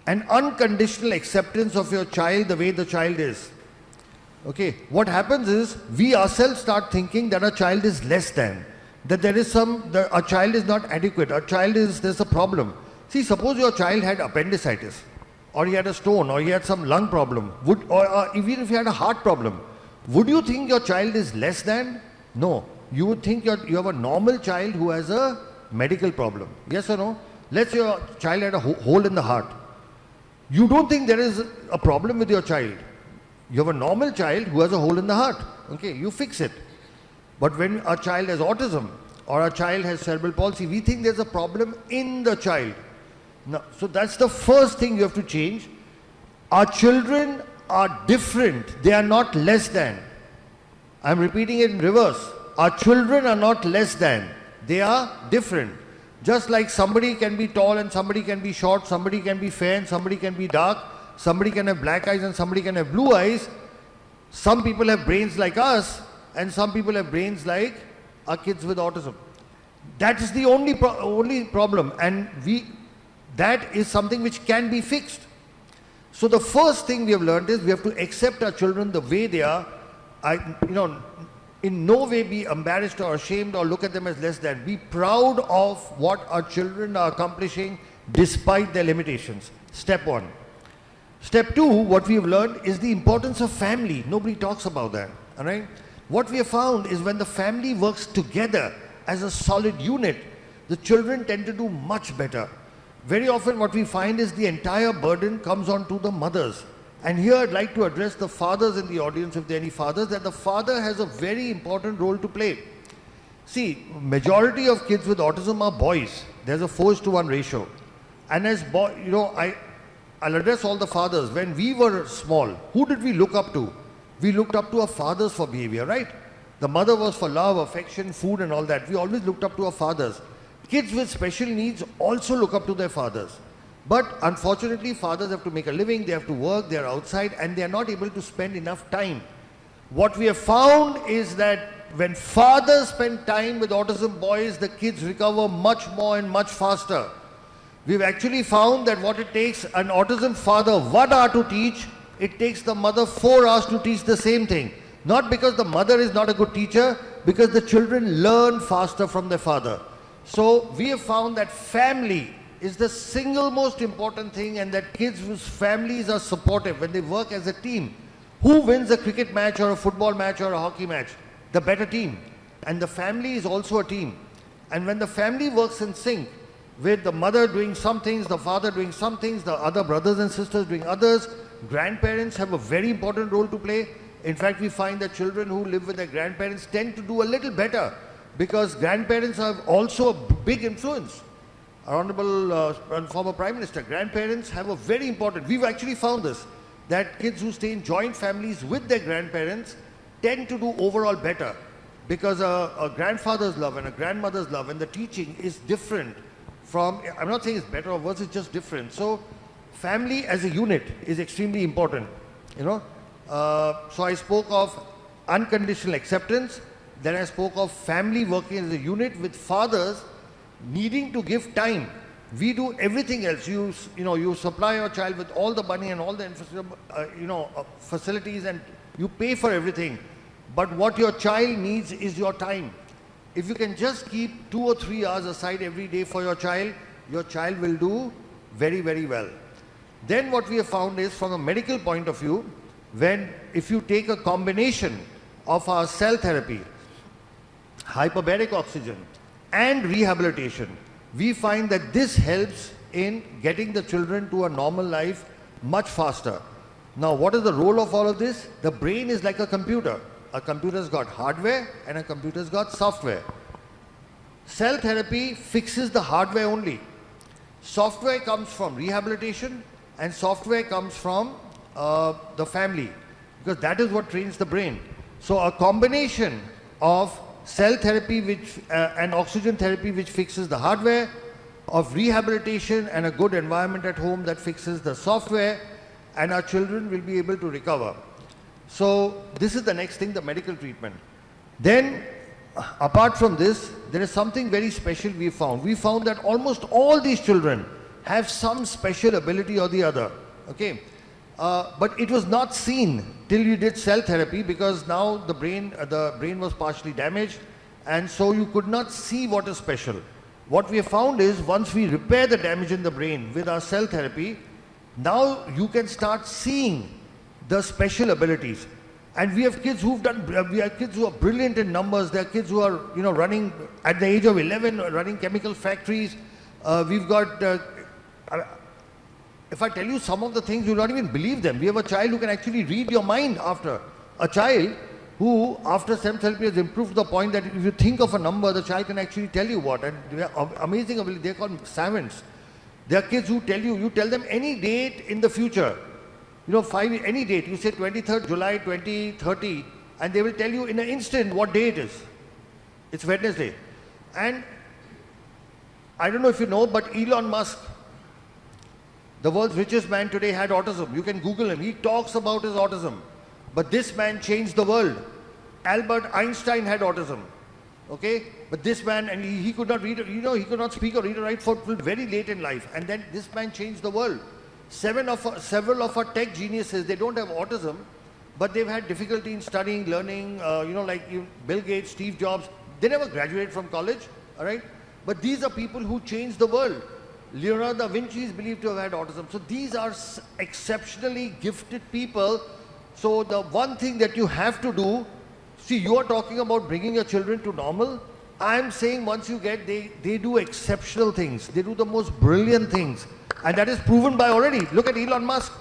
an unconditional acceptance of your child the way the child is. Okay, what happens is we ourselves start thinking that our child is less than, that there is a child is not adequate, there's a problem. See, suppose your child had appendicitis, or he had a stone, or he had some lung problem, or even if he had a heart problem, would you think your child is less than? No. You would think you have a normal child who has a medical problem. Yes or no? Let's say your child had a hole in the heart. You don't think there is a problem with your child. You have a normal child who has a hole in the heart. Okay, you fix it. But when a child has autism or a child has cerebral palsy, we think there's a problem in the child. Now, so that's the first thing you have to change. Our children are different. They are not less than. I'm repeating it in reverse. Our children are not less than. They are different. Just like somebody can be tall and somebody can be short, somebody can be fair and somebody can be dark, somebody can have black eyes and somebody can have blue eyes. Some people have brains like us and some people have brains like our kids with autism. That is the only problem, and that is something which can be fixed. So the first thing we have learned is we have to accept our children the way they are. In no way be embarrassed or ashamed or look at them as less than. Be proud of what our children are accomplishing despite their limitations. Step one. Step two, what we have learned is the importance of family. Nobody talks about that. All right? What we have found is when the family works together as a solid unit, the children tend to do much better. Very often what we find is the entire burden comes onto the mothers. And here I'd like to address the fathers in the audience, if there are any fathers, that the father has a very important role to play. See, majority of kids with autism are boys. There's a 4:1 ratio. And as I'll address all the fathers. When we were small, who did we look up to? We looked up to our fathers for behavior, right? The mother was for love, affection, food and all that. We always looked up to our fathers. Kids with special needs also look up to their fathers. But unfortunately, fathers have to make a living, they have to work, they are outside and they are not able to spend enough time. What we have found is that when fathers spend time with autism boys, the kids recover much more and much faster. We've actually found that what it takes an autism father 1 hour to teach, it takes the mother 4 hours to teach the same thing. Not because the mother is not a good teacher, because the children learn faster from their father. So we have found that family is the single most important thing, and that kids whose families are supportive, when they work as a team, who wins a cricket match or a football match or a hockey match? The better team. And the family is also a team. And when the family works in sync, with the mother doing some things, the father doing some things, the other brothers and sisters doing others, grandparents have a very important role to play. In fact, we find that children who live with their grandparents tend to do a little better, because grandparents have also a big influence. Our Honorable former Prime Minister, grandparents have a very important, we've actually found this, that kids who stay in joint families with their grandparents tend to do overall better, because a grandfather's love and a grandmother's love and the teaching is different from, I'm not saying it's better or worse, it's just different. So family as a unit is extremely important, So I spoke of unconditional acceptance, then I spoke of family working as a unit with fathers needing to give time. We do everything else. You supply your child with all the money and all the facilities, and you pay for everything. But what your child needs is your time. If you can just keep 2 or 3 hours aside every day for your child will do very, very well. Then what we have found is, from a medical point of view, if you take a combination of our cell therapy, hyperbaric oxygen, and rehabilitation, we find that this helps in getting the children to a normal life much faster. Now, what is the role of all of this? The brain is like a computer. A computer's got hardware and a computer's got software. Cell therapy fixes the hardware only. Software comes from rehabilitation and software comes from the family, because that is what trains the brain. So a combination of cell therapy and oxygen therapy which fixes the hardware, of rehabilitation and a good environment at home that fixes the software, and our children will be able to recover. So this is the next thing, the medical treatment. Then apart from this, there is something very special we found. We found that almost all these children have some special ability or the other, okay? But it was not seen till you did cell therapy, because now the brain was partially damaged, and so you could not see what is special. What we have found is, once we repair the damage in the brain with our cell therapy, now you can start seeing the special abilities. And we have kids who are brilliant in numbers. There are kids who are, running at the age of 11, running chemical factories. We've got, if I tell you some of the things, you'll not even believe them. We have a child who can actually read your mind after. A child who, after STEM therapy, has improved to the point that if you think of a number, the child can actually tell you what. And they are amazing ability. They're called savants. There are kids who you tell them any date in the future. Any date, you say 23rd July 2030, and they will tell you in an instant what day it is. It's Wednesday. And I don't know if you know, but Elon Musk, the world's richest man today, had autism. You can Google him. He talks about his autism. But this man changed the world. Albert Einstein had autism. Okay? But this man, and he could not read, he could not speak or read or write for very late in life. And then this man changed the world. Several of our tech geniuses, they don't have autism, but they've had difficulty in studying, learning, Bill Gates, Steve Jobs, they never graduated from college, all right? But these are people who changed the world. Leonardo da Vinci is believed to have had autism. So these are exceptionally gifted people. So the one thing that you have to do, see, you are talking about bringing your children to normal. I'm saying once you get, they do exceptional things. They do the most brilliant things. And that is proven by already. Look at Elon Musk.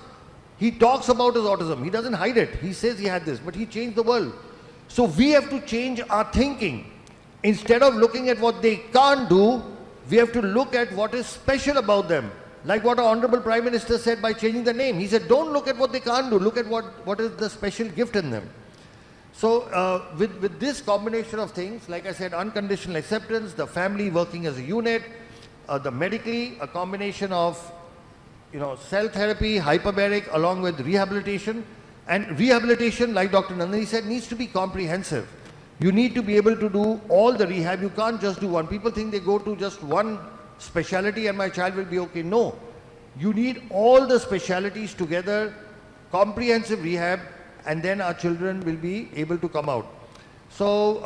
He talks about his autism. He doesn't hide it. He says he had this, but he changed the world. So we have to change our thinking. Instead of looking at what they can't do, we have to look at what is special about them. Like what our Honorable Prime Minister said by changing the name. He said, don't look at what they can't do. Look at what is the special gift in them. So with this combination of things, like I said, unconditional acceptance, the family working as a unit, the medically, a combination of cell therapy, hyperbaric, along with rehabilitation. And rehabilitation, like Dr. Nandini said, needs to be comprehensive. You need to be able to do all the rehab. You can't just do one. People think they go to just one specialty and my child will be okay. No. You need all the specialities together, comprehensive rehab, and then our children will be able to come out. So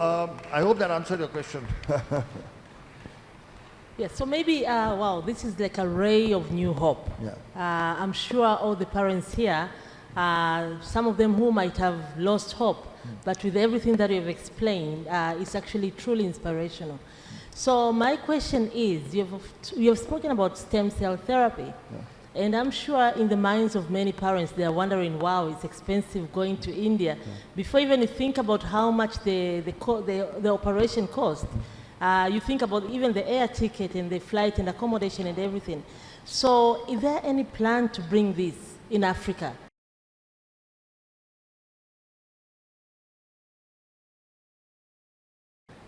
I hope that answered your question. Yes, so maybe, wow, this is like a ray of new hope. Yeah. I'm sure all the parents here, some of them who might have lost hope, but with everything that you've explained, it's actually truly inspirational. So my question is, you've spoken about stem cell therapy, and I'm sure in the minds of many parents, they are wondering, wow, it's expensive going to India. Before even you think about how much the operation cost, you think about even the air ticket and the flight and accommodation and everything. So is there any plan to bring this in Africa?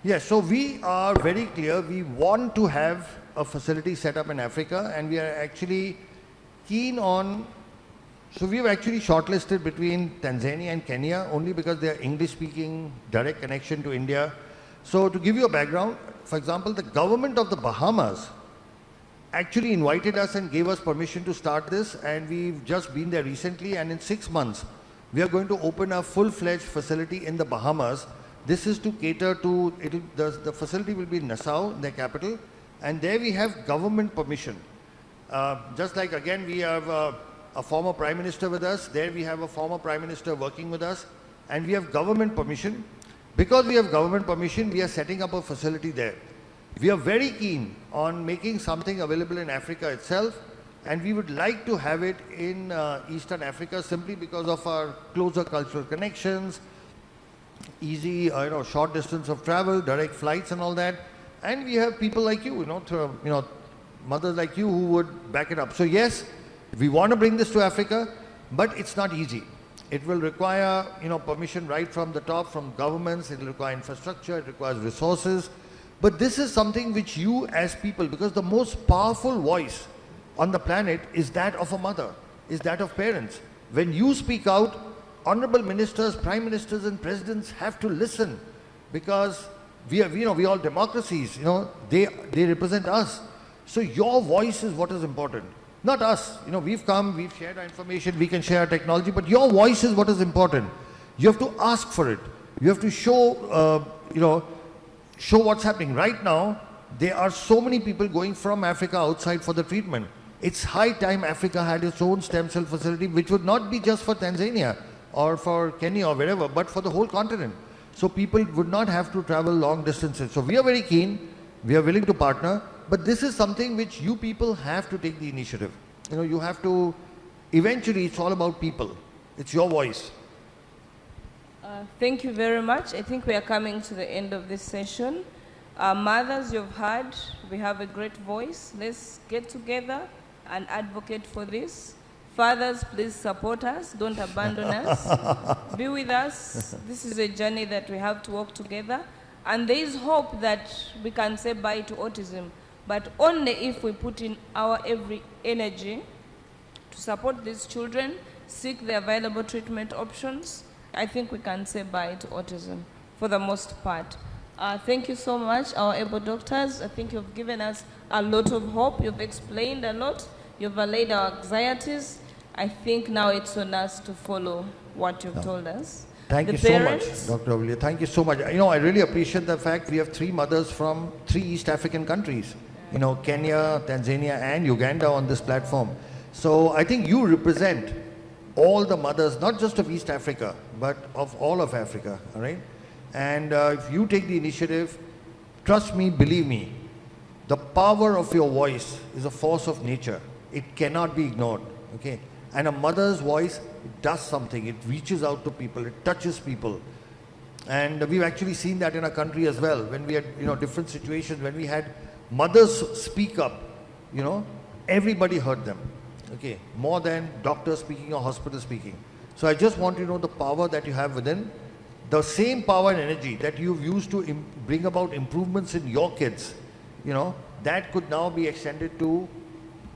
Yes, so we are very clear. We want to have a facility set up in Africa, and we are actually keen on, so we've actually shortlisted between Tanzania and Kenya only because they are English-speaking, direct connection to India. So to give you a background, for example, the government of the Bahamas actually invited us and gave us permission to start this, and we've just been there recently, and in 6 months, we are going to open a full-fledged facility in the Bahamas. This is to cater to, the facility will be in Nassau, their capital, and there we have government permission. Just like, again, we have a former Prime Minister with us, there we have a former Prime Minister working with us, and we have government permission. Because we have government permission, we are setting up a facility there. We are very keen on making something available in Africa itself, and we would like to have it in Eastern Africa simply because of our closer cultural connections, easy, short distance of travel, direct flights and all that. And we have people like you, mothers like you who would back it up. So yes, we want to bring this to Africa, but it's not easy. It will require, permission right from the top, from governments. It will require infrastructure. It requires resources. But this is something which you as people, because the most powerful voice on the planet is that of a mother, is that of parents. When you speak out, honorable ministers, prime ministers and presidents have to listen, because we all democracies, they represent us. So your voice is what is important, not us. We've come, we've shared our information, we can share our technology, but your voice is what is important. You have to ask for it. You have to show, show what's happening. Right now, there are so many people going from Africa outside for the treatment. It's high time Africa had its own stem cell facility, which would not be just for Tanzania or for Kenya or wherever, but for the whole continent. So people would not have to travel long distances. So we are very keen, we are willing to partner, but this is something which you people have to take the initiative. You have to, eventually it's all about people. It's your voice. Thank you very much. I think we are coming to the end of this session. Mothers, you've heard, we have a great voice. Let's get together and advocate for this. Fathers, please support us. Don't abandon us. Be with us. This is a journey that we have to walk together. And there is hope that we can say bye to autism, but only if we put in our every energy to support these children, seek the available treatment options. I think we can say bye to autism for the most part. Thank you so much, our able doctors. I think you've given us a lot of hope. You've explained a lot. You've allayed our anxieties. I think now it's on us to follow what you've told us. Thank you so much, Dr. Olivia. Thank you so much. I really appreciate the fact we have 3 mothers from 3 East African countries. Kenya, Tanzania and Uganda on this platform. So I think you represent all the mothers, not just of East Africa, but of all of Africa, all right? And if you take the initiative, trust me, believe me, the power of your voice is a force of nature. It cannot be ignored, okay? And a mother's voice does something. It reaches out to people. It touches people. And we've actually seen that in our country as well. When we had, different situations, when we had mothers speak up, everybody heard them, okay? More than doctors speaking or hospitals speaking. So I just want you to know the power that you have within. The same power and energy that you've used to bring about improvements in your kids, that could now be extended to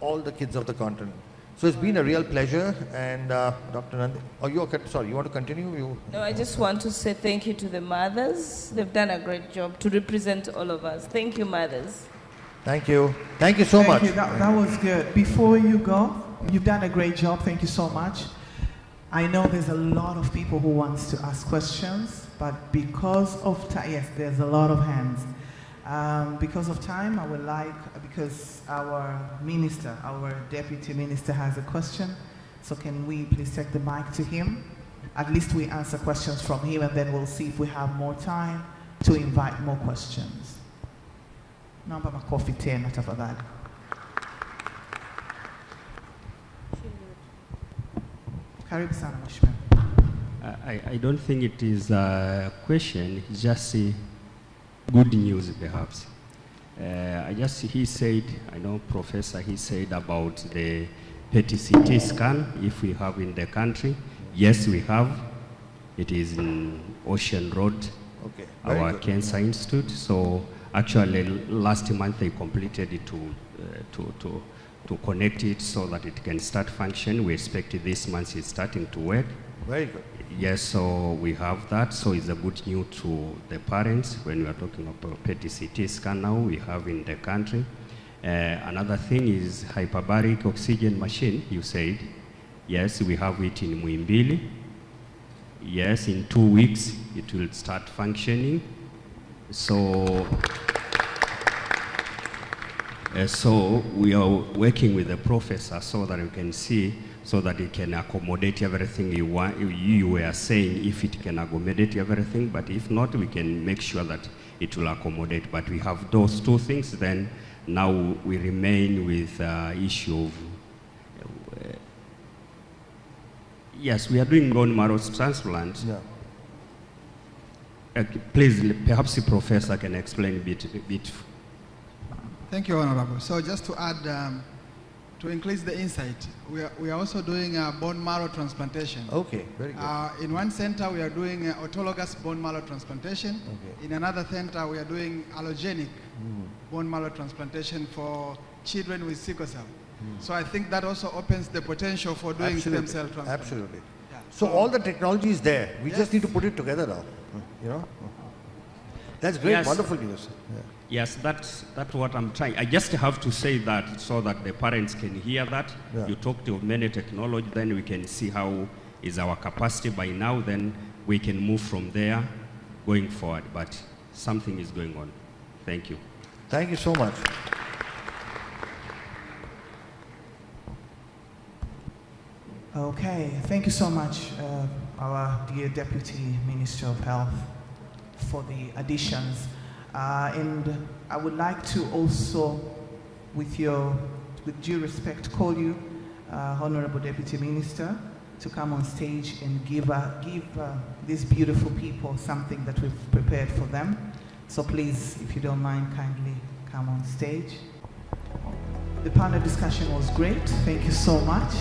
all the kids of the continent. So it's been a real pleasure. And Dr. Nandini, sorry, you want to continue? No, I just want to say thank you to the mothers. They've done a great job to represent all of us. Thank you, mothers. Thank you. Thank you so much. Thank you. That was good. Before you go, you've done a great job. Thank you so much. I know there's a lot of people who wants to ask questions, but because of time, yes, there's a lot of hands. Because of time, I would like, because our minister, our deputy minister has a question, so can we please take the mic to him? At least we answer questions from him, and then we'll see if we have more time to invite more questions. Naomba makofi tena tafadhali. Karibu sana mheshimiwa. I don't think it is a question, it's just good news perhaps. He said, I know Professor, he said about the PET-CT scan, if we have in the country. Yes, we have. It is in Ocean Road, okay, our Cancer Institute. So actually last month they completed it to connect it so that it can start function. We expect this month it's starting to work. Very good. Yes, so we have that. So it's a good news to the parents when we are talking about PET-CT scan now we have in the country. Another thing is hyperbaric oxygen machine, you said. Yes, we have it in Muimbili. Yes, in 2 weeks it will start functioning. So we are working with the professor so that we can see, so that it can accommodate everything you want. You were saying if it can accommodate everything, but if not, we can make sure that it will accommodate. But we have those 2 things, then now we remain with issue of, yes, we are doing bone marrow transplant. Yeah. Please, perhaps the professor can explain a bit. Thank you, Honorable. So just to add to increase the insight, we are also doing a bone marrow transplantation. Okay, very good. In one center, we are doing autologous bone marrow transplantation. Okay. In another center, we are doing allogenic bone marrow transplantation for children with sickle cell. So I think that also opens the potential for doing stem cell transplant. Absolutely. Yeah. So all the technology is there. We just need to put it together now. You know? That's great, Yes. wonderful news. Yeah. Yes, that's what I'm trying. I just have to say that so that the parents can hear that. Yeah. You talked of many technology, then we can see how is our capacity by now, then we can move from there going forward. But something is going on. Thank you. Thank you so much. Okay, thank you so much, our dear Deputy Minister of Health, for the additions. And I would like to also, with due respect, call you, Honorable Deputy Minister, to come on stage and give these beautiful people something that we've prepared for them. So please, if you don't mind, kindly come on stage. The panel discussion was great. Thank you so much.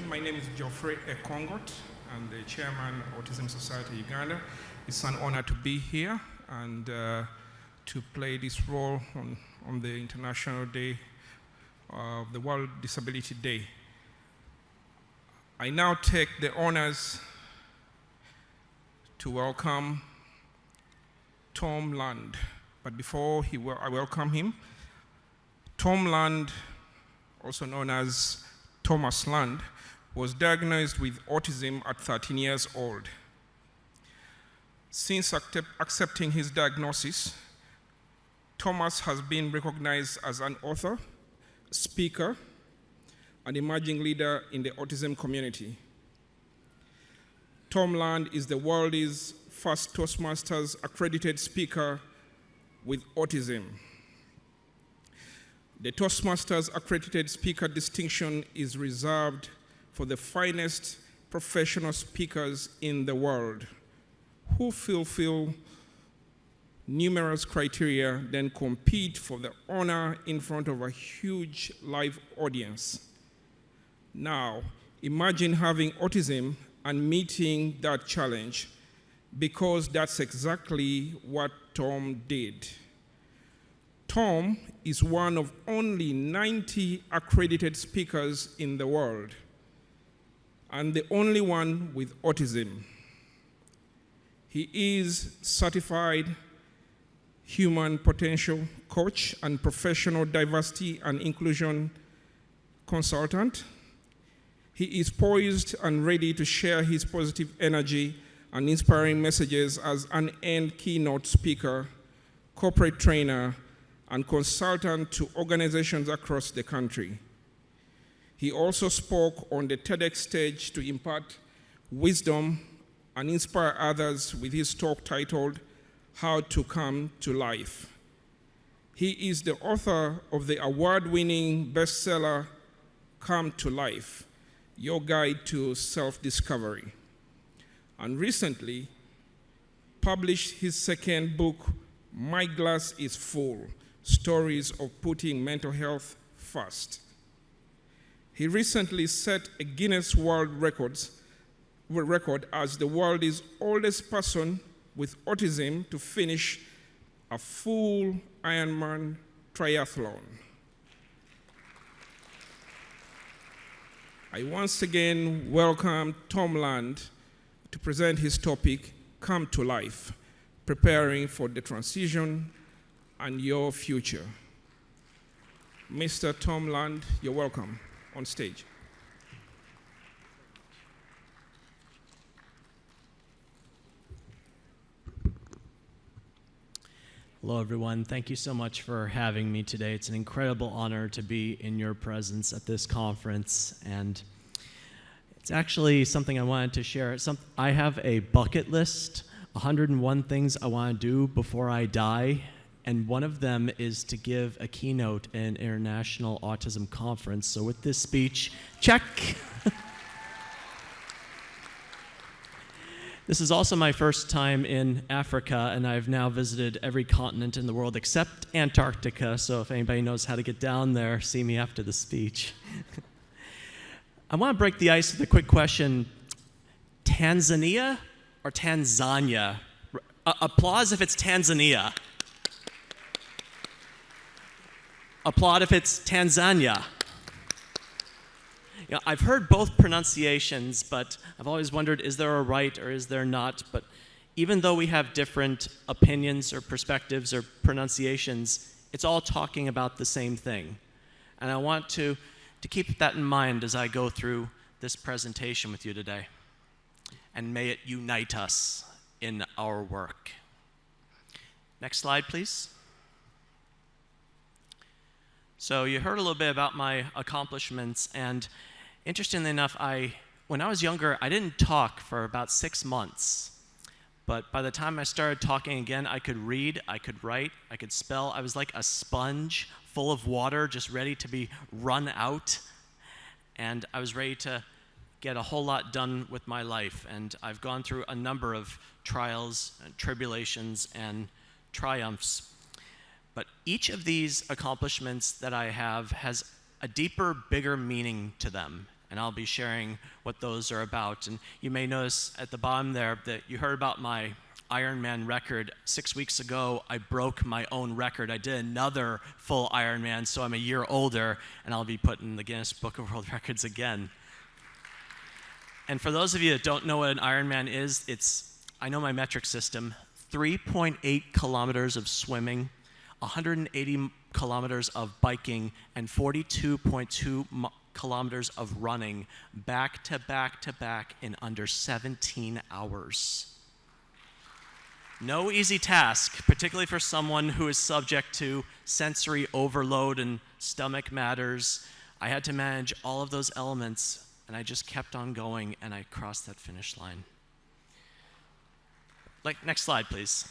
My name is Geoffrey Ekongot. I'm the chairman of Autism Society Uganda. It's an honor to be here and to play this role on the International Day of the World Disability Day. I now take the honors to welcome Tom Land. But before I welcome him, Tom Land, also known as Thomas Land, was diagnosed with autism at 13 years old. Since accepting his diagnosis, Thomas has been recognized as an author, speaker, and emerging leader in the autism community. Tom Land is the world's first Toastmasters accredited speaker with autism. The Toastmasters accredited speaker distinction is reserved for the finest professional speakers in the world who fulfill numerous criteria, then compete for the honor in front of a huge live audience. Now, imagine having autism and meeting that challenge, because that's exactly what Tom did. Tom is one of only 90 accredited speakers in the world, and the only one with autism. He is certified human potential coach and professional diversity and inclusion consultant. He is poised and ready to share his positive energy and inspiring messages as an end keynote speaker, corporate trainer, and consultant to organizations across the country. He also spoke on the TEDx stage to impart wisdom and inspire others with his talk titled, How to Come to Life. He is the author of the award-winning bestseller, Come to Life, Your Guide to Self-Discovery, and recently published his second book, My Glass is Full, Stories of Putting Mental Health First. He recently set a Guinness World Record as the world's oldest person with autism to finish a full Ironman triathlon. I once again welcome Tom Land to present his topic, Come to Life, Preparing for the Transition and Your Future. Mr. Tomiland, you're welcome on stage. Hello, everyone. Thank you so much for having me today. It's an incredible honor to be in your presence at this conference, and it's actually something I wanted to share. I have a bucket list, 101 things I want to do before I die, and one of them is to give a keynote at an international autism conference. So with this speech, check. This is also my first time in Africa, and I've now visited every continent in the world except Antarctica, so if anybody knows how to get down there, see me after the speech. I want to break the ice with a quick question. Tanzania or Tanzania? Applause if it's Tanzania. Applaud if it's Tanzania. You know, I've heard both pronunciations, but I've always wondered, is there a right or is there not? But even though we have different opinions or perspectives or pronunciations, it's all talking about the same thing. And I want to keep that in mind as I go through this presentation with you today. And may it unite us in our work. Next slide, please. So you heard a little bit about my accomplishments, and interestingly enough, when I was younger, I didn't talk for about 6 months. But by the time I started talking again, I could read, I could write, I could spell. I was like a sponge full of water, just ready to be run out. And I was ready to get a whole lot done with my life. And I've gone through a number of trials, and tribulations, and triumphs. But each of these accomplishments that I have has a deeper, bigger meaning to them. And I'll be sharing what those are about. And you may notice at the bottom there that you heard about my Ironman record. 6 weeks ago, I broke my own record. I did another full Ironman, so I'm a year older, and I'll be put in the Guinness Book of World Records again. And for those of you that don't know what an Ironman is, I know my metric system, 3.8 kilometers of swimming, 180 kilometers of biking, and 42.2 kilometers of running back to back to back in under 17 hours. No easy task, particularly for someone who is subject to sensory overload and stomach matters. I had to manage all of those elements, and I just kept on going, and I crossed that finish line. Next slide, please.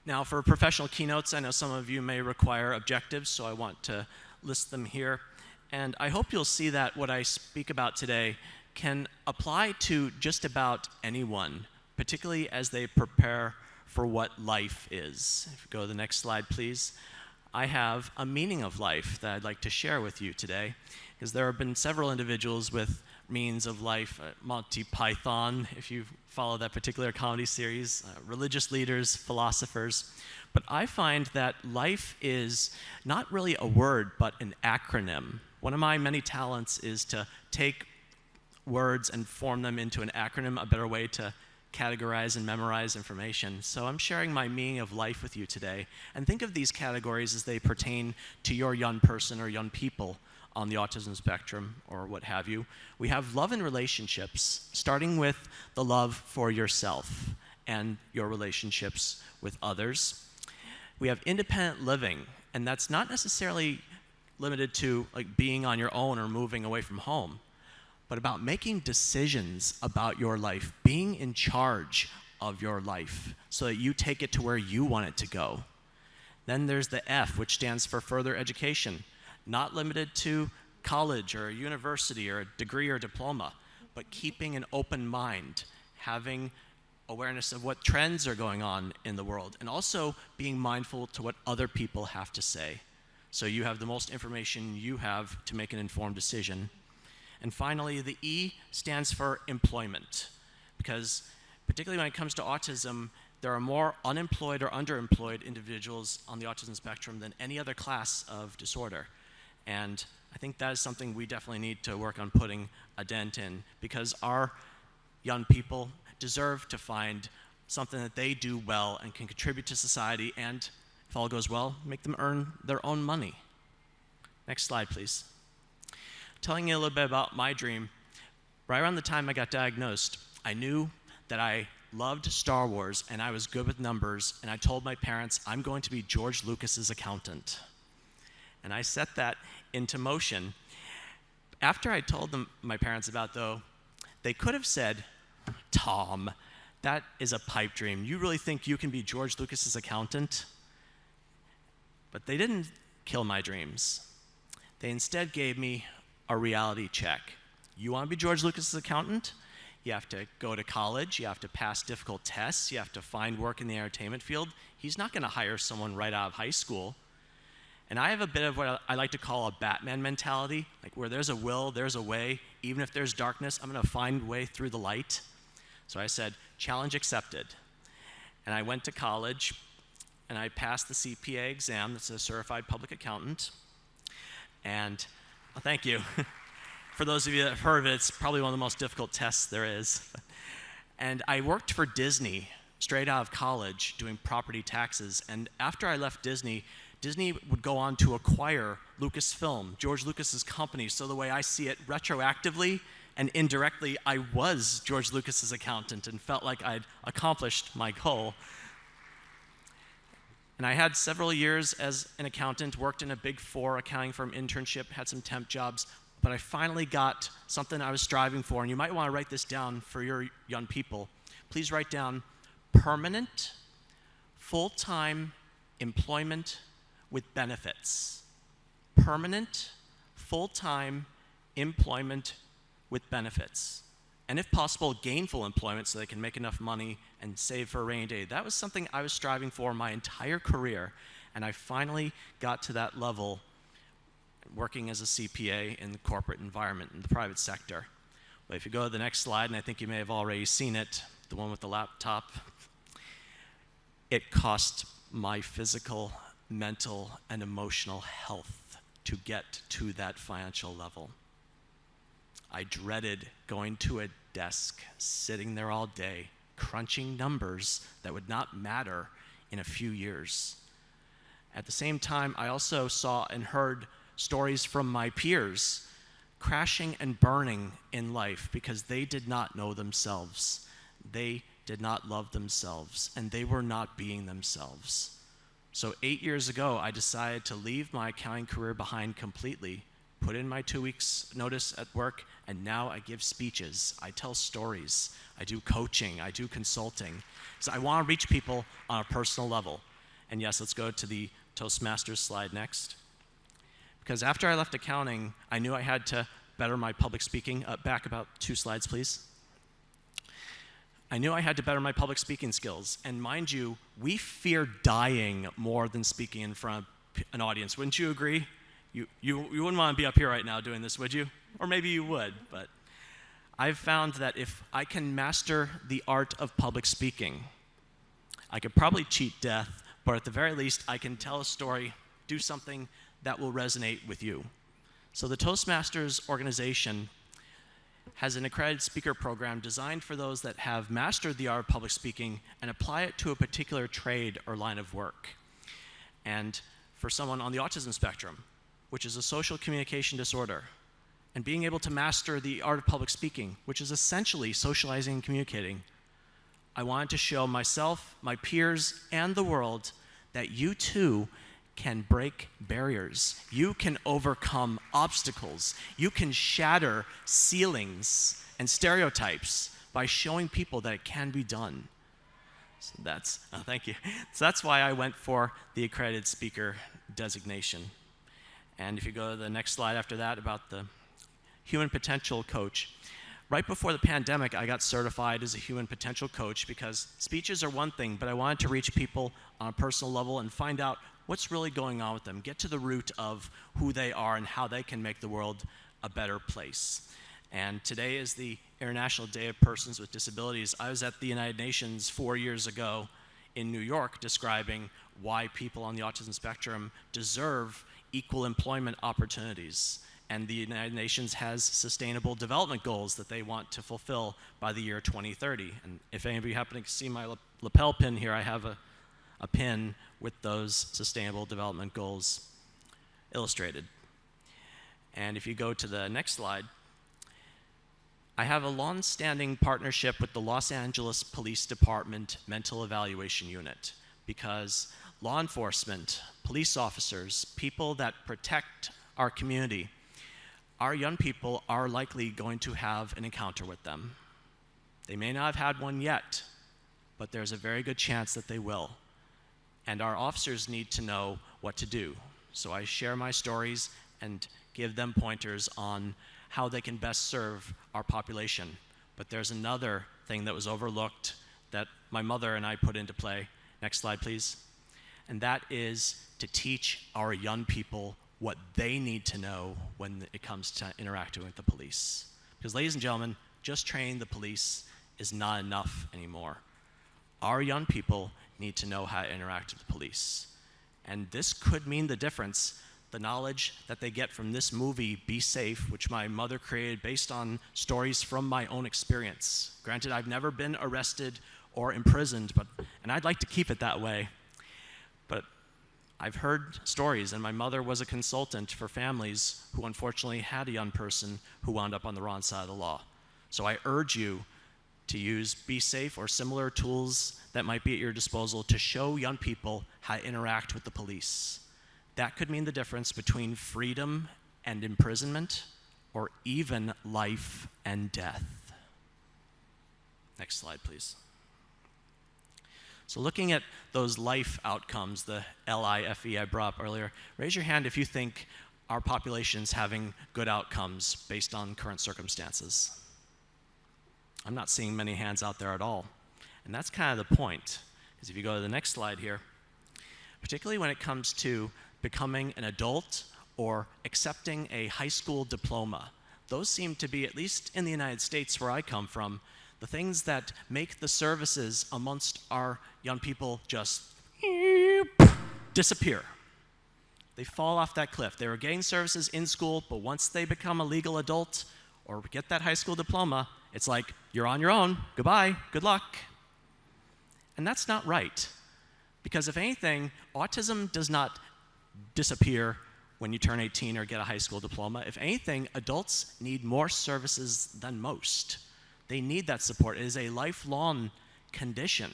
Now, for professional keynotes, I know some of you may require objectives, so I want to list them here. And I hope you'll see that what I speak about today can apply to just about anyone, particularly as they prepare for what life is. If you go to the next slide, please. I have a meaning of life that I'd like to share with you today, because there have been several individuals with meanings of life, Monty Python, if you follow that particular comedy series, religious leaders, philosophers. But I find that life is not really a word, but an acronym. One of my many talents is to take words and form them into an acronym, a better way to categorize and memorize information. So I'm sharing my meaning of life with you today. And think of these categories as they pertain to your young person or young people on the autism spectrum or what have you. We have love and relationships, starting with the love for yourself and your relationships with others. We have independent living, and that's not necessarily limited to like being on your own or moving away from home, but about making decisions about your life, being in charge of your life so that you take it to where you want it to go. Then there's the F, which stands for further education, not limited to college or a university or a degree or diploma, but keeping an open mind, having awareness of what trends are going on in the world, and also being mindful to what other people have to say. So you have the most information you have to make an informed decision. And finally, the E stands for employment, because particularly when it comes to autism, there are more unemployed or underemployed individuals on the autism spectrum than any other class of disorder. And I think that is something we definitely need to work on putting a dent in, because our young people deserve to find something that they do well and can contribute to society, and if all goes well, make them earn their own money. Next slide, please. Telling you a little bit about my dream. Right around the time I got diagnosed, I knew that I loved Star Wars and I was good with numbers, and I told my parents, I'm going to be George Lucas's accountant. And I set that into motion. After I told my parents about it, though, they could have said, Tom, that is a pipe dream. You really think you can be George Lucas's accountant? But they didn't kill my dreams. They instead gave me a reality check. You want to be George Lucas's accountant? You have to go to college, you have to pass difficult tests, you have to find work in the entertainment field. He's not going to hire someone right out of high school. And I have a bit of what I like to call a Batman mentality, like where there's a will, there's a way. Even if there's darkness, I'm going to find a way through the light. So I said, challenge accepted. And I went to college, and I passed the CPA exam. That's a certified public accountant. And, well, thank you. For those of you that have heard of it, it's probably one of the most difficult tests there is. And I worked for Disney straight out of college doing property taxes. And after I left Disney, Disney would go on to acquire Lucasfilm, George Lucas's company. So the way I see it, retroactively and indirectly, I was George Lucas's accountant and felt like I'd accomplished my goal. And I had several years as an accountant, worked in a Big Four accounting firm internship, had some temp jobs, but I finally got something I was striving for, and you might want to write this down for your young people. Please write down permanent, full-time employment with benefits. Permanent, full-time employment with benefits. And if possible, gainful employment so they can make enough money and save for a rainy day. That was something I was striving for my entire career, and I finally got to that level working as a CPA in the corporate environment in the private sector. But if you go to the next slide, and I think you may have already seen it, the one with the laptop, it cost my physical, mental, and emotional health to get to that financial level. I dreaded going to a desk, sitting there all day, crunching numbers that would not matter in a few years. At the same time, I also saw and heard stories from my peers crashing and burning in life because they did not know themselves. They did not love themselves, and they were not being themselves. So 8 years ago, I decided to leave my accounting career behind completely, put in my 2 weeks notice at work, and now I give speeches, I tell stories, I do coaching, I do consulting. So I want to reach people on a personal level. And yes, let's go to the Toastmasters slide next. Because after I left accounting, I knew I had to better my public speaking. Back about 2 slides, please. I knew I had to better my public speaking skills. And mind you, we fear dying more than speaking in front of an audience. Wouldn't you agree? You wouldn't want to be up here right now doing this, would you? Or maybe you would, but I've found that if I can master the art of public speaking, I could probably cheat death, but at the very least, I can tell a story, do something that will resonate with you. So the Toastmasters organization has an accredited speaker program designed for those that have mastered the art of public speaking and apply it to a particular trade or line of work. And for someone on the autism spectrum, which is a social communication disorder, and being able to master the art of public speaking, which is essentially socializing and communicating, I wanted to show myself, my peers, and the world that you too can break barriers. You can overcome obstacles. You can shatter ceilings and stereotypes by showing people that it can be done. So that's, thank you. So that's why I went for the accredited speaker designation. And if you go to the next slide after that about the human potential coach. Right before the pandemic, I got certified as a human potential coach because speeches are one thing, but I wanted to reach people on a personal level and find out what's really going on with them, get to the root of who they are and how they can make the world a better place. And today is the International Day of Persons with Disabilities. I was at the United Nations 4 years ago in New York describing why people on the autism spectrum deserve equal employment opportunities. And the United Nations has sustainable development goals that they want to fulfill by the year 2030. And if any of you happen to see my lapel pin here, I have a pin with those sustainable development goals illustrated. And if you go to the next slide, I have a long-standing partnership with the Los Angeles Police Department Mental Evaluation Unit, because law enforcement, police officers, people that protect our community, our young people are likely going to have an encounter with them. They may not have had one yet, but there's a very good chance that they will. And our officers need to know what to do. So I share my stories and give them pointers on how they can best serve our population. But there's another thing that was overlooked that my mother and I put into play. Next slide, please. And that is to teach our young people what they need to know when it comes to interacting with the police. Because, ladies and gentlemen, just training the police is not enough anymore. Our young people need to know how to interact with the police. And this could mean the difference. The knowledge that they get from this movie, Be Safe, which my mother created based on stories from my own experience. Granted, I've never been arrested or imprisoned, and I'd like to keep it that way. But I've heard stories, and my mother was a consultant for families who unfortunately had a young person who wound up on the wrong side of the law. So I urge you to use Be Safe or similar tools that might be at your disposal to show young people how to interact with the police. That could mean the difference between freedom and imprisonment, or even life and death. Next slide, please. So looking at those life outcomes, the LIFE I brought up earlier, raise your hand if you think our population's having good outcomes based on current circumstances. I'm not seeing many hands out there at all. And that's kind of the point, because if you go to the next slide here, particularly when it comes to becoming an adult or accepting a high school diploma, those seem to be, at least in the United States where I come from, the things that make the services amongst our young people just disappear. They fall off that cliff. They were getting services in school, but once they become a legal adult or get that high school diploma, it's like, you're on your own, goodbye, good luck. And that's not right. Because if anything, autism does not disappear when you turn 18 or get a high school diploma. If anything, adults need more services than most. They need that support. It is a lifelong condition.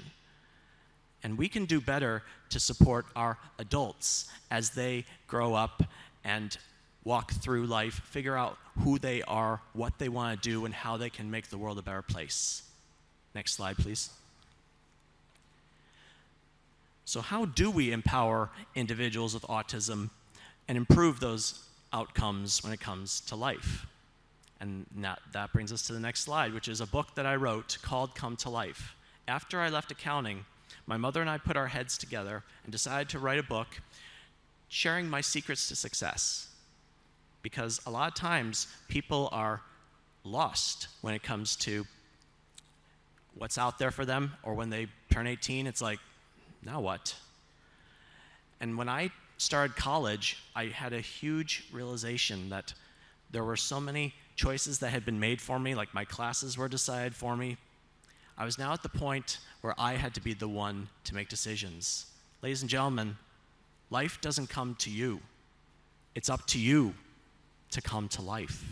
And we can do better to support our adults as they grow up and walk through life, figure out who they are, what they want to do, and how they can make the world a better place. Next slide, please. So how do we empower individuals with autism and improve those outcomes when it comes to life? And that brings us to the next slide, which is a book that I wrote called Come to Life. After I left accounting, my mother and I put our heads together and decided to write a book sharing my secrets to success. Because a lot of times people are lost when it comes to what's out there for them, or when they turn 18, it's like, now what? And when I started college, I had a huge realization that there were so many choices that had been made for me, like my classes were decided for me. I was now at the point where I had to be the one to make decisions. Ladies and gentlemen, life doesn't come to you. It's up to you to come to life.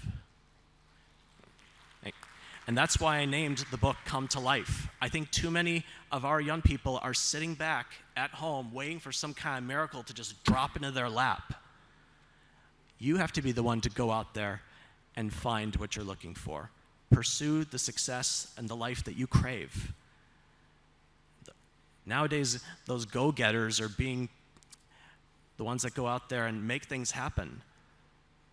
And that's why I named the book Come to Life. I think too many of our young people are sitting back at home waiting for some kind of miracle to just drop into their lap. You have to be the one to go out there and find what you're looking for. Pursue the success and the life that you crave. Nowadays, those go-getters are being the ones that go out there and make things happen.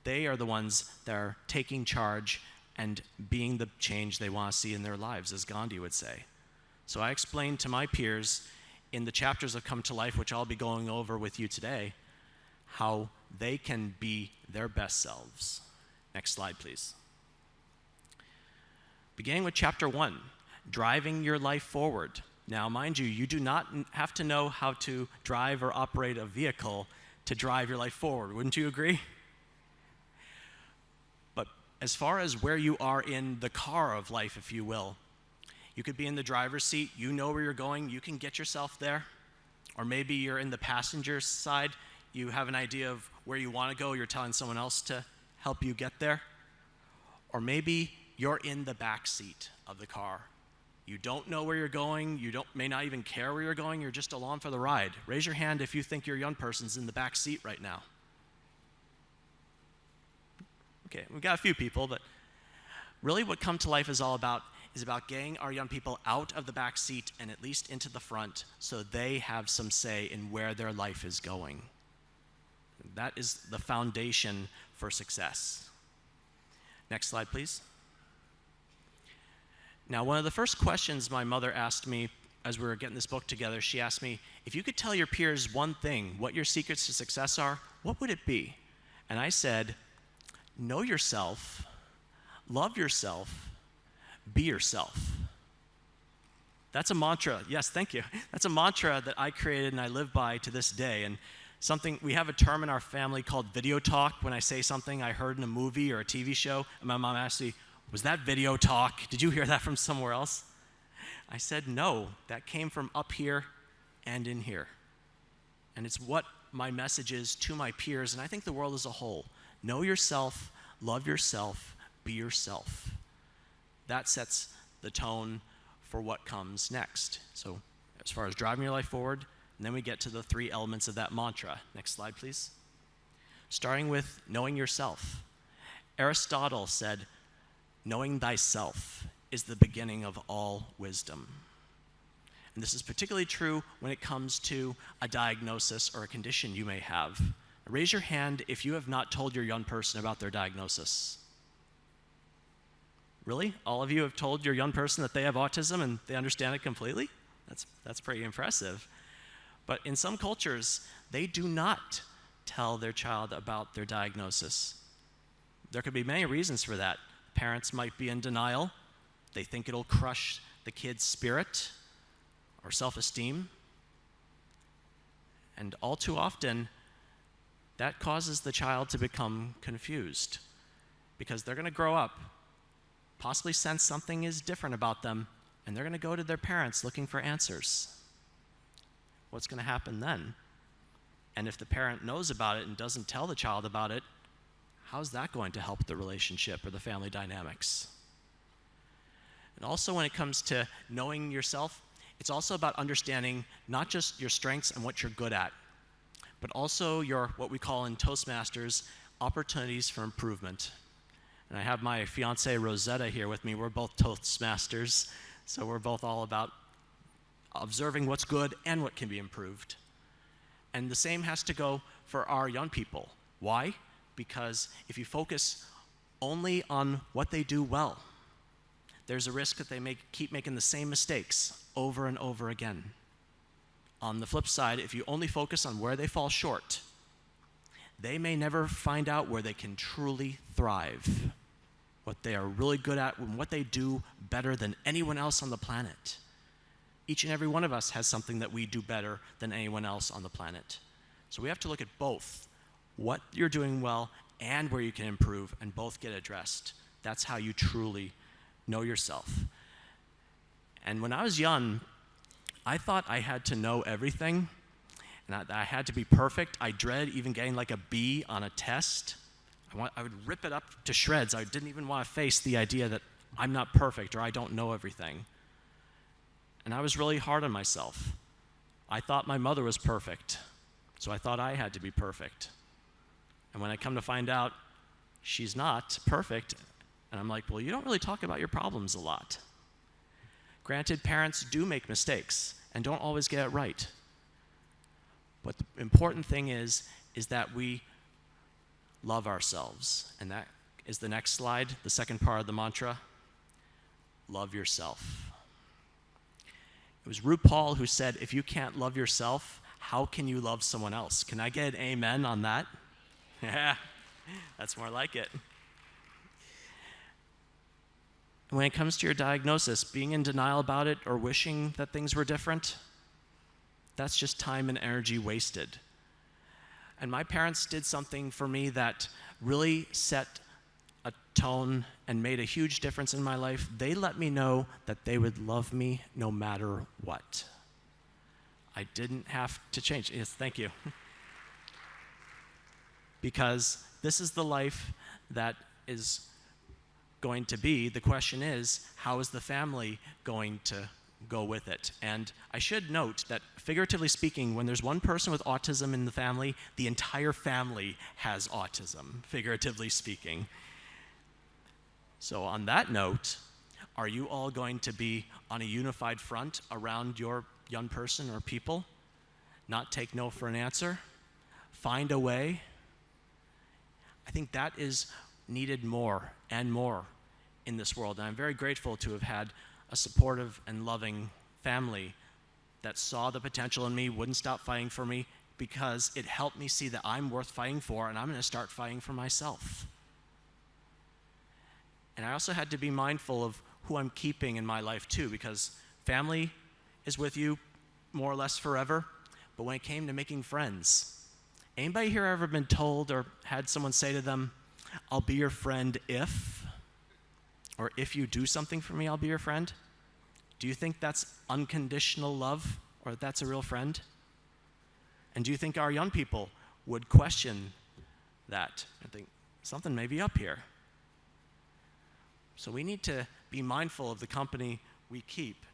They are the ones that are taking charge and being the change they want to see in their lives, as Gandhi would say. So I explained to my peers in the chapters of Come to Life, which I'll be going over with you today, how they can be their best selves. Next slide, please. Beginning with chapter 1, driving your life forward. Now, mind you, you do not have to know how to drive or operate a vehicle to drive your life forward. Wouldn't you agree? As far as where you are in the car of life, if you will, you could be in the driver's seat, you know where you're going, you can get yourself there. Or maybe you're in the passenger side, you have an idea of where you want to go, you're telling someone else to help you get there. Or maybe you're in the back seat of the car. You don't know where you're going, may not even care where you're going, you're just along for the ride. Raise your hand if you think your young person's in the back seat right now. Okay, we've got a few people, but really what Come to Life is all about is about getting our young people out of the back seat and at least into the front so they have some say in where their life is going. That is the foundation for success. Next slide, please. Now, one of the first questions my mother asked me as we were getting this book together, she asked me, if you could tell your peers one thing, what your secrets to success are, what would it be? And I said, know yourself, love yourself, be yourself. That's a mantra. Yes, thank you. That's a mantra that I created and I live by to this day. And we have a term in our family called video talk. When I say something I heard in a movie or a TV show, and my mom asked me, was that video talk? Did you hear that from somewhere else? I said, no, that came from up here and in here. And it's what my message is to my peers, and I think the world as a whole. Know yourself, love yourself, be yourself. That sets the tone for what comes next. So as far as driving your life forward, and then we get to the 3 elements of that mantra. Next slide, please. Starting with knowing yourself. Aristotle said, knowing thyself is the beginning of all wisdom. And this is particularly true when it comes to a diagnosis or a condition you may have. Raise your hand if you have not told your young person about their diagnosis. Really? All of you have told your young person that they have autism and they understand it completely? That's pretty impressive. But in some cultures, they do not tell their child about their diagnosis. There could be many reasons for that. Parents might be in denial. They think it'll crush the kid's spirit or self-esteem. And all too often, that causes the child to become confused because they're going to grow up, possibly sense something is different about them, and they're going to go to their parents looking for answers. What's going to happen then? And if the parent knows about it and doesn't tell the child about it, how's that going to help the relationship or the family dynamics? And also when it comes to knowing yourself, it's also about understanding not just your strengths and what you're good at, but also your, what we call in Toastmasters, opportunities for improvement. And I have my fiancée Rosetta here with me. We're both Toastmasters, so we're both all about observing what's good and what can be improved. And the same has to go for our young people. Why? Because if you focus only on what they do well, there's a risk that they may keep making the same mistakes over and over again. On the flip side, if you only focus on where they fall short, they may never find out where they can truly thrive, what they are really good at, and what they do better than anyone else on the planet. Each and every one of us has something that we do better than anyone else on the planet. So we have to look at both what you're doing well and where you can improve, and both get addressed. That's how you truly know yourself. And when I was young, I thought I had to know everything, and I had to be perfect. I dreaded even getting like a B on a test. I would rip it up to shreds. I didn't even want to face the idea that I'm not perfect or I don't know everything. And I was really hard on myself. I thought my mother was perfect, so I thought I had to be perfect. And when I come to find out she's not perfect, and I'm like, well, you don't really talk about your problems a lot. Granted, parents do make mistakes and don't always get it right. But the important thing is that we love ourselves. And that is the next slide, the second part of the mantra. Love yourself. It was RuPaul who said, if you can't love yourself, how can you love someone else? Can I get an amen on that? Yeah, that's more like it. When it comes to your diagnosis, being in denial about it or wishing that things were different, that's just time and energy wasted. And my parents did something for me that really set a tone and made a huge difference in my life. They let me know that they would love me no matter what. I didn't have to change. Yes, thank you. Because this is the life that is going to be. The question is, how is the family going to go with it? And I should note that, figuratively speaking, when there's one person with autism in the family, the entire family has autism, figuratively speaking. So on that note, are you all going to be on a unified front around your young person or people? Not take no for an answer? Find a way? I think that is needed more and more in this world. And I'm very grateful to have had a supportive and loving family that saw the potential in me, wouldn't stop fighting for me, because it helped me see that I'm worth fighting for, and I'm going to start fighting for myself. And I also had to be mindful of who I'm keeping in my life too, because family is with you more or less forever, but when it came to making friends, anybody here ever been told or had someone say to them, "I'll be your friend if," or "if you do something for me, I'll be your friend"? Do you think that's unconditional love, or that's a real friend? And do you think our young people would question that and think, something may be up here? So we need to be mindful of the company we keep,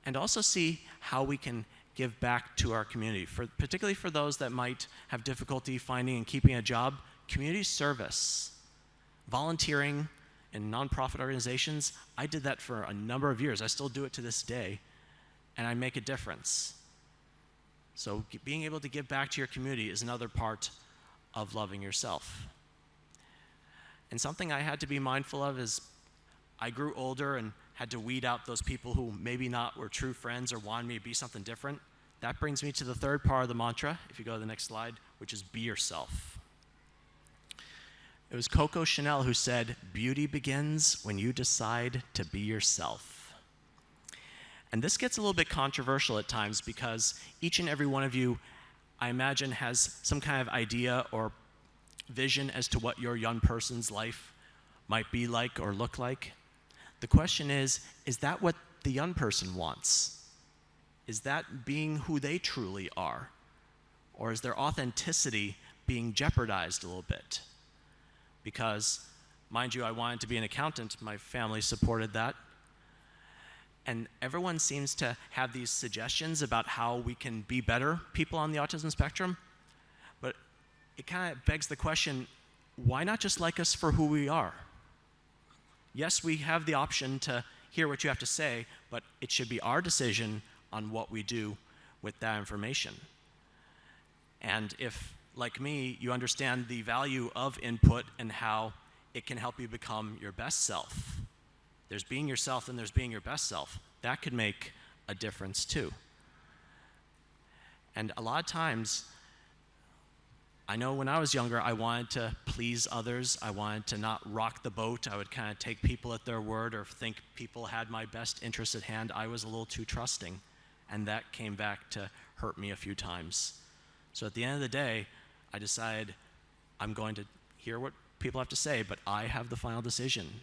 and also see how we can give back to our community. Particularly for those that might have difficulty finding and keeping a job, community service, volunteering in nonprofit organizations. I did that for a number of years. I still do it to this day, and I make a difference. So being able to give back to your community is another part of loving yourself. And something I had to be mindful of is I grew older and had to weed out those people who maybe not were true friends or wanted me to be something different. That brings me to the third part of the mantra, if you go to the next slide, which is be yourself. It was Coco Chanel who said, "Beauty begins when you decide to be yourself." And this gets a little bit controversial at times, because each and every one of you, I imagine, has some kind of idea or vision as to what your young person's life might be like or look like. The question is that what the young person wants? Is that being who they truly are? Or is their authenticity being jeopardized a little bit? Because, mind you, I wanted to be an accountant. My family supported that. And everyone seems to have these suggestions about how we can be better people on the autism spectrum. But it kind of begs the question, why not just like us for who we are? Yes, we have the option to hear what you have to say, but it should be our decision on what we do with that information. And if, like me, you understand the value of input and how it can help you become your best self, there's being yourself and there's being your best self, that could make a difference too. And a lot of times, I know when I was younger, I wanted to please others. I wanted to not rock the boat. I would kind of take people at their word or think people had my best interest at hand. I was a little too trusting, and that came back to hurt me a few times. So at the end of the day, I decided I'm going to hear what people have to say, but I have the final decision,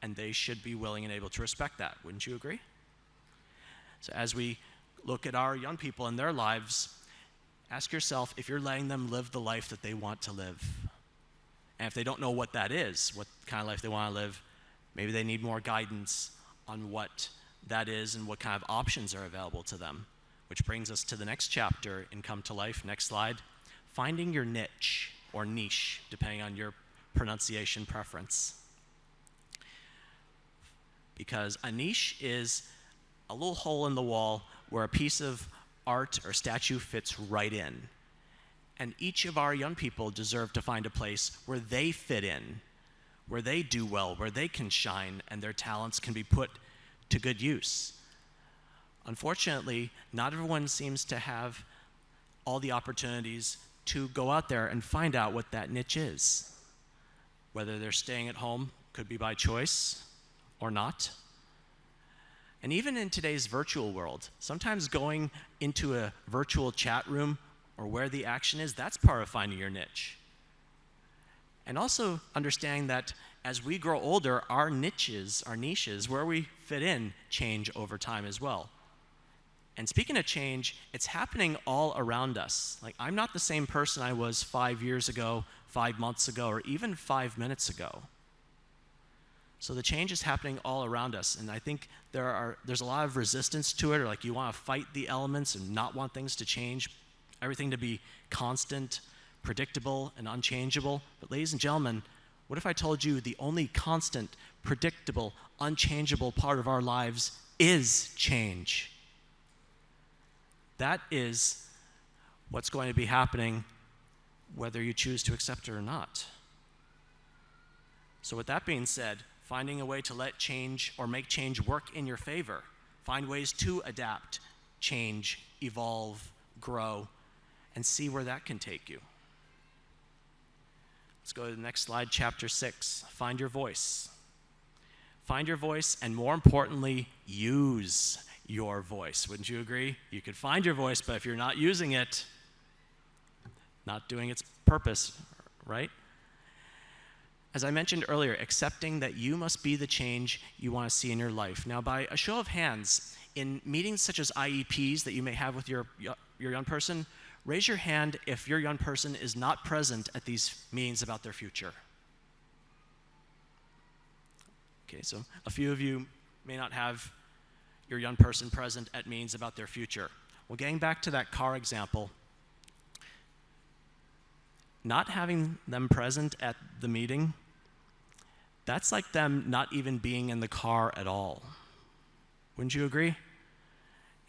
and they should be willing and able to respect that. Wouldn't you agree? So as we look at our young people and their lives, ask yourself if you're letting them live the life that they want to live. And if they don't know what that is, what kind of life they want to live, maybe they need more guidance on what that is and what kind of options are available to them. Which brings us to the next chapter in Come to Life. Next slide. Finding your niche, or niche, depending on your pronunciation preference. Because a niche is a little hole in the wall where a piece of art or statue fits right in. And each of our young people deserve to find a place where they fit in, where they do well, where they can shine, and their talents can be put to good use. Unfortunately, not everyone seems to have all the opportunities to go out there and find out what that niche is. Whether they're staying at home, could be by choice or not. And even in today's virtual world, sometimes going into a virtual chat room or where the action is, that's part of finding your niche. And also understanding that as we grow older, our niches, where we fit in, change over time as well. And speaking of change, it's happening all around us. Like, I'm not the same person I was 5 years ago, 5 months ago, or even 5 minutes ago. So the change is happening all around us, and I think there's a lot of resistance to it, or like you want to fight the elements and not want things to change, everything to be constant, predictable, and unchangeable. But ladies and gentlemen, what if I told you the only constant, predictable, unchangeable part of our lives is change? That is what's going to be happening whether you choose to accept it or not. So with that being said, finding a way to let change or make change work in your favor, find ways to adapt, change, evolve, grow, and see where that can take you. Let's go to the next slide, chapter 6, find your voice. Find your voice, and more importantly, use your voice. Wouldn't you agree? You could find your voice, but if you're not using it, not doing its purpose, right? As I mentioned earlier, accepting that you must be the change you want to see in your life. Now, by a show of hands, in meetings such as IEPs that you may have with your young person, raise your hand if your young person is not present at these meetings about their future. Okay, so a few of you may not have your young person present at meetings about their future. Well, getting back to that car example, not having them present at the meeting, that's like them not even being in the car at all. Wouldn't you agree?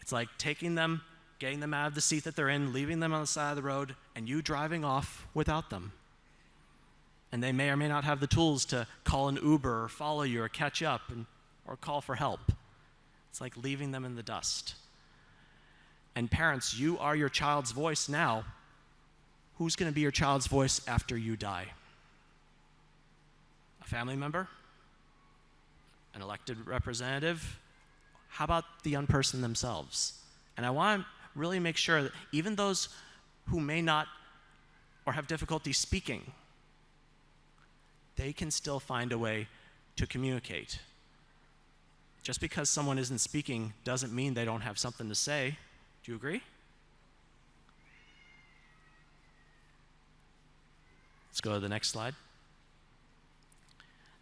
It's like taking them, getting them out of the seat that they're in, leaving them on the side of the road, and you driving off without them. And they may or may not have the tools to call an Uber or follow you or catch up or call for help. It's like leaving them in the dust. And parents, you are your child's voice now. Who's going to be your child's voice after you die? A family member? An elected representative? How about the young person themselves? And I want to really make sure that even those who may not or have difficulty speaking, they can still find a way to communicate. Just because someone isn't speaking doesn't mean they don't have something to say. Do you agree? Let's go to the next slide.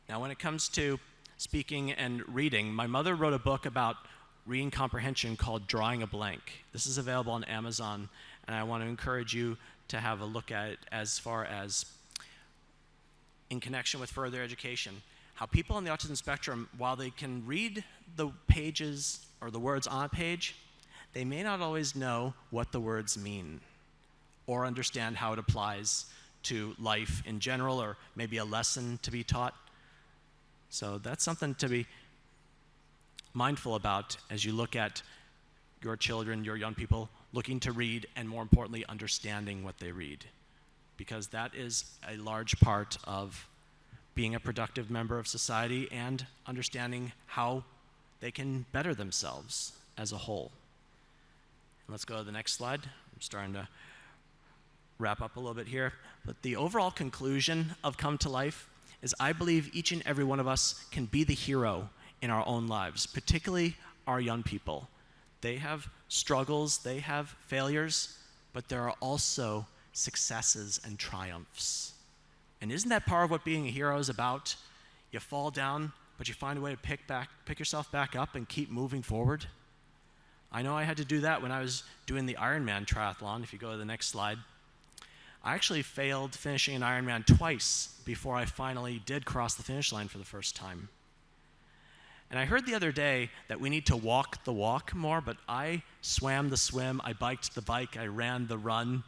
Now, when it comes to speaking and reading, my mother wrote a book about reading comprehension called Drawing a Blank. This is available on Amazon, and I want to encourage you to have a look at it as far as in connection with further education. How people on the autism spectrum, while they can read the pages or the words on a page, they may not always know what the words mean or understand how it applies to life in general, or maybe a lesson to be taught. So that's something to be mindful about as you look at your children, your young people, looking to read, and more importantly, understanding what they read. Because that is a large part of being a productive member of society and understanding how they can better themselves as a whole. Let's go to the next slide. I'm starting to wrap up a little bit here. But the overall conclusion of Come to Life is I believe each and every one of us can be the hero in our own lives, particularly our young people. They have struggles, they have failures, but there are also successes and triumphs. And isn't that part of what being a hero is about? You fall down, but you find a way to pick yourself back up and keep moving forward. I know I had to do that when I was doing the Ironman triathlon. If you go to the next slide. I actually failed finishing an Ironman twice before I finally did cross the finish line for the first time. And I heard the other day that we need to walk the walk more, but I swam the swim, I biked the bike, I ran the run.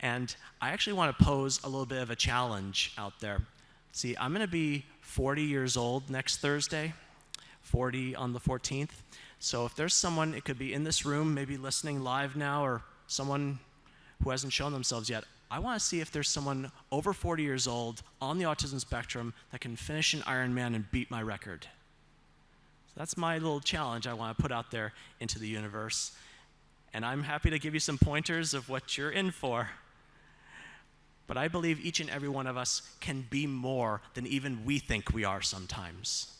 And I actually want to pose a little bit of a challenge out there. See, I'm going to be 40 years old next Thursday, 40 on the 14th. So if there's someone, it could be in this room, maybe listening live now, or someone who hasn't shown themselves yet, I want to see if there's someone over 40 years old on the autism spectrum that can finish an Ironman and beat my record. So that's my little challenge I want to put out there into the universe. And I'm happy to give you some pointers of what you're in for. But I believe each and every one of us can be more than even we think we are sometimes.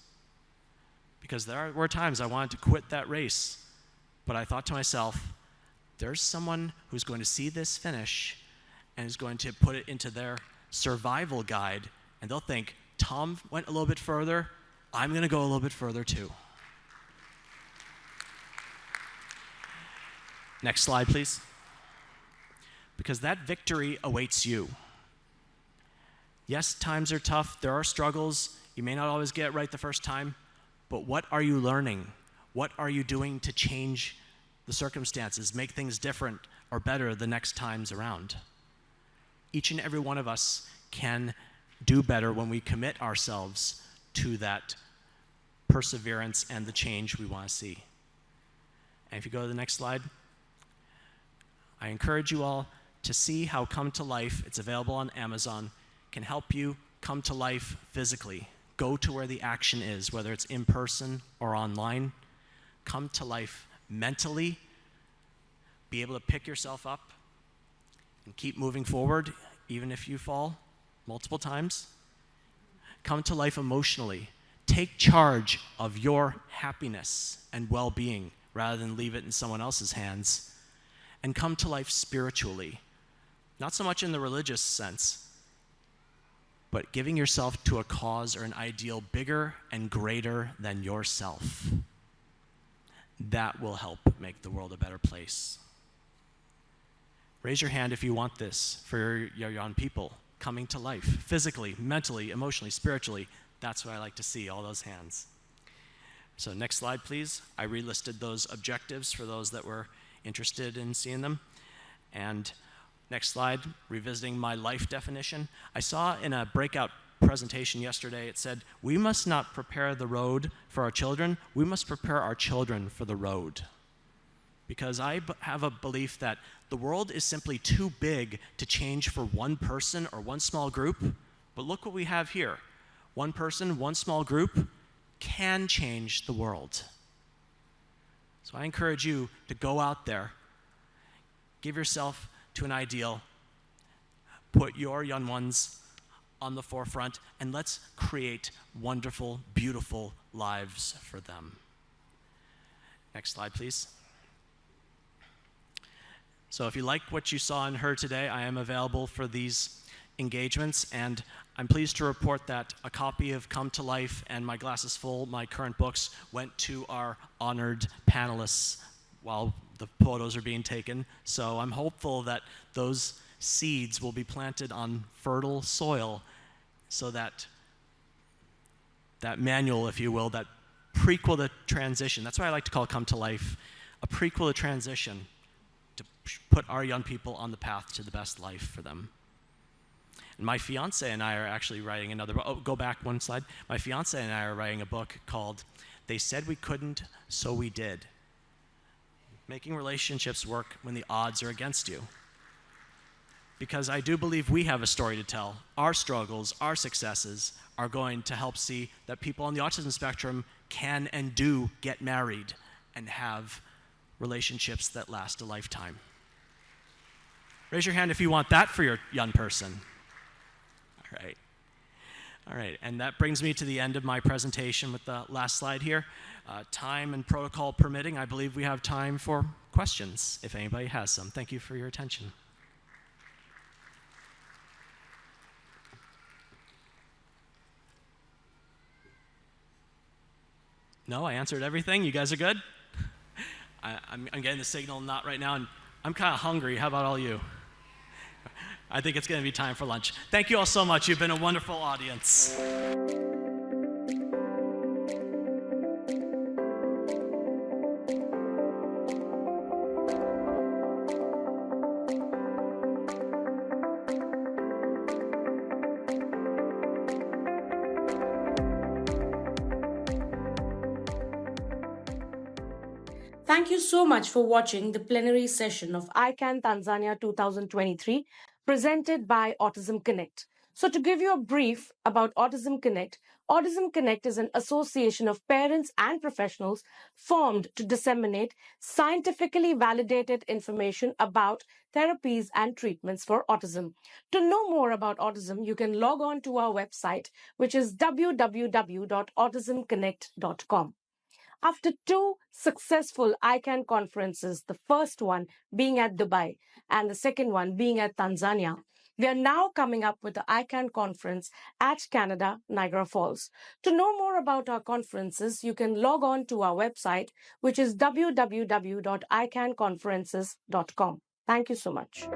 Because there were times I wanted to quit that race, But I thought to myself, there's someone who's going to see this finish and is going to put it into their survival guide, and they'll think, Tom went a little bit further, I'm going to go a little bit further too. Next slide, please. Because that victory awaits you. Yes, times are tough, there are struggles, you may not always get it right the first time, but what are you learning? What are you doing to change the circumstances, make things different or better the next times around? Each and every one of us can do better when we commit ourselves to that perseverance and the change we want to see. And if you go to the next slide, I encourage you all to see how Come to Life, it's available on Amazon, can help you come to life physically. Go to where the action is, whether it's in person or online. Come to life mentally, be able to pick yourself up and keep moving forward, even if you fall multiple times. Come to life emotionally. Take charge of your happiness and well-being rather than leave it in someone else's hands. And come to life spiritually. Not so much in the religious sense, but giving yourself to a cause or an ideal bigger and greater than yourself. That will help make the world a better place. Raise your hand if you want this for your young people coming to life, physically, mentally, emotionally, spiritually. That's what I like to see, all those hands. So next slide, please. I relisted those objectives for those that were interested in seeing them. And next slide, revisiting my life definition. I saw in a breakout presentation yesterday, it said, we must not prepare the road for our children, we must prepare our children for the road. Because I have a belief that the world is simply too big to change for one person or one small group. But look what we have here. One person, one small group can change the world. So I encourage you to go out there, give yourself to an ideal, put your young ones on the forefront, and let's create wonderful, beautiful lives for them. Next slide, please. So if you like what you saw and heard today, I am available for these engagements, and I'm pleased to report that a copy of Come to Life and My Glass is Full, my current books, went to our honored panelists while the photos are being taken. So I'm hopeful that those seeds will be planted on fertile soil so that that manual, if you will, that prequel to transition, that's what I like to call Come to Life, a prequel to transition to put our young people on the path to the best life for them. And my fiance and I are actually writing another book. Oh, go back one slide. My fiance and I are writing a book called They Said We Couldn't, So We Did. Making relationships work when the odds are against you. Because I do believe we have a story to tell. Our struggles, our successes are going to help see that people on the autism spectrum can and do get married and have relationships that last a lifetime. Raise your hand if you want that for your young person. All right. All right, and that brings me to the end of my presentation with the last slide here. Time and protocol permitting, I believe we have time for questions, if anybody has some. Thank you for your attention. No, I answered everything. You guys are good? I'm getting the signal not right now, and I'm kind of hungry. How about all you? I think it's going to be time for lunch. Thank you all so much. You've been a wonderful audience. Thank you so much for watching the plenary session of ICAN Tanzania 2023 presented by Autism Connect. So to give you a brief about Autism Connect is an association of parents and professionals formed to disseminate scientifically validated information about therapies and treatments for autism. To know more about autism, you can log on to our website, which is www.autismconnect.com. After 2 successful ICAN conferences, the first one being at Dubai and the second one being at Tanzania, we are now coming up with the ICAN conference at Canada, Niagara Falls. To know more about our conferences, you can log on to our website, which is www.icanconferences.com. Thank you so much.